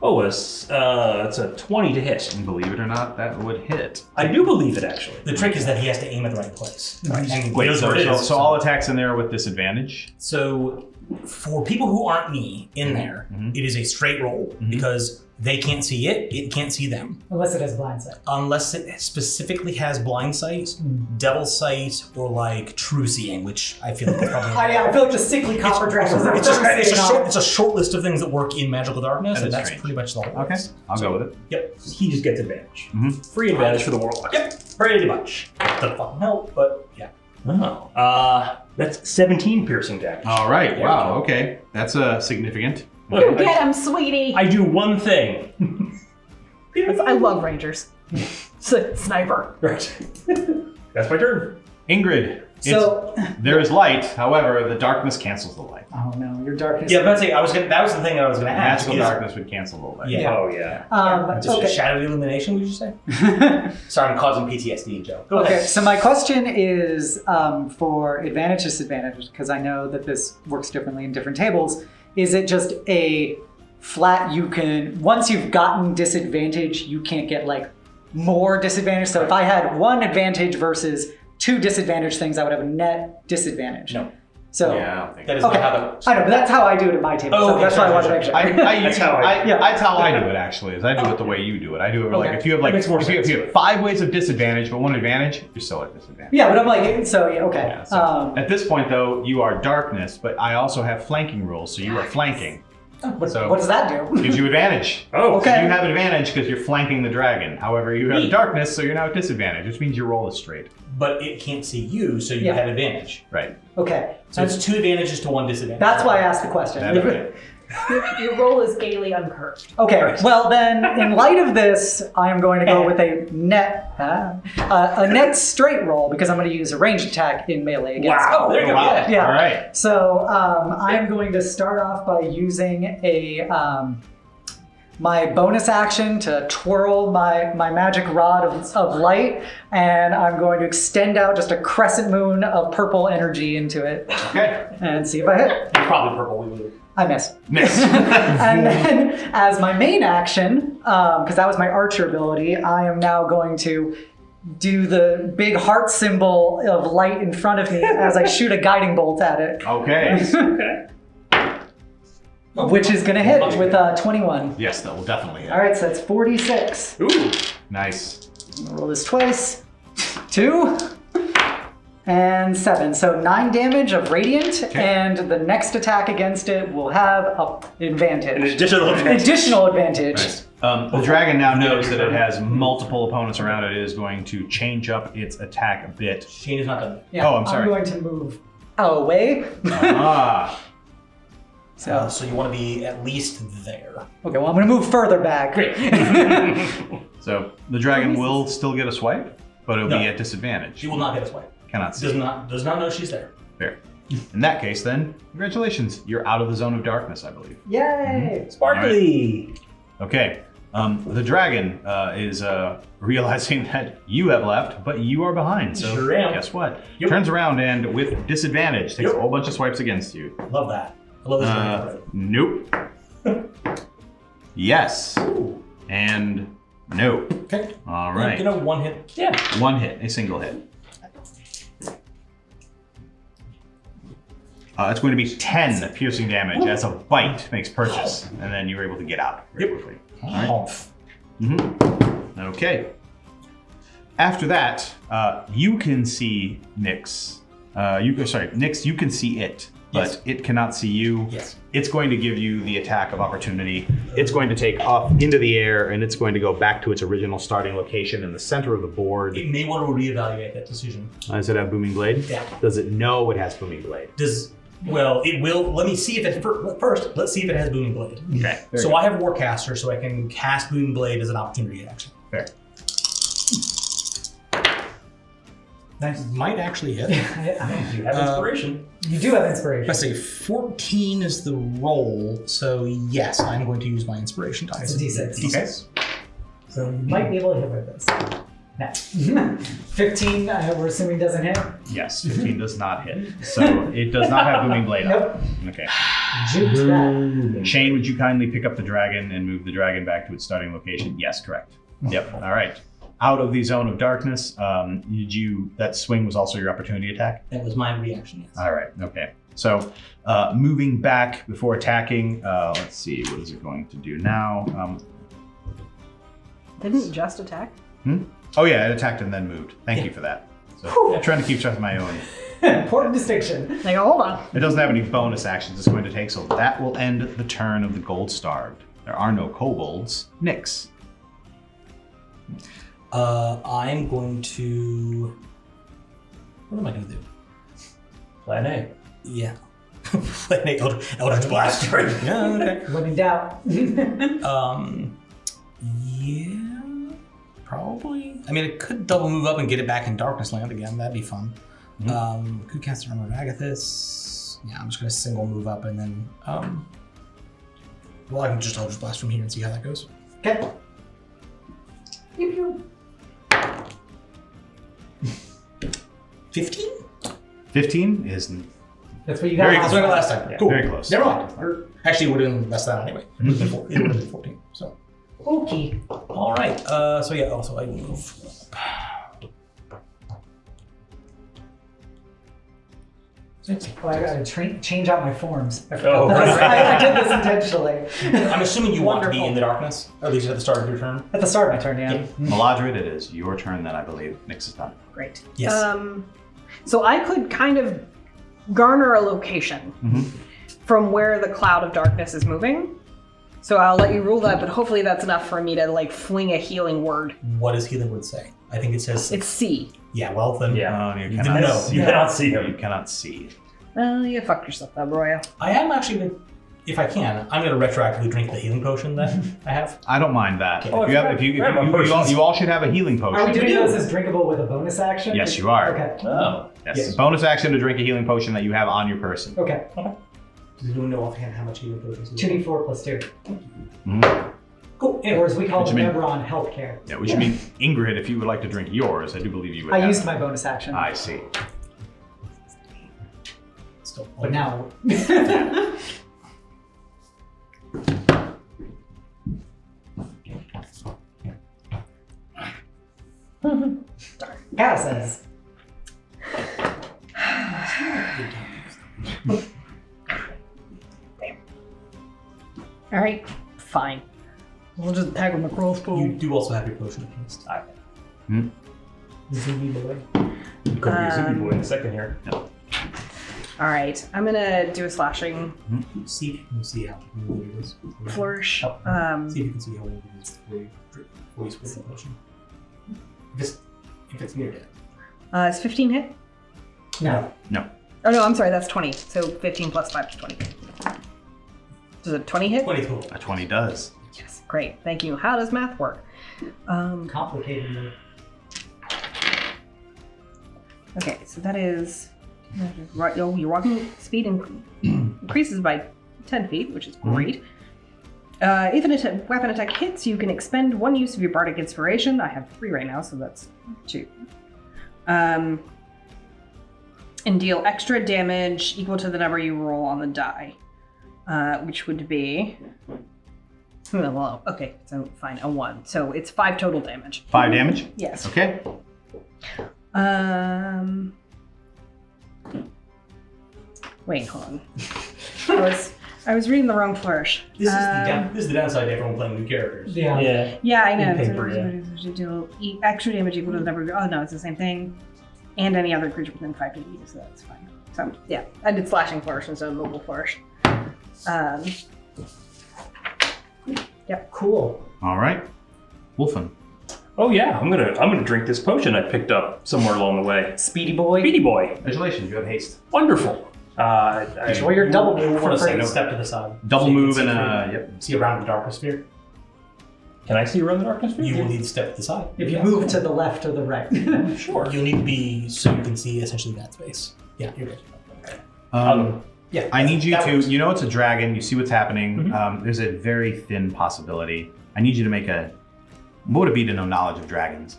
Oh, it's a 20 to hit. And believe it or not, that would hit. I do believe it actually. The trick is that he has to aim at the right place. And he Wait, knows so, where it is. so all attacks in there with disadvantage? So for people who aren't me in there, it is a straight roll because they can't see it, it can't see them. Unless it has blind sight. Unless it specifically has blind sight, devil sight, or like true seeing, which I feel like is probably. I feel like the sickly copper dragons. It's a short list of things that work in magical darkness, That and is that's strange. pretty much the whole Okay, list. I'll go with it. Yep. He just gets advantage. Free advantage for the warlock. Yep. Pretty much. Doesn't fucking help, but yeah. Oh. That's 17 piercing damage. All right, wow, okay. That's significant. You get him, sweetie! I do one thing. I love rangers. Sniper. Right. That's my turn. Ingrid, So, there is light, however, the darkness cancels the light. oh no, your darkness. Yeah, but that was the thing that I was gonna ask. Magical is- darkness would cancel the light. Yeah. Oh, yeah. Just Okay. shadowy illumination, would you say? Sorry, I'm causing PTSD, Joe. Go Okay, ahead. so my question is for advantage, disadvantage, because I know that this works differently in different tables. Is it just a flat, once you've gotten disadvantage, you can't get like more disadvantage? So if I had one advantage versus two disadvantage things, I would have a net disadvantage. No. So, Yeah, I don't think That is okay. not how the. I know, but that's how I do it at my table. Oh, so okay, that's sure, why I wanted to sure, make sure. That's how I do it actually. Is I do it the way you do it. I do it like Okay. if you have like That makes more if you have 5 ways of disadvantage but one advantage, you're still at disadvantage. Yeah, but I'm like, so yeah, okay. Yeah, so at this point though, you are darkness, but I also have flanking rules, so you are flanking. So what does that do? gives you advantage. Oh, Okay. You have advantage because you're flanking the dragon. However, you have darkness, so you're now at disadvantage, which means your roll is straight. But it can't see you, so you Yeah. have advantage. Right. Okay. So it's 2 advantages to 1 disadvantage. That's why I asked the question. That's right. Your roll is gaily uncurved. Okay, well then, in light of this, I am going to go with a net straight roll because I'm going to use a ranged attack in melee against. Wow. Oh, there you go. Wow. Yeah. Yeah. All right. So I am going to start off by using my bonus action to twirl my magic rod of light, and I'm going to extend out just a crescent moon of purple energy into it Okay. and see if I hit. It's probably purple. We would. I miss. Miss. And then, as my main action, because that was my archer ability, I am now going to do the big heart symbol of light in front of me as I shoot a guiding bolt at it, Okay. which is going to hit with 21. Yes, that will definitely hit. All right, so that's 46. Ooh. Nice. I'll roll this twice. 2 and 7. So 9 damage of radiant, and the next attack against it will have an advantage. An additional advantage. Additional advantage. Nice. The dragon now knows that it has multiple opponents around it. It is going to change up its attack a bit. Shane is not done. Yeah, Oh, I'm sorry. I'm going to move away. Ah. So you want to be at least there. Okay, well, I'm going to move further back. Great. So the dragon will still get a swipe, but it'll No. be at disadvantage. She will not get us away. Cannot see. Does not know she's there. Fair. In that case, then, congratulations. You're out of the zone of darkness, I believe. Yay! Sparkly. Okay. The dragon is realizing that you have left, but you are behind. So Sure am. guess what? Yep. Turns around and with disadvantage takes Yep. a whole bunch of swipes against you. Love that. I love this. Nope. Yes. And No. Okay. All right. You know, one hit. Yeah. One hit, a single hit. It's going to be 10 piercing damage as a bite makes purchase, and then you're able to get out very quickly. All right. Mm-hmm. Okay. After that, you can see Nyx. Nyx, you can see it, but it cannot see you. Yes. It's going to give you the attack of opportunity. It's going to take off into the air, and it's going to go back to its original starting location in the center of the board. It may want to reevaluate that decision. Does it have Booming Blade? Yeah. Does it know it has Booming Blade? Well, it will. Let me see if it first. Let's see if it has Booming Blade. Okay. So I have Warcaster, so I can cast Booming Blade as an opportunity action. Fair. Nice. Might actually hit. You have inspiration. You do have inspiration. Let's say 14 is the roll, so yes, I'm going to use my inspiration dice. It's a D6. Okay. So you might be able to hit with this. No. 15, we're assuming doesn't hit? Yes, 15 does not hit. So it does not have Booming Blade Nope. on. Okay. Jukes that. Shane, would you kindly pick up the dragon and move the dragon back to its starting location? Yes, correct. Yep. All right. Out of the zone of darkness, that swing was also your opportunity attack? That was my reaction, yes. All right, okay. So moving back before attacking, let's see, what is it going to do now? Didn't it just attack? Oh yeah, it attacked and then moved. Thank you for that. So I'm trying to keep track of my own. Important distinction. Like, hold on. It doesn't have any bonus actions it's going to take, so that will end the turn of the gold starved. There are no kobolds. Nyx. I'm going to... What am I going to do? Plan A. Yeah. Plan A, Eldritch Blast. Yeah, okay. When in doubt. Yeah, probably. I mean, it could double move up and get it back in Darkness Land again. That'd be fun. Could cast the Armor of Agathis. Yeah, I'm just going to single move up and then... well, I can just Eldritch Blast from here and see how that goes. Okay. 15? 15 is That's what you got. Very That's what I got last time. Yeah, Cool. very close. Never mind. Actually, it would have been less than that anyway. It would have been 14. So. Okay. All right. So yeah. Also, I will move. Oh, I gotta change out my forms. I Oh, forgot that. right. I did this intentionally. I'm assuming you want to be Wonderful. in the darkness, at least at the start of your turn. At the start of my turn, yeah. Miladred, it is your turn then, I believe. Nyx is done. Great. Yes. So I could kind of garner a location from where the cloud of darkness is moving. So I'll let you rule that, but hopefully that's enough for me to like fling a healing word. What does healing word say? I think it says. It's C. Yeah. Well then. Yeah. You You cannot didn't know. see. You cannot see You him. cannot see. Well, you fucked yourself up, Royal. I am actually, if I can, I'm going to retroactively drink the healing potion that I have. I don't mind that. Oh, You all should have a healing potion. Are we doing those as drinkable with a bonus action? Yes, you are. Okay. Oh. Yes. Bonus action to drink a healing potion that you have on your person. Okay. Does anyone know offhand how much healing potions? you have? 2d4 plus 2. Mhm. Cool. Or as we call What them, you mean? Nebron healthcare. Yeah, which means Ingrid, if you would like to drink yours, I do believe you would. I have used it. my bonus action. I see. Still. But now. Gal says. All right, fine. We'll just attack with my crossbow. You do also have your potion of haste. Zoomy boy. You could be a Zuby boy in a second here. All right, I'm gonna do a slashing See if you can see how it is. flourish. See if you can see how it is before you swing the potion. If it's near death. Is 15 hit? No. Oh no, I'm sorry, that's 20. So 15 plus 5 is 20. Does a 20 hit? 20 total. A 20 does. Yes, great. Thank you. How does math work? Complicated. Okay, so that is right. Oh, your walking speed increases by 10 feet, which is great. If an weapon attack hits, you can expend one use of your bardic inspiration. I have 3 right now, so that's 2. And deal extra damage equal to the number you roll on the die, which would be Well, okay, so fine, a 1. So it's 5 total damage. 5 damage? Yes. Okay. Wait, hold on. I was reading the wrong flourish. This is the downside to everyone playing new characters. Yeah. Yeah, I know. Paper, So deal extra damage equal to the number. Oh no, it's the same thing. And any other creature within 5 feet of you, so that's fine. So yeah, I did slashing flourish instead of mobile flourish. Yep. Cool. All right. Wolfen. Oh yeah, I'm gonna drink this potion I picked up somewhere along the way. Speedy boy. Speedy boy. Congratulations, you have haste. Wonderful. Enjoy your double You move want for to free. step to the side. Double So you can move see and through- yep. see around the darkness sphere. Can I see around the darkness? You will need to step to the side. If you move to the left or the right. Sure. You'll need to be so you can see essentially that space. Yeah, you're good. Yeah. I need you that to, works. you know it's a dragon, you see what's happening. There's a very thin possibility. I need you to make a, what would it be to know knowledge of dragons?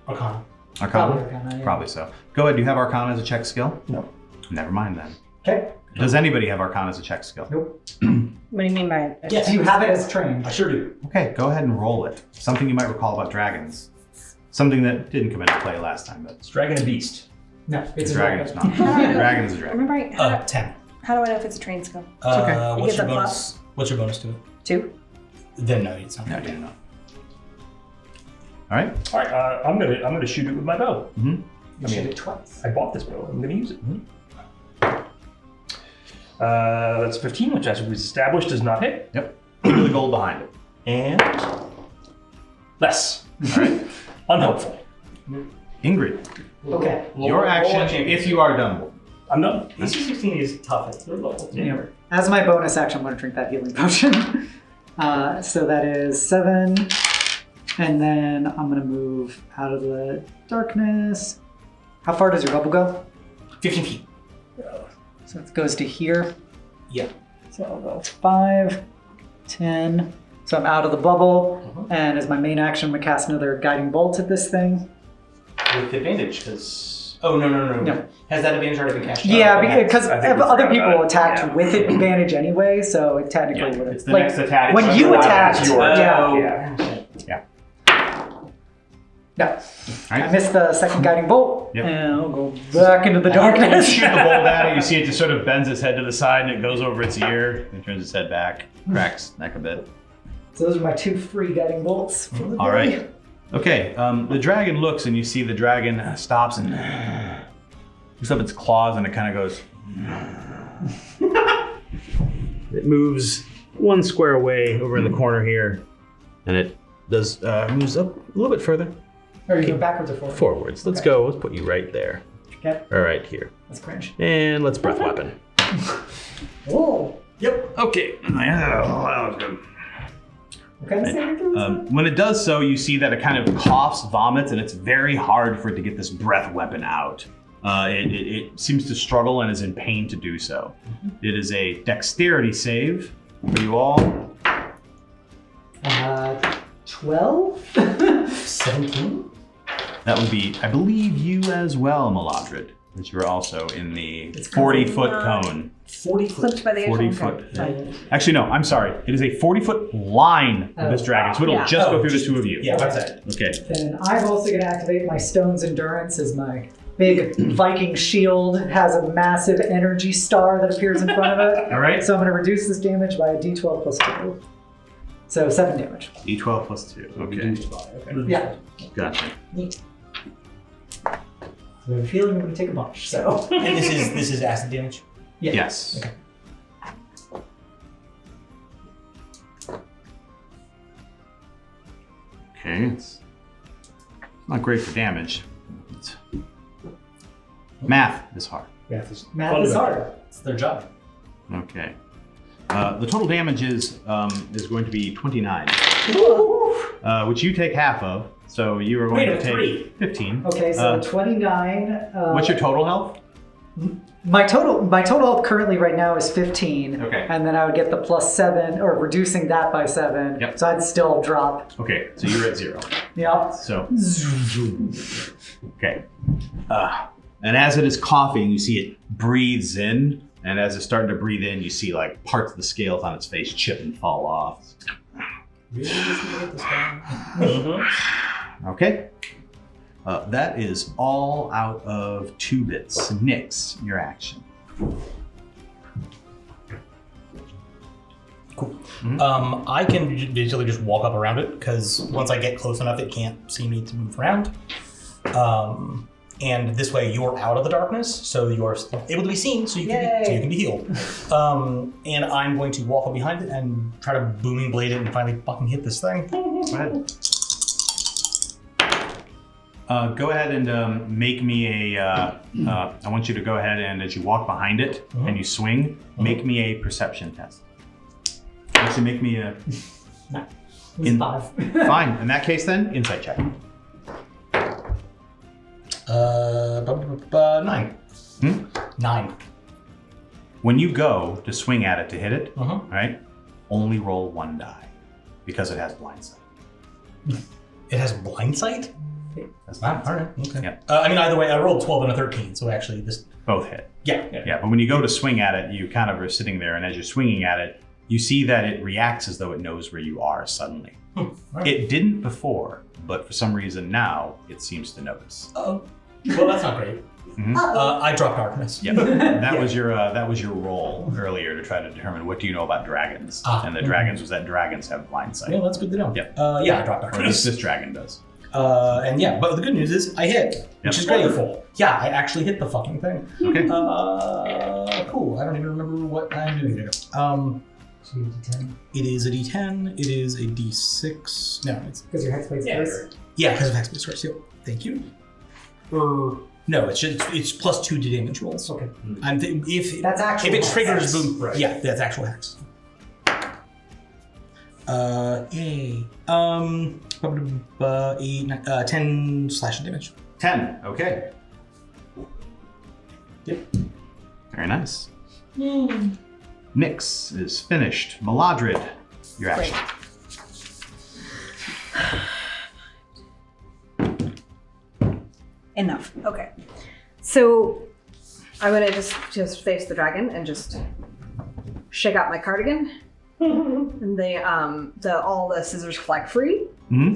Arcana. Arcana? Probably Arcana, yeah. Probably so. Go ahead, do you have Arcana as a check skill? No. Never mind then. Okay. Does anybody have Arcana as a check skill? Nope. What do you mean by it? Yes. Do you have it as trained? I sure do. Okay, go ahead and roll it. Something you might recall about dragons. Something that didn't come into play last time, but It's dragon and beast. No, it's the a dragon is not. Dragon. Dragon is a dragon. Remember, right? 10. How do I know if it's a trained skill? okay. You What's get your the bonus? What's your bonus to it? 2. Then no, it's not. No, you do not. All right. All right, I'm gonna shoot it with my bow. You shoot it twice. I bought this bow. I'm gonna use it. That's 15, which, as was established, does not hit, Yep. Give me the gold behind it. and less. All right. Unhelpful. Ingrid, Okay. your action, if you are done. I'm done. AC 16 is tough. It's third level. Yeah. As my bonus action, I'm going to drink that healing potion. So that is 7. And then I'm going to move out of the darkness. How far does your bubble go? 15 feet. So it goes to here. Yeah. So I'll go 5, 10. So I'm out of the bubble. And as my main action, I'm going to cast another guiding bolt at this thing. With advantage, because. Oh, no. No. Has that advantage already been cashed? Yeah, out? because I think we other forgot people about it. attacked Yeah. with advantage anyway, so it technically Yeah, would have. it's the next attack. When It's you otherwise attacked, it's yours. yeah. No, All I right. missed the second guiding bolt, Yep. and I'll go back into the You darkness. shoot the bolt at it, you see it just sort of bends its head to the side and it goes over its ear and turns its head back, cracks neck a bit. So those are my 2 free guiding bolts. For the All day. right. Okay, the dragon looks and you see the dragon stops and looks up its claws and it kind of goes. It moves 1 square away over in the corner here and it does moves up a little bit further. Or you go backwards or forwards? Forwards. Let's Okay. go. Let's put you right there. Okay, All right, here. that's cringe. And let's breath weapon. Whoa. Yep. Okay. That was good. What kind of saving throw is that? When it does so, you see that it kind of coughs, vomits, and it's very hard for it to get this breath weapon out. It seems to struggle and is in pain to do so. It is a dexterity save for you all. 12? 17? That would be, I believe, you as well, Miladred, that you're also in the 40-foot cone. 40 foot. Clipped by the 40 edge. foot. Okay. Actually, no, I'm sorry. It is a 40-foot line of this dragon, so it'll Yeah. just go through the 2 of you. Yeah, that's it. Okay. Then I'm also going to activate my Stone's Endurance as my big Viking shield has a massive energy star that appears in front of it. All right. So I'm going to reduce this damage by a d12 plus 2. So 7 damage. D12 plus 2. Okay. Yeah. Gotcha. I have a feeling I'm going to take a bunch, so. And this is acid damage? Yeah. Yes. Okay. Okay, it's not great for damage. Math is hard. Math is Math is hard. It's their job. Okay. The total damage is going to be 29, which you take half of. So you are going Wait, to take 3. 15. Okay, so Uh, 29. What's your total health? My total health currently right now is 15. Okay. And then I would get the plus 7, or reducing that by 7. Yep. So I'd still drop. Okay, so you're at 0. Yep. So. Okay. And as it is coughing, you see it breathes in, and as it's starting to breathe in, you see like parts of the scales on its face chip and fall off. Really just need to get this guy. Okay. That is all out of 2 bits. Nix, your action. Cool. I can basically just walk up around it because once I get close enough, it can't see me to move around. And this way, you're out of the darkness, so you are able to be seen, so you can be healed. And I'm going to walk up behind it and try to booming blade it and finally fucking hit this thing. Go ahead. Go ahead and make me a. I want you to go ahead and as you walk behind it and you swing, make me a perception test. Actually, make me a. No. 5. Fine. In that case, then insight check. 9. 9. When you go to swing at it to hit it, right? Only roll 1 die because it has blind sight. It has blind sight? That's All right. Okay. Yeah. I mean, either way, I rolled 12 and a 13, so actually this. Both hit. Yeah. But when you go to swing at it, you kind of are sitting there, and as you're swinging at it, you see that it reacts as though it knows where you are suddenly. Right. It didn't before, but for some reason now it seems to notice. Uh-oh. Well, that's not great. I dropped darkness. Yeah, that was your role earlier to try to determine what do you know about dragons, and the dragons was that dragons have blind sight. Well, that's good to know. Yeah. I dropped Or at darkness. least this dragon does. But the good news is I hit, which is grateful. Yeah, I actually hit the fucking thing. Okay. Cool. I don't even remember what I'm doing here. So you do 10. It is a D10. It is a D6. No, it's Because your hexblade's first. yeah, because of Hexblade's first. Yep. Thank you. No, it's plus 2 to damage rolls. Okay. If That's actual if it hex. triggers boom, Right. yeah, that's actual hex. Yay. 10 slashing damage. 10. Okay. Yep. Very nice. Nyx is finished. Miladred, your action. Enough. Okay. So I'm gonna just face the dragon and just shake out my cardigan. And all the scissors fly free. And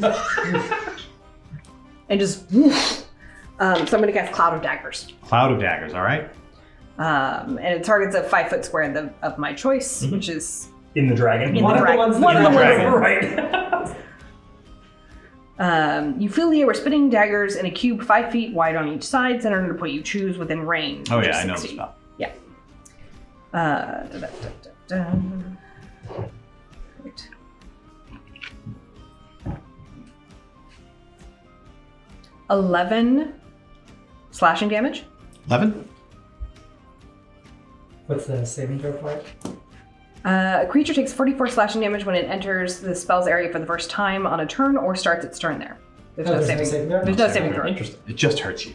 just woof. So I'm gonna cast Cloud of Daggers. Cloud of Daggers, all right. And it targets a 5-foot square of my choice, which is In the dragon. in One the of the dragon. ones One of the that- ones. Right. You fill the air with spinning daggers in a cube 5 feet wide on each side, centered in a point you choose within range. Oh which yeah, is I know 6 the feet. spell. Yeah. Right. $11 slashing damage. 11. What's the saving throw for it? A creature takes 44 slashing damage when it enters the spell's area for the first time on a turn or starts its turn there. There's no saving throw? There's no saving throw. Interesting. It just hurts you.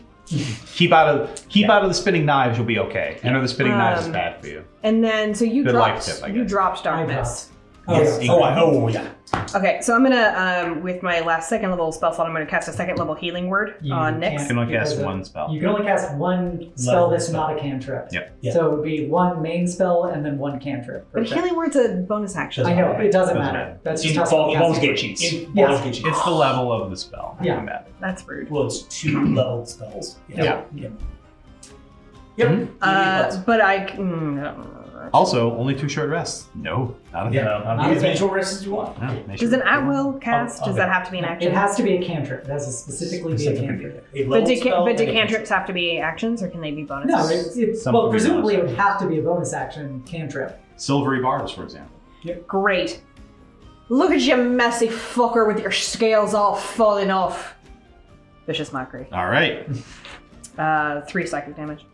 Keep out of the spinning knives, you'll be okay. Enter the spinning knives is bad for you. And then, so you Good life dropped, tip, I you guess. dropped darkness. Yes. yeah. Oh yeah. Okay, so I'm gonna, with my last second level spell slot, I'm gonna cast a second level healing word You on You Nyx. can only cast Because one spell. You can only cast one spell Level that's spell. not a cantrip. Yep. Yeah. So it would be one main spell and then one cantrip. But healing word's a bonus action. I know, it doesn't Doesn't matter. matter. That's In just how Baldur's spell Gate casting cheats. Yeah. It's the level of the spell. Yeah. Doesn't matter. That's rude. Well, it's 2 leveled spells. Yeah. Yep. But I. Also, only 2 short rests. No, not a thing. You as many short rests as you want. No, Does an at-will cast, does okay. that have to be an action? It has to be a cantrip. It has to specifically be a cantrip. But do cantrips have to be actions, or can they be bonuses? No, it's Some well, could be presumably it bonus. would have to be a bonus action cantrip. Silvery bars, for example. Great. Look at you, messy fucker, with your scales all falling off. Vicious mockery. All right. 3 psychic damage.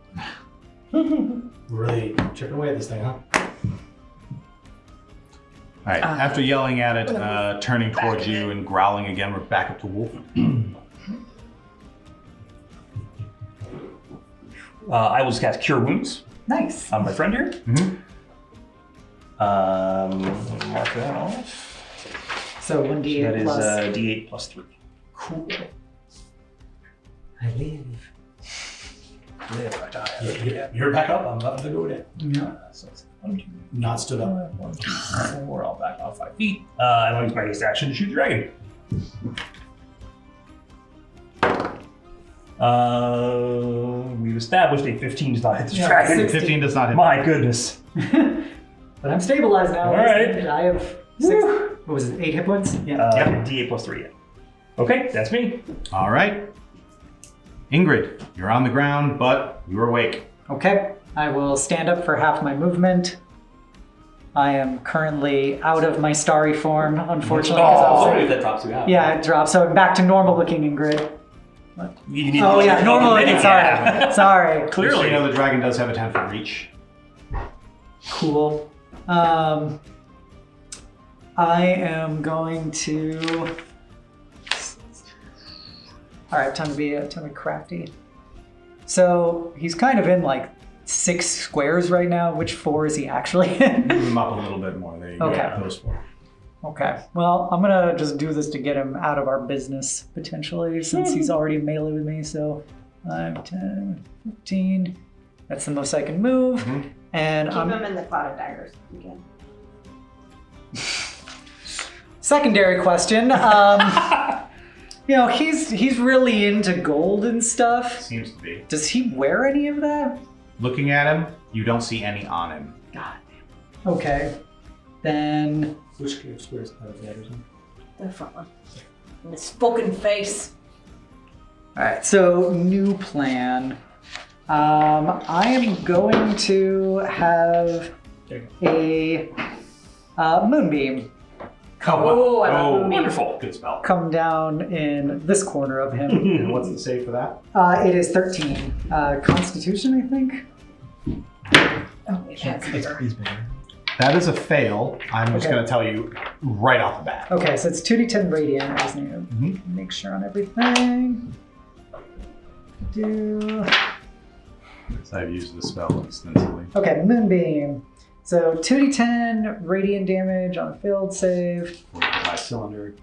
Really chipping away at this thing, huh? All right. After yelling at it, turning towards you and growling again, we're back up to Wolf. I will just cast Cure Wounds Nice. on my friend here. Mhm. Mark that off. So 1d8 That is plus. D8 plus 3. Cool. I leave. If I die. You're back up. I'm up to go down. Yeah. So it's 1, 2, Not stood up. 1, 2, 4. I'll back off 5 feet. And I'll use my haste action to shoot the dragon. We've established a 15 does not hit the dragon. 15 does not hit. My goodness. But I'm stabilized now. All right. I have 6. What was it? 8 hit points? Yeah. D8 plus 3. Yeah. Okay, that's me. All right. Ingrid, you're on the ground, but you're awake. Okay. I will stand up for half my movement. I am currently out of my starry form, unfortunately. Oh, that drops you out. Yeah, it dropped. So I'm back to normal looking Ingrid. You need Oh yeah, normal looking. Yeah. Sorry. Clearly, Clearly. you know the dragon does have a 10-foot reach. Cool. I am going to. All right, time to be crafty. So he's kind of in like 6 squares right now. Which 4 is he actually in? Move him up a little bit more. There you Okay. go. Those 4. Okay. Well, I'm gonna just do this to get him out of our business potentially, since he's already in melee with me. So 5, 10, 15. That's the most I can move. Mm-hmm. And Keep I'm them in the cloud of daggers again. secondary question. You know, he's really into gold and stuff. Seems to be. Does he wear any of that? Looking at him, you don't see any on him. God damn. Okay. Then Which square is part of that or something? The front one. And the spoken face. all right. So new plan. I am going to have a moonbeam Oh, I love moonbeam. Wonderful. Good spell. come down in this corner of him. And what's the save for that? It is 13. Constitution, I think. Oh, it has here. He's bigger. That is a fail. I'm just Okay. going to tell you right off the bat. Okay, so it's 2d10 radiant. I just need to make sure on everything. So I've used the spell extensively. Okay, moonbeam. So 2d10 radiant damage on a failed save. My cylinder.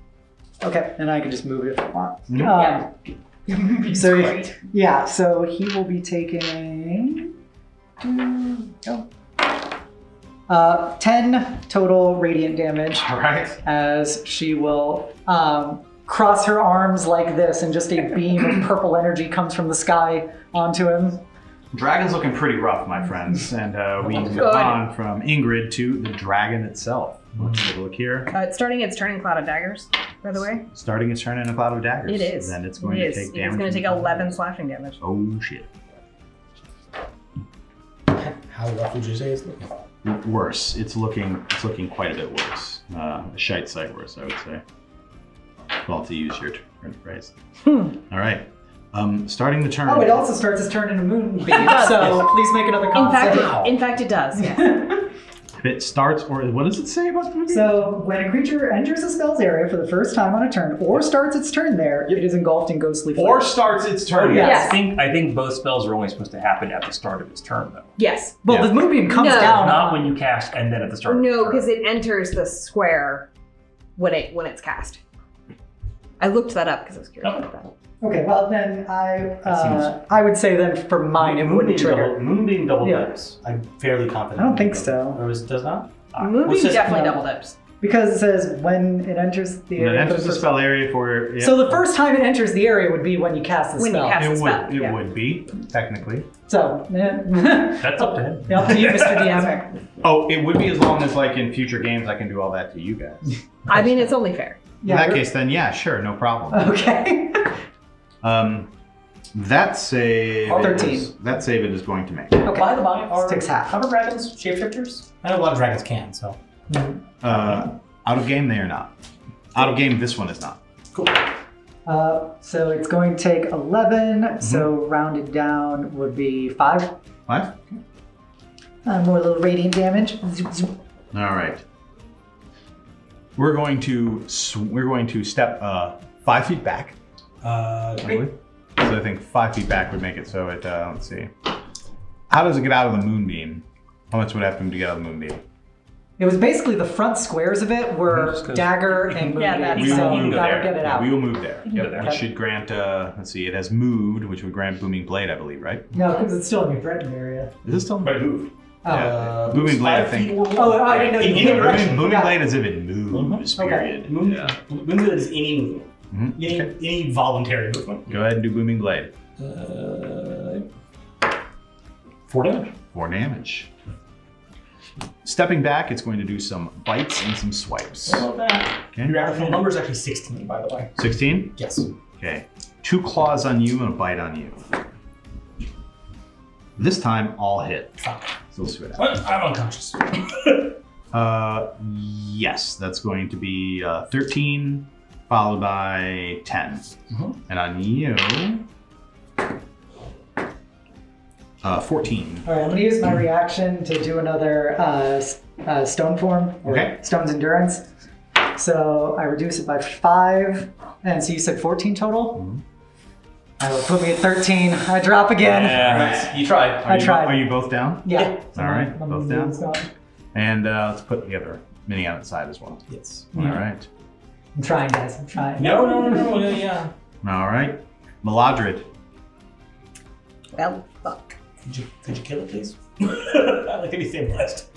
Okay, and I can just move it if I want. Mhm. So Great. yeah, so he will be taking 10 total radiant damage All right. as she will cross her arms like this, and just a beam of purple energy comes from the sky onto him. Dragon's looking pretty rough, my friends. And we move on from Ingrid to the dragon itself. Let's take a look here. It's starting its turn in Cloud of Daggers, by the way. Starting its turn in a cloud of daggers. It is. Then it's going It to is. take damage. It's going to from take the 11 slashing damage. Oh, shit. How rough would you say it's looking? Worse. It's looking quite a bit worse. A shite sight worse, I would say. Well, to use your turn phrase. All right. Starting the turn. Oh, it also starts its turn in a moonbeam, so please make another con save. In fact, it does. Yeah. If it starts, or what does it say about the movie? So, when a creature enters a spell's area for the first time on a turn, or starts its turn there, it is engulfed in ghostly flame. Or starts its turn. Yes. I think both spells are only supposed to happen at the start of its turn, though. Yes. Well, Yeah. the moonbeam comes No. down. Not when you cast and then at the start of No, the turn. because it enters the square when it's cast. I looked that up because I was curious about that. Okay, well then I would say then for mine it wouldn't trigger. Moonbeam double Yeah. dips. I'm fairly confident. I don't think so. Or does not? Moonbeam What's this? definitely No. double dips. Because it says when it enters the When it area. for enters the first- spell area for. Yeah, So the first time it enters the area would be when you cast the When you spell. cast- it the would. spell, It yeah. would be technically. So, That's up to him. up to you, Mr. DM. Oh, it would be as long as like in future games I can do all that to you guys. I mean, it's only fair. In that case, then yeah, sure, no problem. Okay. That save. 13. That save it is going to make. Okay. By the by, are Takes half. cover dragons shapeshifters? I know a lot of dragons can, so. Out of game, they are not. Out of game, this one is not. Cool. So it's going to take 11. So rounded down would be 5. What? More little radiant damage. All right. We're going to step 5 feet back. I believe. So I think 5 feet back would make it so it. Let's see. How does it get out of the moonbeam? How much would it have to get out of the moonbeam? It was basically the front squares of it were dagger and moon. Yeah, that's- so You can go that there. would get it out. We will move there. go there. Which should grant, let's see, it has mood, which would grant booming blade, I believe, right? No, because it's still in your threatened area. Is it still? But it moved. Yeah. Booming blade, I 5 feet think. or more. Oh, I didn't know you Booming, direction. booming blade as if it moves, Okay. period. Movement. Yeah. Movement is any movement. Mhm. Any voluntary movement. Go ahead and do booming blade. 4 damage. 4 damage. Stepping back, it's going to do some bites and some swipes. I love that. Okay. Your actual number is actually 16, by the way. 16? Yes. Okay. 2 claws on you and a bite on you. This time, all hit. Fuck. So let's see what happens. What? I'm unconscious. Yes, that's going to be 13 followed by 10. Mhm. And on you, 14. All right, I'm gonna use my reaction to do another stone form. Or Okay. Stone's endurance. So I reduce it by 5, and so you said 14 total. Mhm. That would put me at 13. I drop again. Yeah, you tried. I tried. Are you both down? Yeah. All right, My both movement's down. gone. And let's put the other mini on its side as well. Yes. All right. I'm trying, guys. I'm trying. No. Yeah. All right. Miladred. Well, fuck. Could you kill it, please? I'd like to be stabilized.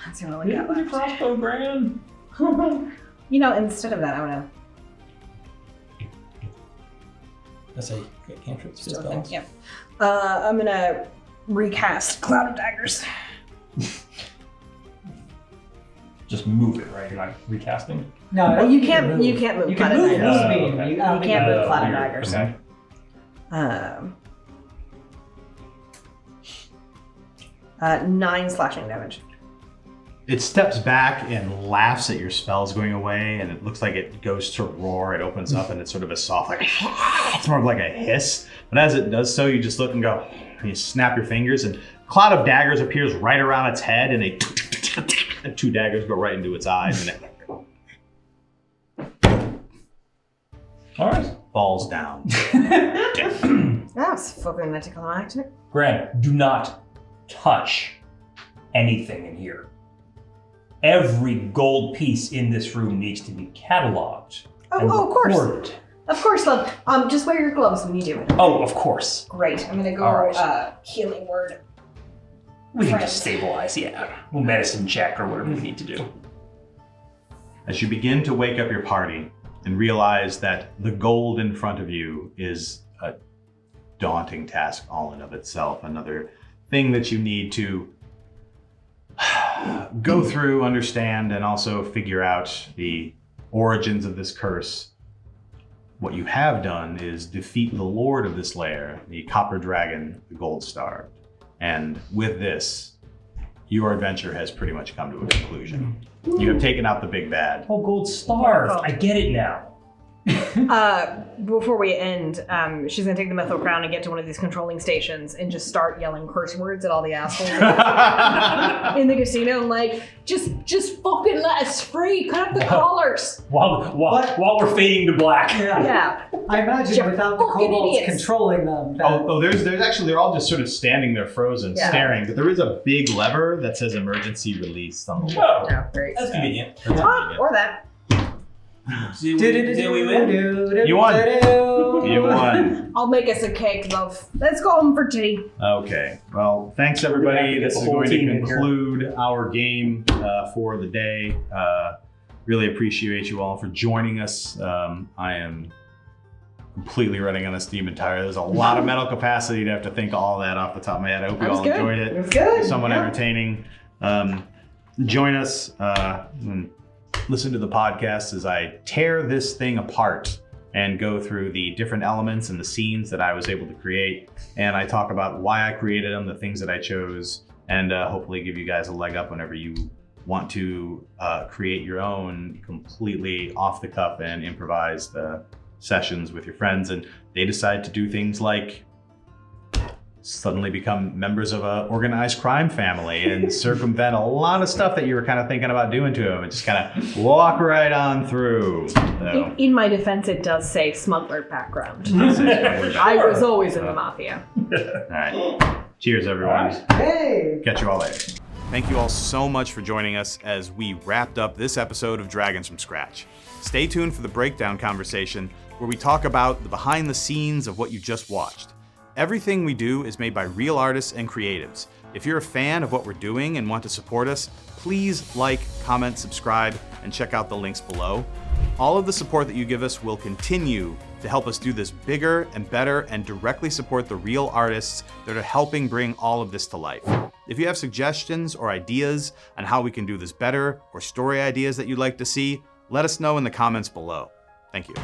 That's the only one I got Your left. crossbow, Gran. You know, instead of that, I want That's a cantrip to. spells. Yeah. I'm gonna recast Cloud of Daggers. Just move it, right? You're not recasting. No, Well, you can't move You Cloud can of move Daggers. moonbeam. okay. You, I don't You think can't move Cloud of Weird. Daggers. Okay. 9 slashing damage. It steps back and laughs at your spells going away, and it looks like it goes to roar. It opens up, and it's sort of a soft, like, it's more of like a hiss. But as it does so, you just look and go, and you snap your fingers, and Cloud of Daggers appears right around its head, and and 2 daggers go right into its eyes, and it All right. falls down. That's fucking anticlimactic. Gran, do not touch anything in here. Every gold piece in this room needs to be cataloged. and Oh, of course. recorded. Of course, love. Just wear your gloves when you do it. Oh, of course. Great. I'm gonna go All right. healing word. We can Friends. just stabilize, yeah. We'll medicine check or whatever we need to do. As you begin to wake up your party and realize that the gold in front of you is a daunting task all in of itself, another thing that you need to go through, understand, and also figure out the origins of this curse. What you have done is defeat the lord of this lair, the copper dragon, the gold star. And with this, your adventure has pretty much come to a conclusion. You have taken out the big bad. Oh, gold star. I get it now. Before we end, she's gonna take the methyl crown and get to one of these controlling stations and just start yelling curse words at all the assholes in the casino. Like, just fucking let us free. Cut up the collars. While we're fading to black. Yeah. I imagine You're without the fucking kobolds idiots. controlling them. There's actually, they're all just sort of standing there frozen, Yeah. staring. But there is a big lever that says emergency release on the Oh, Yeah, great. That's convenient. Or that. Did we win? You won. You won. I'll make us a cake, love. Let's go home for tea. Okay. Well, thanks everybody. Get This the is whole going to team in here. conclude our game for the day. Really appreciate you all for joining us. I am completely running on a steam and tire. There's a lot of mental capacity to have to think all that off the top of my head. I hope you That was all good. enjoyed it. It was good. Somewhat Yeah. entertaining. Join us and listen to the podcast as I tear this thing apart and go through the different elements and the scenes that I was able to create. And I talk about why I created them, the things that I chose, and hopefully give you guys a leg up whenever you want to create your own completely off the cuff and improvised sessions with your friends. And they decide to do things like suddenly become members of an organized crime family and circumvent a lot of stuff that you were kind of thinking about doing to them and just kind of walk right on through. So, In my defense, it does say smuggler background. I was always in the mafia. all right. Cheers, everyone. Hey! Catch you all later. Thank you all so much for joining us as we wrapped up this episode of Dragons from Scratch. Stay tuned for the breakdown conversation where we talk about the behind the scenes of what you just watched. Everything we do is made by real artists and creatives. If you're a fan of what we're doing and want to support us, please like, comment, subscribe, and check out the links below. All of the support that you give us will continue to help us do this bigger and better and directly support the real artists that are helping bring all of this to life. If you have suggestions or ideas on how we can do this better or story ideas that you'd like to see, let us know in the comments below. Thank you.